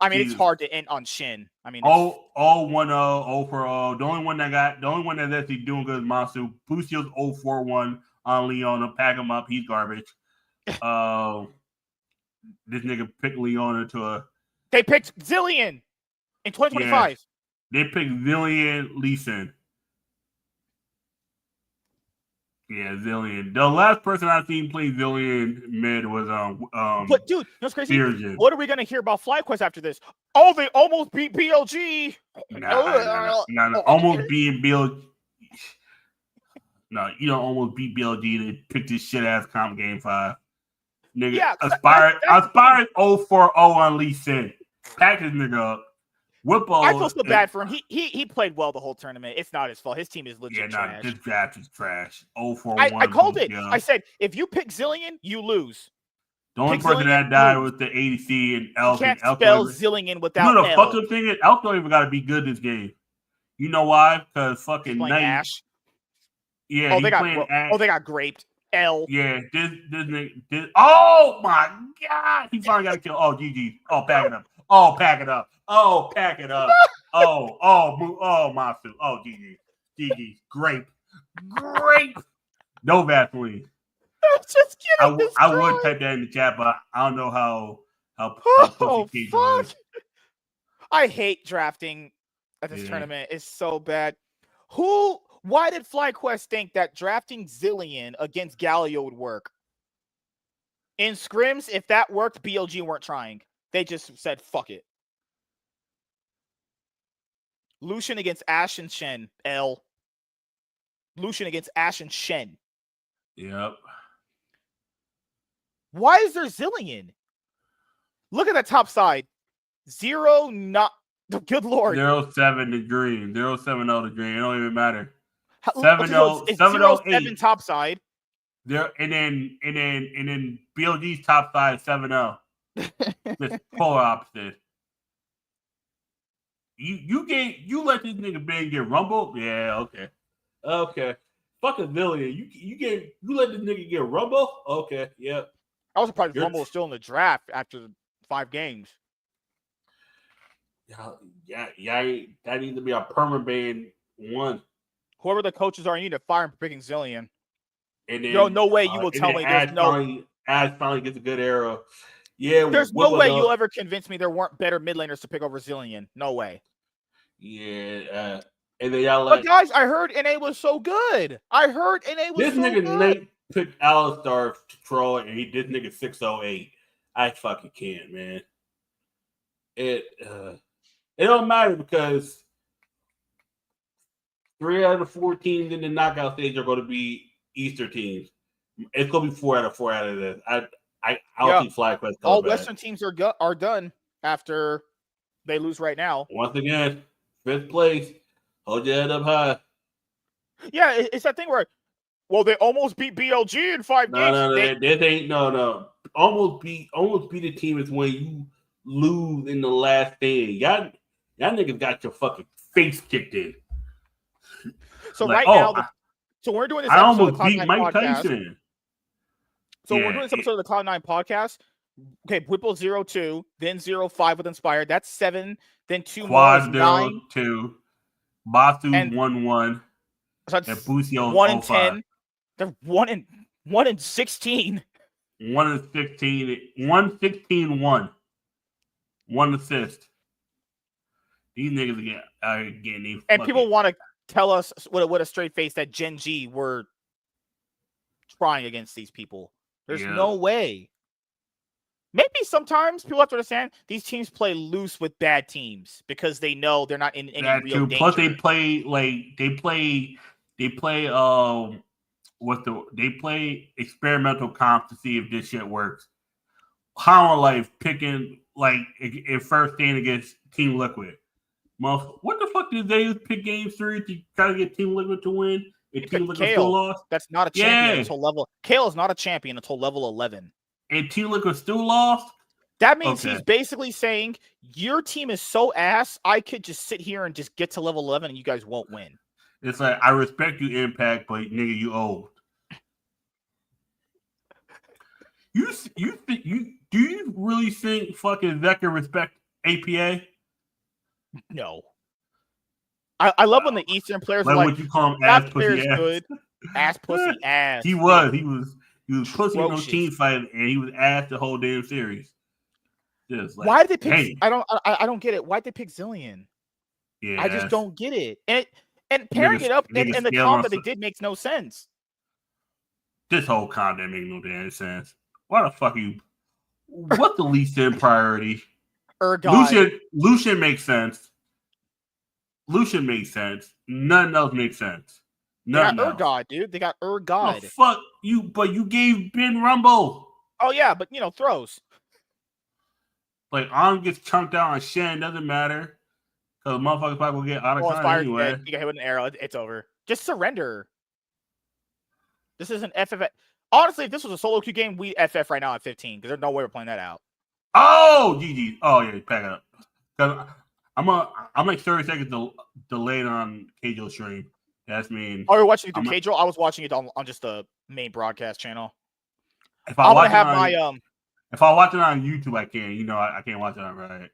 I mean, it's hard to end on Shin. I mean, 1-0, 0-4-0. The only one that's actually doing good is Masu. Blue Shield's 0-4-1 on Leona. Pack him up. He's garbage. This nigga picked Leona to a. They picked Zillion in 2025. They picked Zillion Lee Sin. Yeah, Zillion. The last person I've seen play Zillion mid was But dude, that's crazy. Virgin. What are we gonna hear about FlyQuest after this? Oh, they almost beat BLG. No. Almost beating BLG. No, you don't almost beat BLG to pick this shit ass comp game 5. Nigga, Aspire 0-4-0 on Lee Sin. Pack this nigga up. Whippo. I feel so bad for him. He played well the whole tournament. It's not his fault. His team is legit trash. This draft is trash. 0-4-1. I called it. Yeah. I said, if you pick Zillion, you lose. The only person that died was the ADC and Elk. You can't spell Zillion without the fucking thing is, Elk don't even got to be good this game. You know why? Because fucking Knight. Ash. Yeah, they got graped. L. Yeah, this. Oh my god, he finally got a kill. Oh, GG. Oh, pack it up. Oh, pack it up. Oh, pack it up. Masu. Oh, GG. Grape. No Vaseline. Just kidding. I would type that in the chat, but I don't know how fuck. I hate drafting at this tournament. It's so bad. Why did FlyQuest think that drafting Zillion against Galio would work? In scrims, if that worked, BLG weren't trying. They just said, fuck it. Lucian against Ashe and Shen. L. Lucian against Ashe and Shen. Yep. Why is there Zillion? Look at the top side. 0, not... Good lord. 0-7 to green. 0-7-0 to green. It don't even matter. 7-0. It's 0-7 top side. There and then BLG's top side is 7-0. Just polar opposite. You let this nigga Ben get rumbled? Yeah, okay. Fucking Zillion. You let this nigga get rumbled? Okay, yeah. I was surprised Rumble was still in the draft after 5 games. Yeah. That needs to be a permanent ban 1. Whoever the coaches are, you need to fire him for picking Zillion. And then, no way you will tell me there's no. Ash finally gets a good arrow. Yeah, there's no way you'll ever convince me there weren't better mid laners to pick over Zillion. No way. Yeah, and then y'all like. But guys, I heard NA was so good. This nigga Nate picked Alistar to troll, and this nigga 608. I fucking can't, man. It don't matter because 3 out of the 4 teams in the knockout stage are going to be Easter teams. It's going to be 4 out of this. I don't think FlyQuest. All Western teams are done after they lose right now. Once again, 5th place. Hold your head up high. Yeah, it's that thing where, well, they almost beat BLG in 5 games. No. Almost beat a team is when you lose in the last thing. Y'all niggas got your fucking face kicked in. So like, so we're doing this episode almost of the beat Cloud9 Mike podcast. Tyson. So we're doing this episode of the Cloud9 podcast. Okay, Whipple 0-2, then 0-5 with Inspired. That's 7. Then 2 Quad more 9. 0-2. Basu 1-1. So and Busio 1-10. They're 1-16. 1-16. 1-16-1. 1 assist. These niggas are getting these. And people want to tell us with a straight face that Gen G were trying against these people. There's no way. Maybe sometimes people have to understand these teams play loose with bad teams because they know they're not in any real danger. Plus, they play experimental comps to see if this shit works. How are like picking like in first stand against Team Liquid? What the fuck did they pick game 3 to try to get Team Liquid to win? And Team Liquid still lost. That's not a champion until level. Kale is not a champion until level 11. And Team Liquid still lost? That means he's basically saying, your team is so ass, I could just sit here and just get to level 11 and you guys won't win. It's like, I respect you, Impact, but nigga, you old. Do you really think fucking Vector respect APA? No. I love when the Eastern players like are like, what you call him, ass pussy ass. Good. Ass pussy ass. He was pussy in those team fight, and he was ass the whole damn series. Just like, why did they pick? Hey. I don't get it. Why'd they pick Zillion? Yeah, I just don't get it. And pairing it up in the comp that they did makes no sense. This whole comp didn't make no damn sense. Why the fuck are you? What the least in priority? Lucian makes sense. Lucian makes sense. None else makes sense. They got God, dude. They got God. Oh, fuck you, but you gave Ben Rumble. Oh yeah, but throws. Like arm gets chunked out on Shen, doesn't matter. Because motherfuckers probably will get out of time anyway. You get hit with an arrow, it's over. Just surrender. This isn't FF. Honestly, if this was a solo queue game, we FF right now at 15 because there's no way we're playing that out. Oh, GG. Oh yeah, pack it up. Because I'm like 30 seconds delayed on Keijo's stream. That's mean. Oh, you're watching it through Keijo? I was watching it on just the main broadcast channel. If I watch it on YouTube, I can. I can't watch it on Reddit.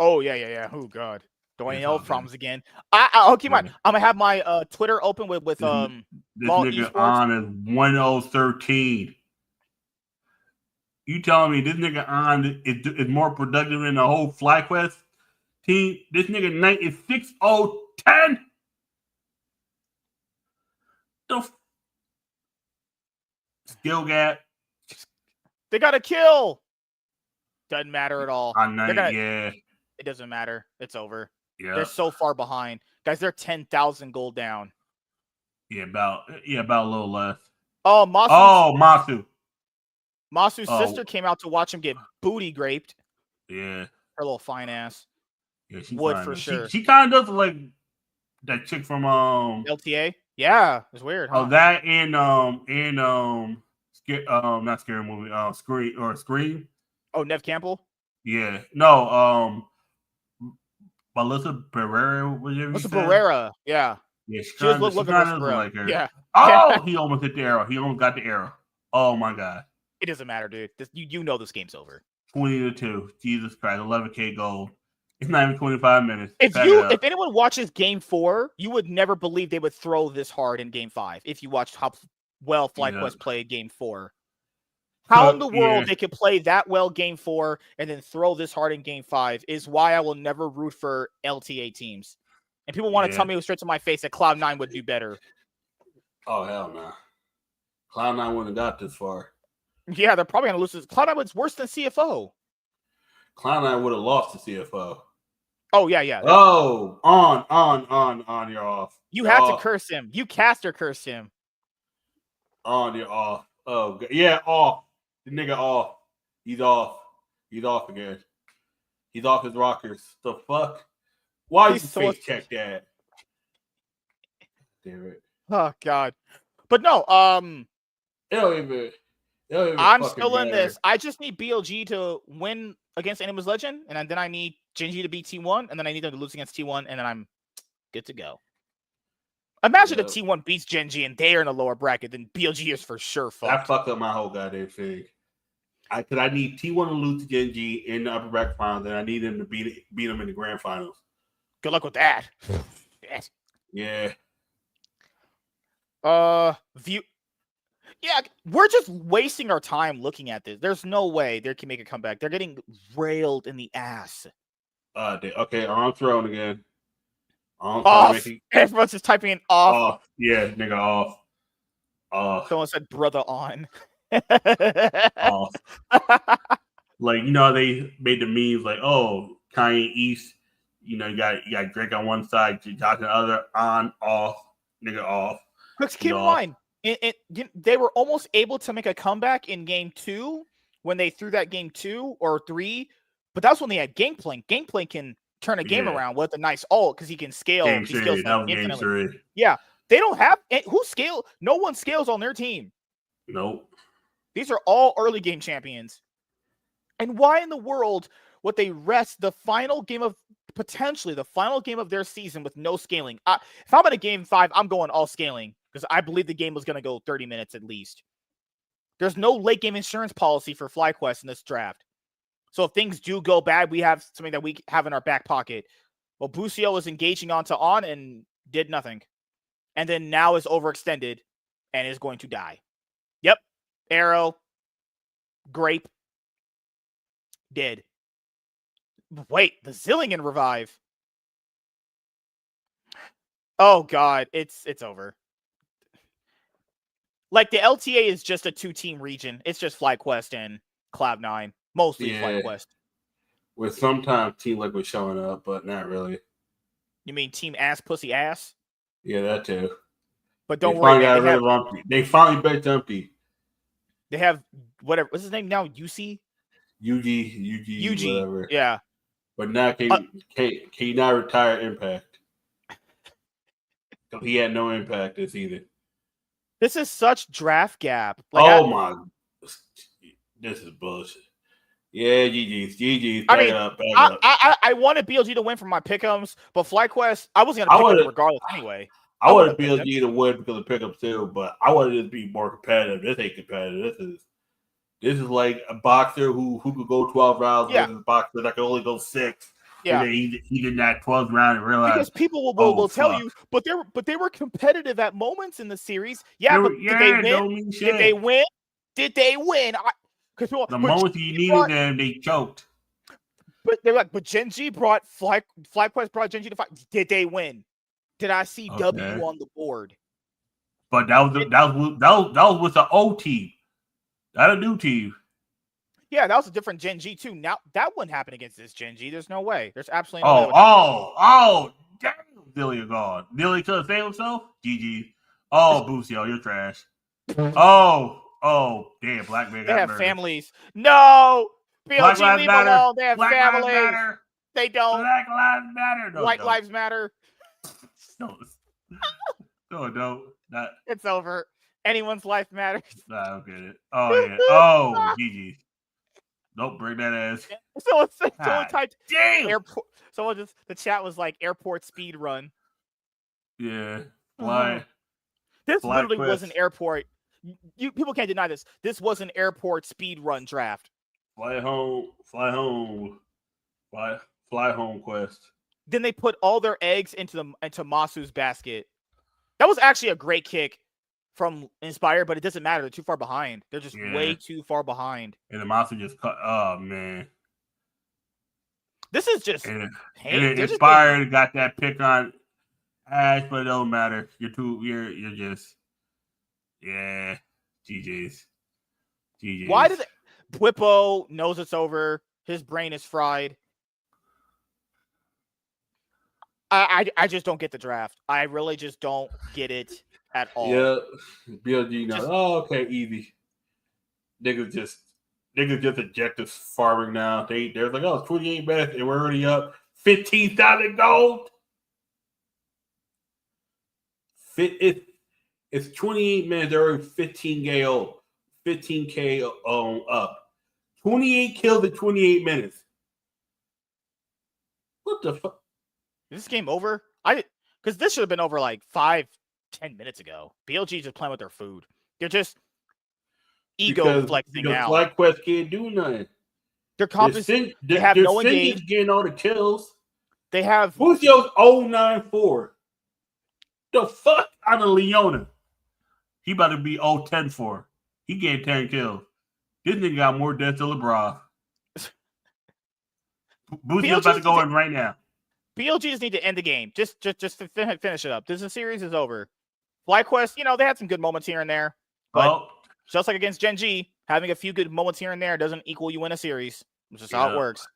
Oh yeah. Oh god. Dwayne L problems again. I'll keep mine. I'm gonna have my Twitter open with this nigga Esports. On is 1013. You telling me this nigga on is more productive than the whole FlyQuest team? This nigga night is 6010. The skill gap. They got a kill. Doesn't matter at all. Yeah. It doesn't matter. It's over. Yeah. They're so far behind. Guys, they're 10,000 gold down. Yeah, about a little less. Oh, Masu. Masu's sister came out to watch him get booty graped. Yeah. Her little fine ass. Yeah, she would for sure. She kind of does like that chick from LTA. Yeah, it's weird. Huh? Oh, that and not Scary Movie. Scream. Oh, Nev Campbell. Yeah. No. Melissa Barrera. Melissa Barrera. Yeah. Yeah. She was looking like her. Yeah. Oh, he almost hit the arrow. He almost got the arrow. Oh my god. It doesn't matter, dude. You know this game's over. 20-2. Jesus Christ. 11K gold. It's not even 25 minutes. If anyone watches Game 4, you would never believe they would throw this hard in Game 5. If you watched how well FlyQuest played Game 4, how in the world they could play that well Game 4 and then throw this hard in Game 5 is why I will never root for LTA teams. And people want to tell me straight to my face that Cloud9 would do better. Oh hell no! Cloud9 wouldn't have got this far. Yeah, they're probably gonna lose this. Cloud9 was worse than CFO. Cloud9 would have lost to CFO. Oh, yeah. Oh, on. You're off. You You're had off. to curse him. You caster cursed him. On, you're off. Oh, yeah, off. The nigga off. He's off. He's off again. He's off his rockers. The fuck? Why did you face check that? Damn it. Oh, God. But no, It don't even I'm fucking still in matter. this. I just need BLG to win against Animus Legend, and then I need Genji to beat T1, and then I need them to lose against T1, and then I'm good to go. Imagine if T1 beats Genji and they are in the lower bracket, then BLG is for sure fucked. That fucked up my whole goddamn thing. I need T1 to lose to Genji in the upper bracket finals, and I need them to beat them in the grand finals. Good luck with that. Yes. Yeah. Yeah, we're just wasting our time looking at this. There's no way they can make a comeback. They're getting railed in the ass. Okay, arm throwing again. Off. Everyone's just typing in off. Off. Yeah, nigga, off. Off. Someone said brother on. Off. Like, you know, they made the memes like, oh, Kanye East, you know, you got Drake on one side, Josh on the other, on, off, nigga, off. Because keep in mind, they were almost able to make a comeback in game 2 when they threw that game 2 or 3, but that's when they had Gangplank. Gangplank can turn a game around with a nice ult because he can scale. Game 3. That was game 3. Yeah, they don't have who scale. No one scales on their team. Nope. These are all early game champions. And why in the world would they rest potentially the final game of their season with no scaling? If I'm in a game 5, I'm going all scaling because I believe the game was going to go 30 minutes at least. There's no late game insurance policy for FlyQuest in this draft. So if things do go bad, we have something that we have in our back pocket. Well, Busio was engaging onto On and did nothing. And then now is overextended and is going to die. Yep. Arrow. Grape. Dead. Wait, the Zillion revive. Oh, God. It's over. Like, the LTA is just a 2-team region. It's just FlyQuest and Cloud9. Mostly FlyQuest. With sometimes Team Liquid showing up, but not really. You mean Team Ass Pussy Ass? Yeah, that too. But don't worry, man. They finally bet Dumpy. They have whatever. What's his name now? UC? UG, whatever. Yeah. But now can you not retire Impact? He had no impact this either. This is such draft gap. Like, this is bullshit. Yeah, GG's. I mean, I wanted BLG to win for my pick'ems, but FlyQuest, I wasn't gonna pick them regardless anyway. I wanted BLG to win because of pickups too, but I wanted it to be more competitive. This ain't competitive. This is like a boxer who could go 12 rounds versus a boxer that could only go 6. Yeah, and he did that 12th round and realized because people will tell you, but they were competitive at moments in the series. Yeah, but did they win? Did they win? Because the moment you needed them, they choked. But they're like, but Genji brought FlyQuest brought Genji to fight. Did they win? Did I see W on the board? But that was with the old team, not a new team. Yeah, that was a different Genji too. Now that wouldn't happen against this Genji. There's no way. There's absolutely no way. Damn, Dilly gone. Dilly could have saved himself. GG. Oh, Busio, you're trash. Oh, damn, Black man. They have families. No, BLG, leave alone. They have families. They don't. Black lives matter. No, White lives matter. No, not. It's over. Anyone's life matters. Nah, I don't get it. Oh yeah. Oh, GG. Nope, bring that ass. Someone typed damn. Airport. The chat was like airport speed run. Yeah. Why? This literally was an airport. People can't deny this. This was an airport speed run draft. Fly home quest. Then they put all their eggs into Masu's basket. That was actually a great kick from Inspire, but it doesn't matter. They're too far behind. They're just way too far behind. And the Masu just cut. Oh man, this is just. And Inspire got that pick on Ash, but it don't matter. You're just. Yeah, GG's. Why did Whippo knows it's over? His brain is fried. I just don't get the draft. I really just don't get it at all. Yeah, BLG now. Okay, easy. Niggas just objective farming now. They're like, oh, it's 28 minutes and we're already up 15,000 gold. It's 28 minutes. They're already 15K old, 15K up. 28 kills in 28 minutes. What the fuck? Is this game over? Because this should have been over like 5-10 minutes ago. BLG just playing with their food. They're just ego flexing now. FlyQuest can't do nothing. Their composition, they have no engage. Getting all the kills. They have who's your 094? The fuck out of Leona. He about to be 010-4. He getting 10 kills. This nigga got more deaths than LeBron. Boozio's about to go in right now. BLG just need to end the game. Just to finish it up. The series is over. FlyQuest, they had some good moments here and there. But just like against Gen G, having a few good moments here and there doesn't equal you win a series. It's just how it works.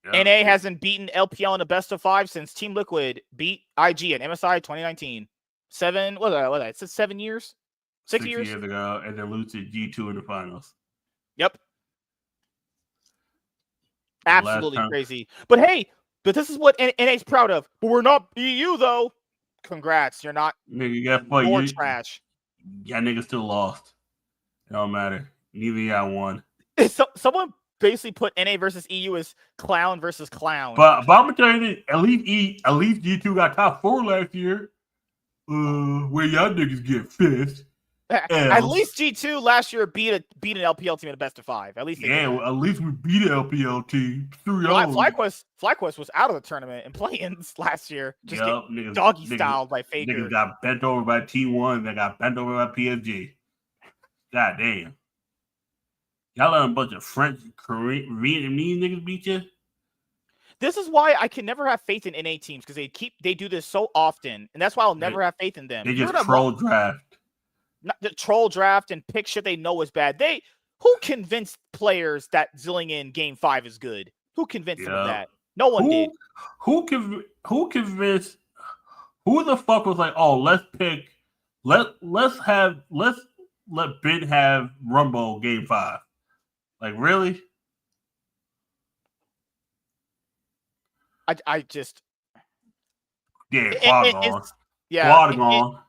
NA hasn't beaten LPL in a best of 5 since Team Liquid beat IG at MSI 2019. 7 years? 6 years ago, and then lose to G2 in the finals. Yep. Absolutely crazy. But hey, this is what NA's proud of. But we're not EU, though. Congrats. You're not more trash. Yeah, niggas still lost. It don't matter. Neither y'all won. Someone basically put NA versus EU as clown versus clown. But I'm gonna tell you this, at least G2 got top 4 last year. Where y'all niggas get 5th. At least G2 last year beat an LPL team in a best of 5. At least at least we beat an LPL team 3-0. FlyQuest was out of the tournament and play-ins last year. Just get doggy styled by Faker. Niggas got bent over by T1. They got bent over by PSG. God damn. Y'all let a bunch of French, Korean, Vietnamese niggas beat you? This is why I can never have faith in NA teams, because they do this so often, and that's why I'll never have faith in them. They just troll draft. Not the troll draft and pick shit they know is bad. Who convinced players that Zilling in Game 5 is good? Who convinced them of that? No one did. Who convinced? Who the fuck was like, oh, let's let Ben have Rumble Game 5? Like, really? I just Quad gone. Quad gone.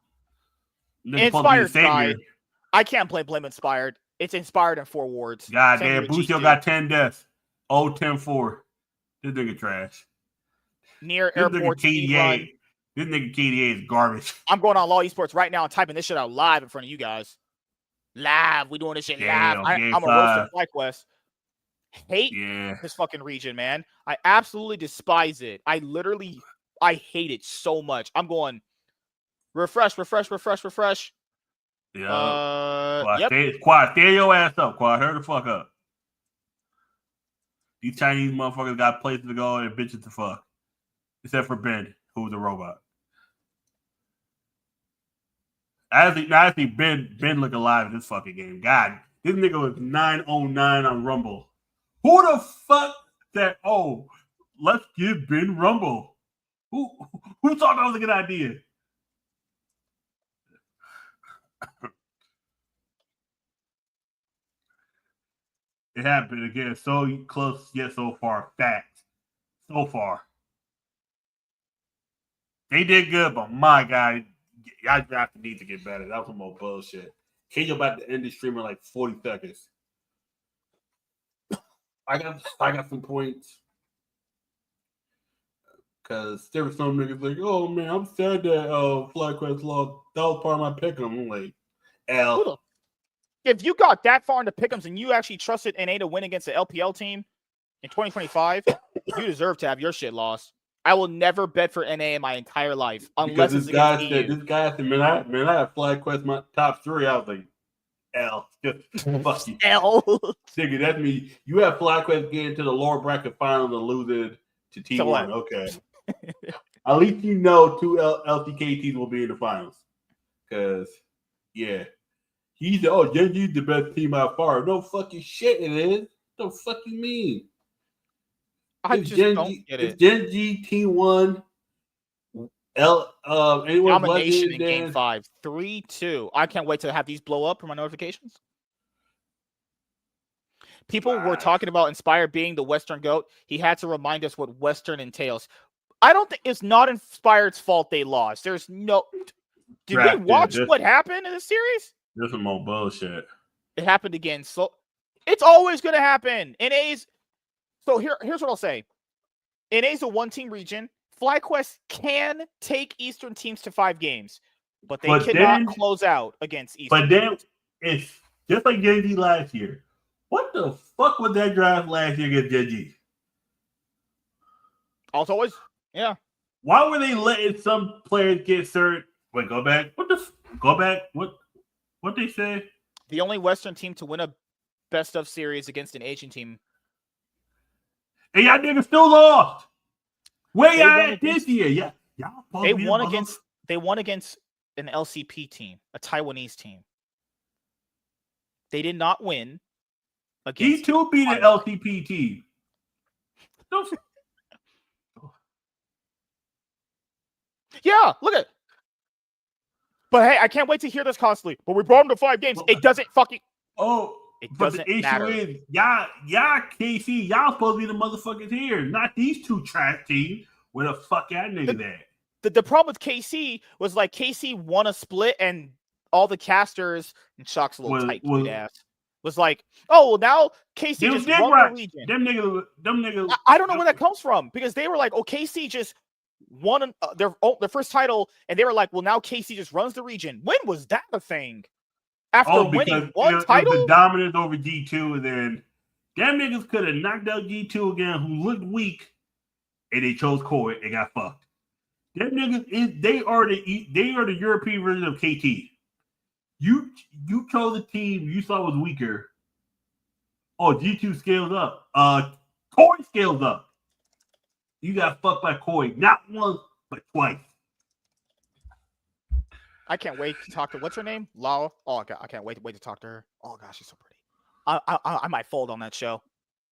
Inspired side. I can't blame Inspired. It's Inspired in 4 wards. God damn, Bucio got 10 deaths. 10-4. This nigga trash. Near airport. This nigga KDA is garbage. I'm going on Law Esports right now and typing this shit out live in front of you guys. Live. We doing this shit live. I'm a roast of FlyQuest. Hate this fucking region, man. I absolutely despise it. I hate it so much. I'm going refresh. Yeah. Quad, stay your ass up, Quad. Hurry the fuck up. These Chinese motherfuckers got places to go and bitches to fuck. Except for Ben, who's a robot. I think Ben look alive in this fucking game. God, this nigga was 909 on Rumble. Who the fuck said, oh, let's give Ben Rumble? Who thought that was a good idea? It happened again. So close yet so far. Fact. So far. They did good, but my God, I need to get better. That was some more bullshit. Kenya about to end the stream in like 40 seconds. I got some points. Because there were some niggas like, oh man, I'm sad that FlyQuest lost. That was part of my pick 'em. I'm like, L. If you got that far into pick'ems and you actually trusted NA to win against the LPL team in 2025, you deserve to have your shit lost. I will never bet for NA in my entire life unless this guy said, man, I have FlyQuest my top 3. I was like, L. Fuck you. L. Nigga, that's me. You have FlyQuest getting to the lower bracket finals and losing to T1. Okay. At least you know 2 LCK teams will be in the finals. Because, yeah. He said, oh, Genji's the best team by far. No fucking shit it is. What the fuck you mean? I just don't get it. If Gen G T1 anyone's Domination in legend, Game 5, 3-2. I can't wait to have these blow up for my notifications. People were talking about Inspire being the Western GOAT. He had to remind us what Western entails. I don't think it's not Inspired's fault they lost. There's no. Did we watch what happened in the series? This is more bullshit. It happened again. So it's always going to happen. NA's. So here's what I'll say. NA's a one-team region. FlyQuest can take Eastern teams to 5 games, but they cannot close out against Eastern. But then it's just like Gen G last year. What the fuck was that draft last year against Gen G? Always, yeah. Why were they letting some players get certain? Wait, go back. Go back. What they say? The only Western team to win a best of series against an Asian team. And y'all niggas still lost. Where y'all at this year? Yeah, y'all. They won against an LCP team, a Taiwanese team. They did not win. These two beat an LCP team. Yeah, look at it. But hey, I can't wait to hear this constantly. But we brought them to 5 games. It doesn't fucking. It doesn't matter. The issue is, y'all KC, y'all supposed to be the motherfuckers here, not these two trash teams. Where the fuck y'all niggas at? The problem with KC was like KC won a split and all the casters and Shock's little tight ass was like, oh, well, now KC just won the region. Them niggas. I don't know where that comes from because they were like, oh, KC just won their first title, and they were like, well, now KC just runs the region. When was that a thing? After winning one title, the dominance over G2, and then them niggas could have knocked out G2 again, who looked weak, and they chose Koi and got fucked. Them niggas they are the European version of KT. You chose a team you thought was weaker. Oh, G2 scales up. Koi scales up. You got fucked by Koi, not once but twice. I can't wait to talk to what's her name, Lao. Oh god, I can't wait to talk to her. Oh gosh, she's so pretty. I might fold on that show.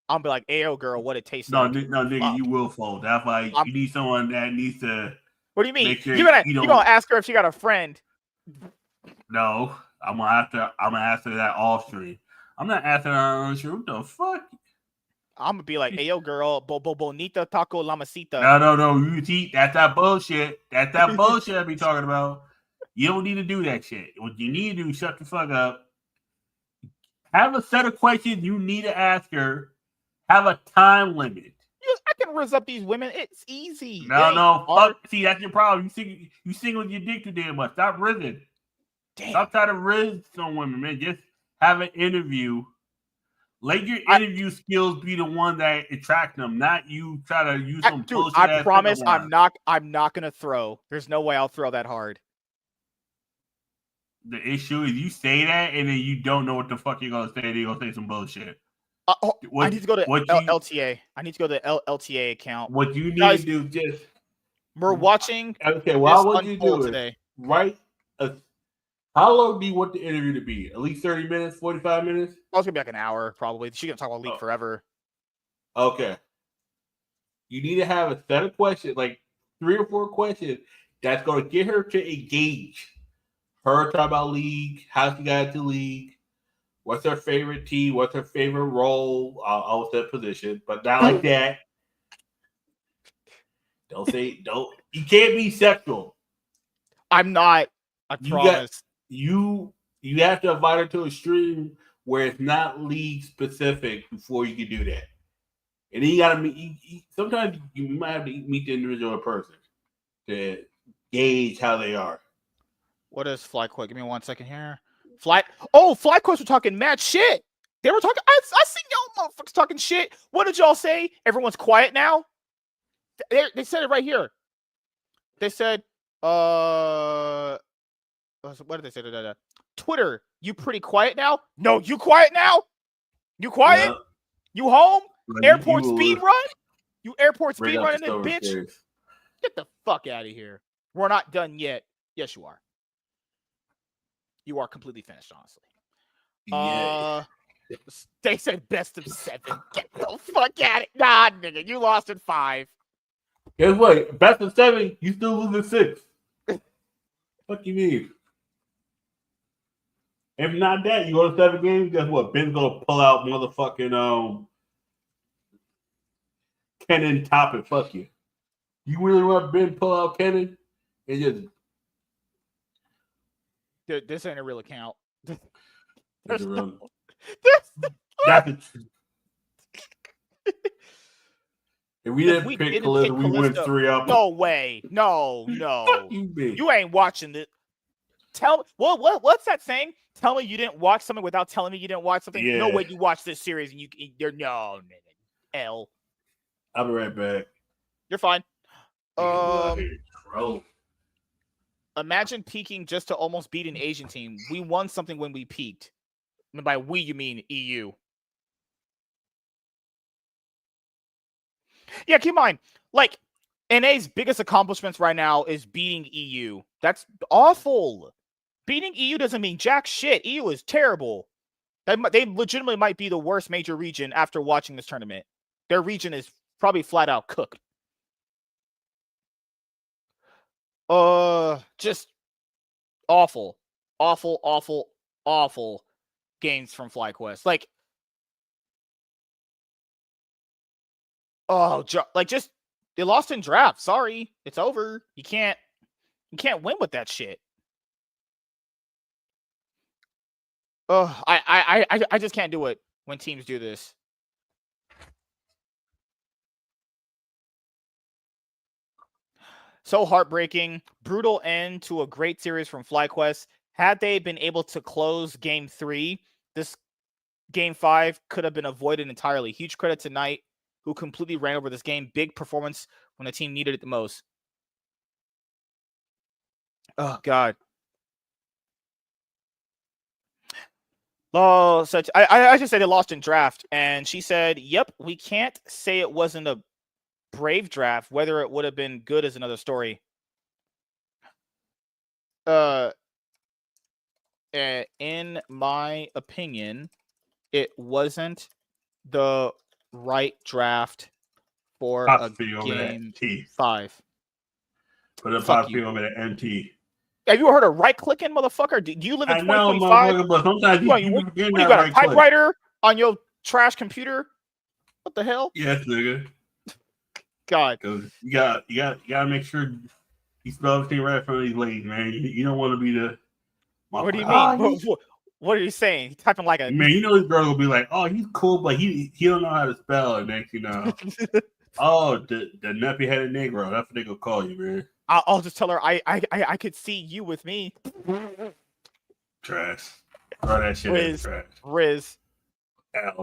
I'll be like, "Ayo, girl, what it tastes like." No, nigga, you will fold. That's why you need someone that needs to. What do you mean? Sure you're gonna ask her if she got a friend? No, I'm gonna ask her that off stream. I'm not asking her on stream. What the fuck? I'm gonna be like, "Ayo, girl, bonita taco la masita." No, you eat. That's that bullshit. That's that bullshit I be talking about. You don't need to do that shit. What you need to do is shut the fuck up. Have a set of questions you need to ask her. Have a time limit. I can rizz up these women. It's easy. No. Fuck. See, that's your problem. You sing with your dick too damn much. Stop rizzing. Damn. Stop trying to rizz some women, man. Just have an interview. Let your interview skills be the one that attract them, not you try to use some bullshit. I promise I'm not gonna throw. There's no way I'll throw that hard. The issue is you say that and then you don't know what the fuck you're gonna say. You're gonna say some bullshit. I need to go to LTA. I need to go to the LTA account. What you need to do just we're watching. Okay, well, what you do today? Right. How long do you want the interview to be? At least 30 minutes, 45 minutes? I was gonna be like an hour, probably. She's gonna talk about League forever. Okay. You need to have a set of questions, like 3 or 4 questions that's gonna get her to engage. Her talk about League, how she got into League, what's her favorite team, what's her favorite role, I would say position, but not like that. You can't be sexual. I'm not. I promise. You have to invite her to a stream where it's not League specific before you can do that. And then you gotta meet. Sometimes you might have to meet the individual person to gauge how they are. What is FlyQuest? Give me 1 second here. FlyQuest were talking mad shit. They were talking. I seen y'all motherfuckers talking shit. What did y'all say? Everyone's quiet now. They said it right here. They said, what did they say? Twitter, you pretty quiet now? No, you quiet now? You quiet? Yeah. You home? Airport speed run? You airport speed running this bitch? Get the fuck out of here. We're not done yet. Yes, you are. You are completely finished, honestly. Yeah. They said best of 7. Get the fuck out of it. Nah, nigga, you lost in 5. Guess what? Best of 7, you still losing 6. Fuck you mean? If not that, you go to 7 games, guess what? Ben's gonna pull out motherfucking Kenan top and fuck you. You really want Ben pull out Kenan? And just Dude, this ain't a real account. that's a If we didn't pick Callisto, we win 3 up. No way. No. You ain't watching it. What's that saying? Tell me you didn't watch something without telling me you didn't watch something. Yeah. No way you watched this series and you're no nigga. L. I'll be right back. You're fine. Imagine peaking just to almost beat an Asian team. We won something when we peaked. And by we, you mean EU. Yeah, keep in mind, like, NA's biggest accomplishments right now is beating EU. That's awful. Beating EU doesn't mean jack shit. EU is terrible. They legitimately might be the worst major region after watching this tournament. Their region is probably flat out cooked. Just awful games from FlyQuest. Like, just they lost in draft. Sorry, it's over. You can't win with that shit. I just can't do it when teams do this. So heartbreaking. Brutal end to a great series from FlyQuest. Had they been able to close Game 3, this Game 5 could have been avoided entirely. Huge credit to Knight, who completely ran over this game. Big performance when the team needed it the most. Oh, God. Oh, such. I just said they lost in draft, and she said, "Yep, we can't say it wasn't a brave draft. Whether it would have been good is another story." In my opinion, it wasn't the right draft for a game 5. Put a pop over the MT. Have you heard of right-clicking, motherfucker? Do you live in 2025? But sometimes you got a typewriter on your trash computer? What the hell? Yes, nigga. God. You gotta make sure you spell everything right in front of these ladies, man. You don't want to be the. What do you mean? What are you saying? He's typing like a man. You know this girl will be like, "Oh, he's cool, but he don't know how to spell it." Next, you know, oh, the nappy-headed Negro. That's what they gonna call you, man. I'll just tell her I could see you with me. Trash. Throw that shit in trash. Riz.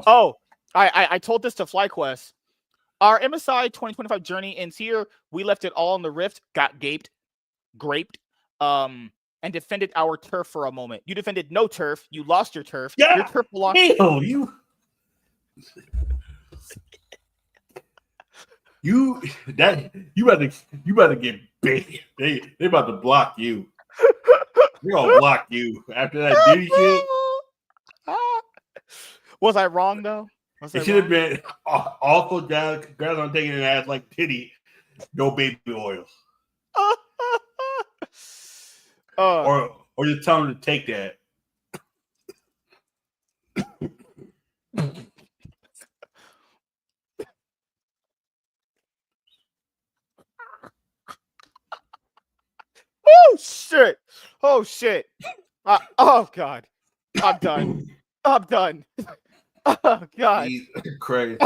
Oh, I told this to FlyQuest. Our MSI 2025 journey ends here. We left it all in the rift, got graped, and defended our turf for a moment. You defended no turf. You lost your turf. Yeah. Your turf lost. You better get big. They about to block you. They're gonna block you after that duty shit. Was I wrong though? It should have been awful guys on taking an ass like titty, no baby oil. Or just tell them to take that. Oh shit. Oh God. I'm done. Oh God. He's crazy.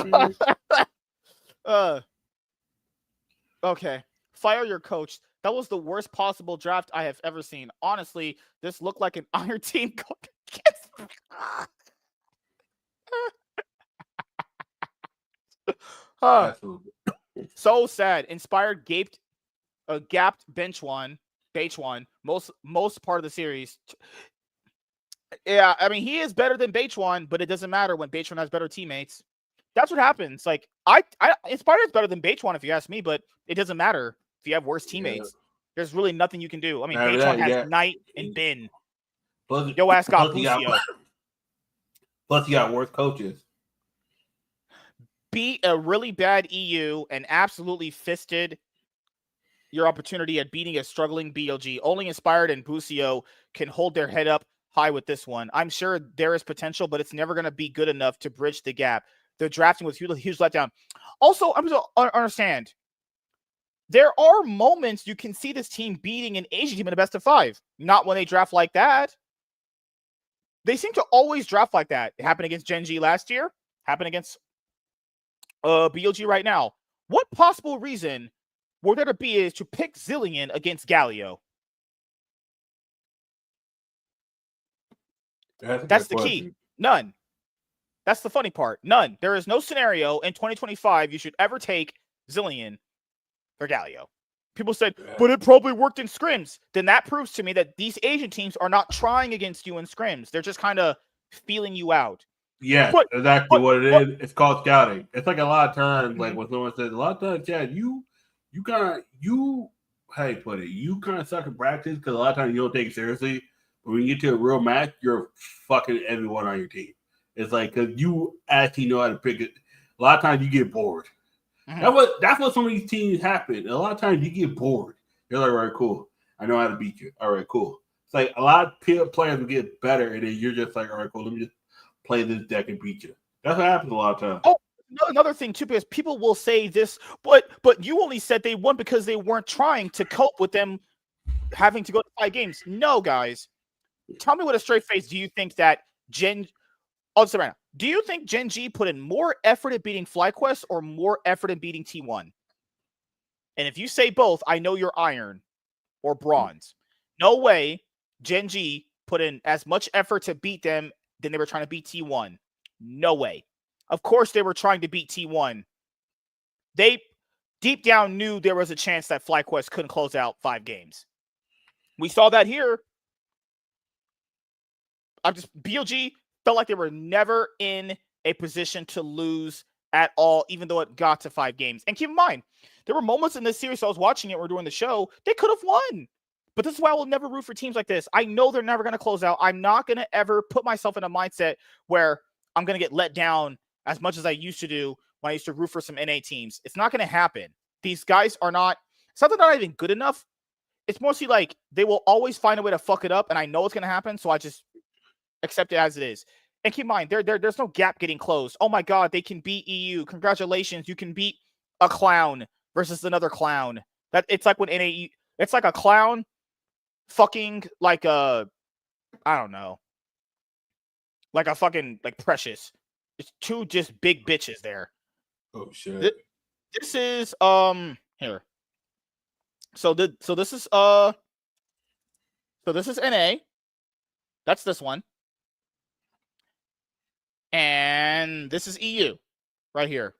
Okay. Fire your coach. That was the worst possible draft I have ever seen. Honestly, this looked like an iron team going against. So sad. Inspired gapped bench one. Most part of the series. Yeah, I mean, he is better than Beachwan, but it doesn't matter when Beachwan has better teammates. That's what happens. Like, Inspired is better than Beachwan if you ask me, but it doesn't matter if you have worse teammates. Yeah. There's really nothing you can do. I mean, Beachwan has Knight and Ben. Yo ass got Lucio. Plus, you got worse coaches. Beat a really bad EU and absolutely fisted your opportunity at beating a struggling BLG. Only Inspired and Busio can hold their head up high with this one. I'm sure there is potential, but it's never going to be good enough to bridge the gap. The drafting was huge letdown. Also, I'm just understand. There are moments you can see this team beating an Asian team in a best of 5. Not when they draft like that. They seem to always draft like that. It happened against Gen G last year. Happened against BLG right now. What possible reason were there to be is to pick Zillion against Galio? That's the key. None. That's the funny part. None. There is no scenario in 2025 you should ever take Zillion for Galio. People said, but it probably worked in scrims. Then that proves to me that these Asian teams are not trying against you in scrims. They're just kind of feeling you out. Yeah, exactly what it is. It's called scouting. It's like a lot of times, like when someone says, a lot of times, Chad, you kind of suck at practice because a lot of times you don't take it seriously. But when you get to a real match, you're fucking everyone on your team. It's like because you actually know how to pick it. A lot of times you get bored. Mm-hmm. That's what some of these teams happen. A lot of times you get bored. You're like, all right, cool. I know how to beat you. All right, cool. It's like a lot of players will get better, and then you're just like, all right, cool. Let me just play this deck and beat you. That's what happens a lot of times. Oh, another thing too, because people will say this, but you only said they won because they weren't trying to cope with them having to go to 5 games. No, guys. Tell me with a straight face, do you think that I'll say right now, do you think Gen G put in more effort at beating FlyQuest or more effort in beating T1? And if you say both, I know you're iron or bronze. No way Gen G put in as much effort to beat them than they were trying to beat T1. No way. Of course they were trying to beat T1. They deep down knew there was a chance that FlyQuest couldn't close out 5 games. We saw that here. BLG felt like they were never in a position to lose at all, even though it got to 5 games. And keep in mind, there were moments in this series I was watching it or doing the show, they could have won. But this is why I will never root for teams like this. I know they're never going to close out. I'm not going to ever put myself in a mindset where I'm going to get let down as much as I used to do when I used to root for some NA teams. It's not going to happen. These guys are not, it's not that they're not even good enough. It's mostly like they will always find a way to fuck it up, and I know it's going to happen, so I just accept it as it is. And keep in mind, there's no gap getting closed. Oh my God, they can beat EU. Congratulations, you can beat a clown versus another clown. That it's like when NA, it's like a clown fucking like a, I don't know, like a fucking like Precious. It's 2 just big bitches there. Oh shit. This is here. So this is NA. That's this one. And this is EU right here.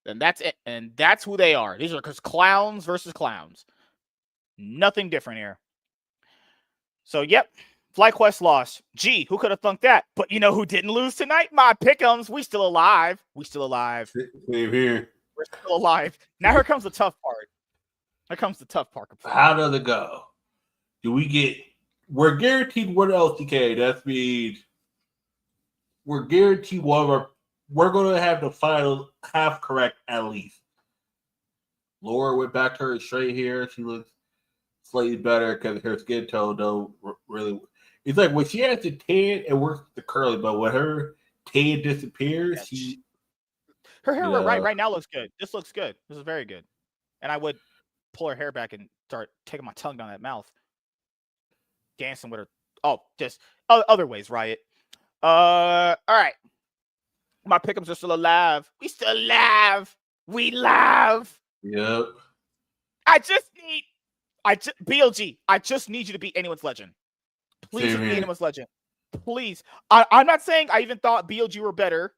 And that's it. And that's who they are. These are because clowns versus clowns. Nothing different here. So, yep. FlyQuest lost. Gee, who could have thunk that? But you know who didn't lose tonight? My pick'ems. We still alive. Same here. We're still alive. Now here comes the tough part. How does it go? We're guaranteed one LTK. That means we're guaranteed we're going to have the final half correct at least. Laura went back to her straight hair. She looks slightly better because her skin tone don't really. It's like when she has the tan, it works with the curly, but when her tan disappears, her hair right now looks good. This looks good. This is very good. And I would pull her hair back and start taking my tongue down that mouth. Dancing with her. Oh, just other ways, Riot. All right. My pick'ems are still alive. We still alive. We live. Yep. BLG, I just need you to beat anyone's legend. Please beat anyone's legend. Please. I'm not saying I even thought BLG were better.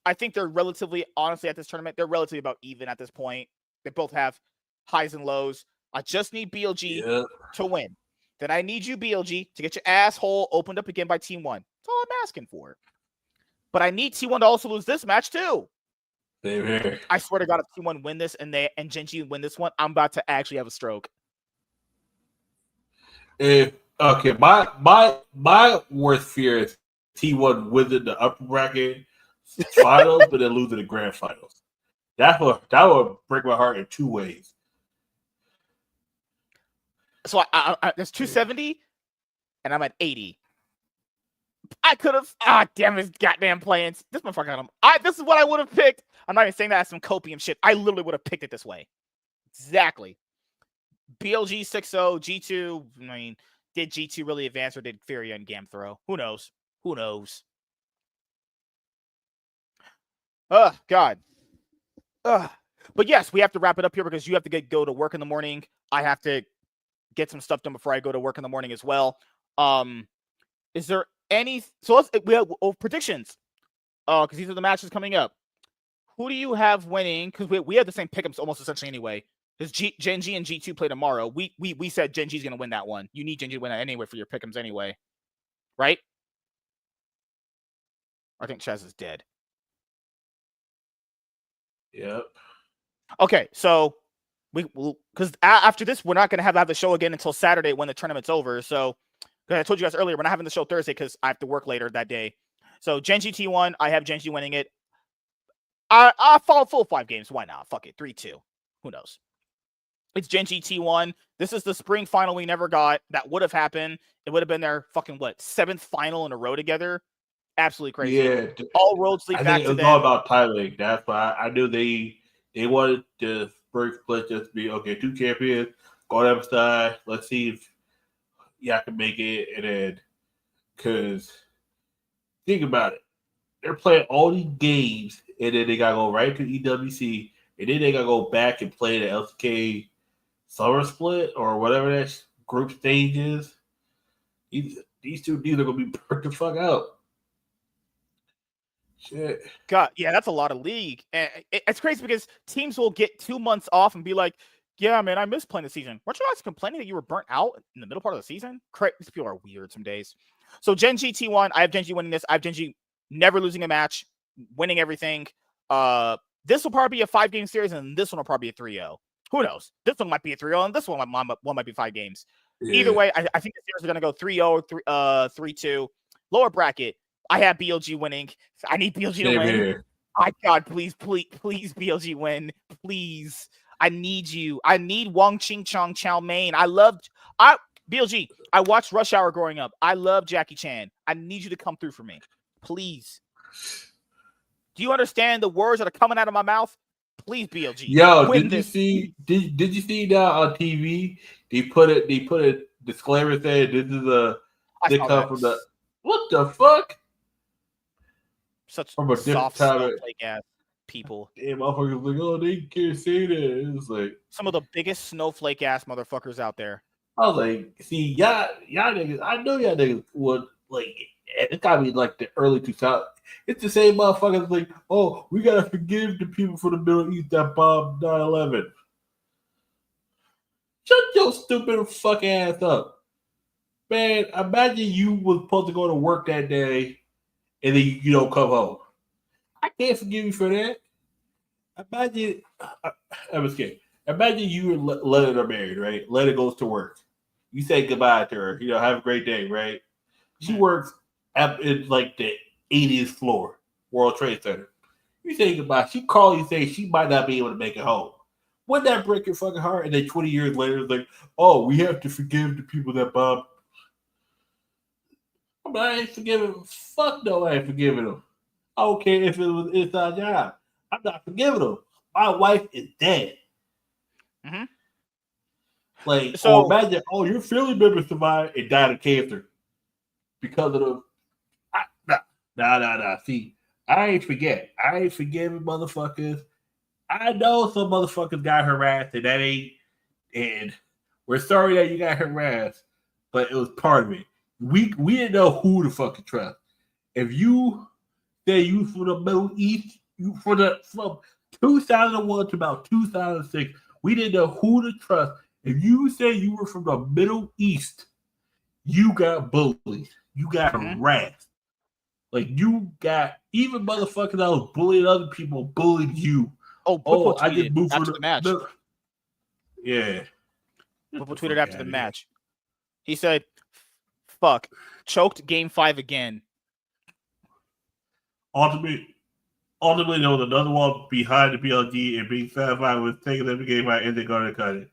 I think they're relatively, honestly, at this tournament, they're relatively about even at this point. They both have highs and lows. I just need BLG to win. Then I need you, BLG, to get your asshole opened up again by Team 1. That's all I'm asking for. But I need T1 to also lose this match too. Same here. I swear to God, if T1 win this and Gen G win this one, I'm about to actually have a stroke. My worst fear is T1 winning the upper bracket finals, but then losing the grand finals. That would break my heart in two ways. So there's 270, and I'm at 80. I could have. Damn his goddamn plans. This motherfucker got him. This is what I would have picked. I'm not even saying that as some copium shit. I literally would have picked it this way. Exactly. BLG 6-0, G2. I mean, did G2 really advance or did Furia and Gam throw? Who knows? Who knows? God. But yes, we have to wrap it up here because you have to go to work in the morning. I have to get some stuff done before I go to work in the morning as well. Is there any? So we have predictions. Because these are the matches coming up. Who do you have winning? Because we have the same pickups almost essentially anyway. Because Gen G and G2 play tomorrow. We said Gen G's going to win that one. You need Gen G to win that anyway for your pick'ems anyway. Right? I think Chaz is dead. Yep. Okay, so we will, because after this, we're not going to have the show again until Saturday when the tournament's over. So, I told you guys earlier, we're not having the show Thursday because I have to work later that day. So, Gen G T1, I have Gen G winning it. I follow full 5 games. Why not? Fuck it. 3-2. Who knows? It's Gen G T1. This is the spring final we never got. That would have happened. It would have been their fucking, 7th final in a row together. Absolutely crazy. Yeah. All roads lead back to them. I think it was all about tiling. That's why I knew they wanted the spring split just to be, okay, 2 champions, go to MSI. Let's see if y'all can make it. And then, because think about it. They're playing all these games, and then they got to go right to EWC, and then they got to go back and play the LCK summer split or whatever that group stage is. These two dudes are going to be burnt the fuck out. Shit. God, yeah, that's a lot of league. And it's crazy because teams will get 2 months off and be like, yeah, man, I miss playing the season. Weren't you guys complaining that you were burnt out in the middle part of the season? These people are weird some days. So Gen G T1, I have Gen G winning this. I have Gen G never losing a match, winning everything. This will probably be a 5-game series, and this one will probably be a 3-0. Who knows? This one might be a 3-0, and this one might be 5 games. Yeah. Either way, I think the series are going to go 3-0, 3-2. Lower bracket, I have BLG winning. I need BLG to win. Here. God, please, BLG win. Please. I need you. I need Wang Ching Chong Chow Mein. BLG, I watched Rush Hour growing up. I love Jackie Chan. I need you to come through for me. Please. Do you understand the words that are coming out of my mouth? Please, BLG. Yo, did you see that on TV? They put a disclaimer saying this is they come from the what the fuck? Such from a soft snowflake ass people. Damn, motherfuckers like, oh, they can't say that. It's like some of the biggest snowflake ass motherfuckers out there. I was like, see, y'all niggas, I know y'all niggas would like. It's gotta be like the early 2000s. It's the same motherfuckers like, oh, we gotta forgive the people from the Middle East that bombed 9/11. Shut your stupid fucking ass up, man. Imagine you was supposed to go to work that day, and then you don't come home. I can't forgive you for that. Imagine, I was kidding. Imagine you and Leonard are married, right? Leonard goes to work. You say goodbye to her. Have a great day, right? She works in like the 80th floor, World Trade Center. You say goodbye. She calls you, say she might not be able to make it home. Wouldn't that break your fucking heart? And then 20 years later, it's like, oh, we have to forgive the people that bombed. I ain't forgiving them. Fuck no, I ain't forgiving them. I don't care if it was inside job. I'm not forgiving them. My wife is dead. Mm-hmm. Like, so imagine, your family member survived and died of cancer because of the. Nah. See, I ain't forgiving motherfuckers. I know some motherfuckers got harassed, and that ain't. And we're sorry that you got harassed, but it was part of it. We didn't know who to fucking trust. If you say you from the Middle East, from 2001 to about 2006, we didn't know who to trust. If you say you were from the Middle East, you got bullied. You got harassed. Like, you got, even motherfuckers that was bullying other people bullied you. I just moved after the match. Yeah. People tweeted after the match. He said, fuck, choked game 5 again. Ultimately, there was another one behind the PLG and being satisfied with taking them game by and they're going to cut it.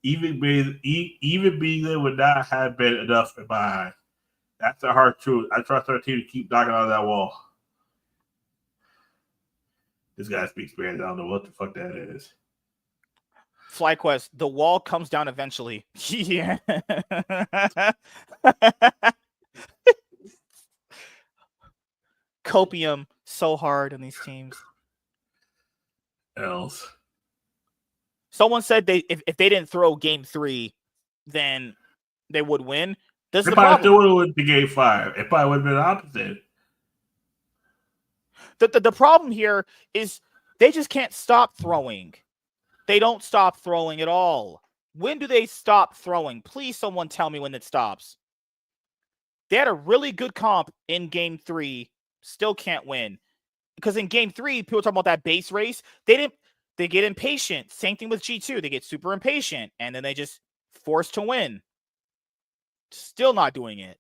Even being there would not have been enough in my eyes. That's the hard truth. I trust our team to keep knocking on that wall. This guy speaks Spanish. I don't know what the fuck that is. FlyQuest, the wall comes down eventually. Yeah. Copium so hard on these teams. Else. Someone said if they didn't throw game 3, then they would win. This is the problem. Still would have won the game 5. It probably would have been the opposite. The problem here is they just can't stop throwing. They don't stop throwing at all. When do they stop throwing? Please, someone tell me when it stops. They had a really good comp in game 3. Still can't win. Because in game 3, people talking about that base race. They get impatient. Same thing with G2. They get super impatient. And then they just forced to win. Still not doing it.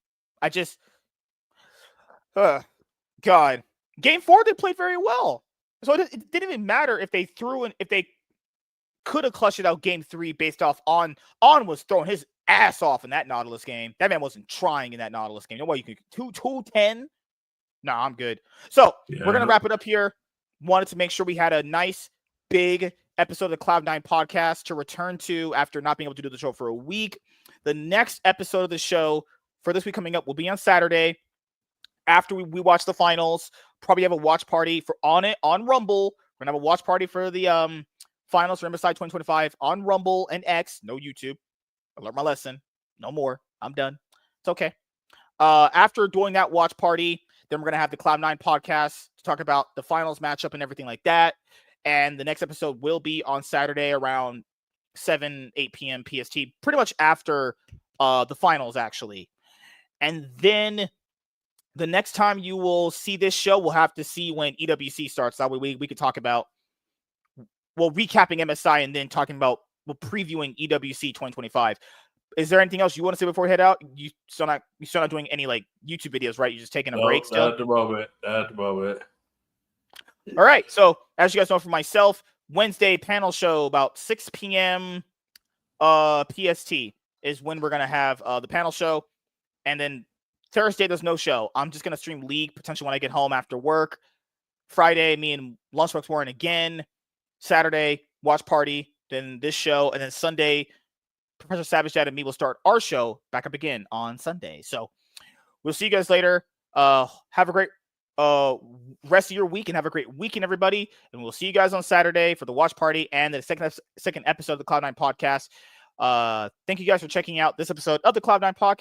God. Game 4, they played very well. So it didn't even matter if they threw in, if they could have clutched it out game 3 based off On was throwing his ass off in that Nautilus game. That man wasn't trying in that Nautilus game. No way you can 210. No, I'm good. So we're going to wrap it up here. Wanted to make sure we had a nice big episode of the Cloud9 podcast to return to after not being able to do the show for a week. The next episode of the show for this week coming up will be on Saturday after we watch the finals. Probably have a watch party on Rumble. We're going to have a watch party for the finals for MSI 2025 on Rumble and X. No YouTube. I learned my lesson. No more. I'm done. It's okay. After doing that watch party, then we're going to have the Cloud9 podcast to talk about the finals matchup and everything like that. And the next episode will be on Saturday around 8 p.m. PST, pretty much after the finals, actually. And then the next time you will see this show, we'll have to see when EWC starts. That way we could talk about, recapping MSI and then talking about, previewing EWC 2025. Is there anything else you want to say before we head out? You still not doing any like YouTube videos, right? You're just taking a break still? Not at the moment. All right. So as you guys know from myself, Wednesday panel show about 6 p.m. PST is when we're going to have the panel show. And then Thursday, there's no show. I'm just going to stream League potentially when I get home after work. Friday, me and Lunchbox Warren again. Saturday, watch party. Then this show. And then Sunday, Professor Savage Dad and me will start our show back up again on Sunday. So we'll see you guys later. Have a great rest of your week and have a great weekend, everybody. And we'll see you guys on Saturday for the watch party and the second episode of the Cloud9 podcast. Thank you guys for checking out this episode of the Cloud9 podcast.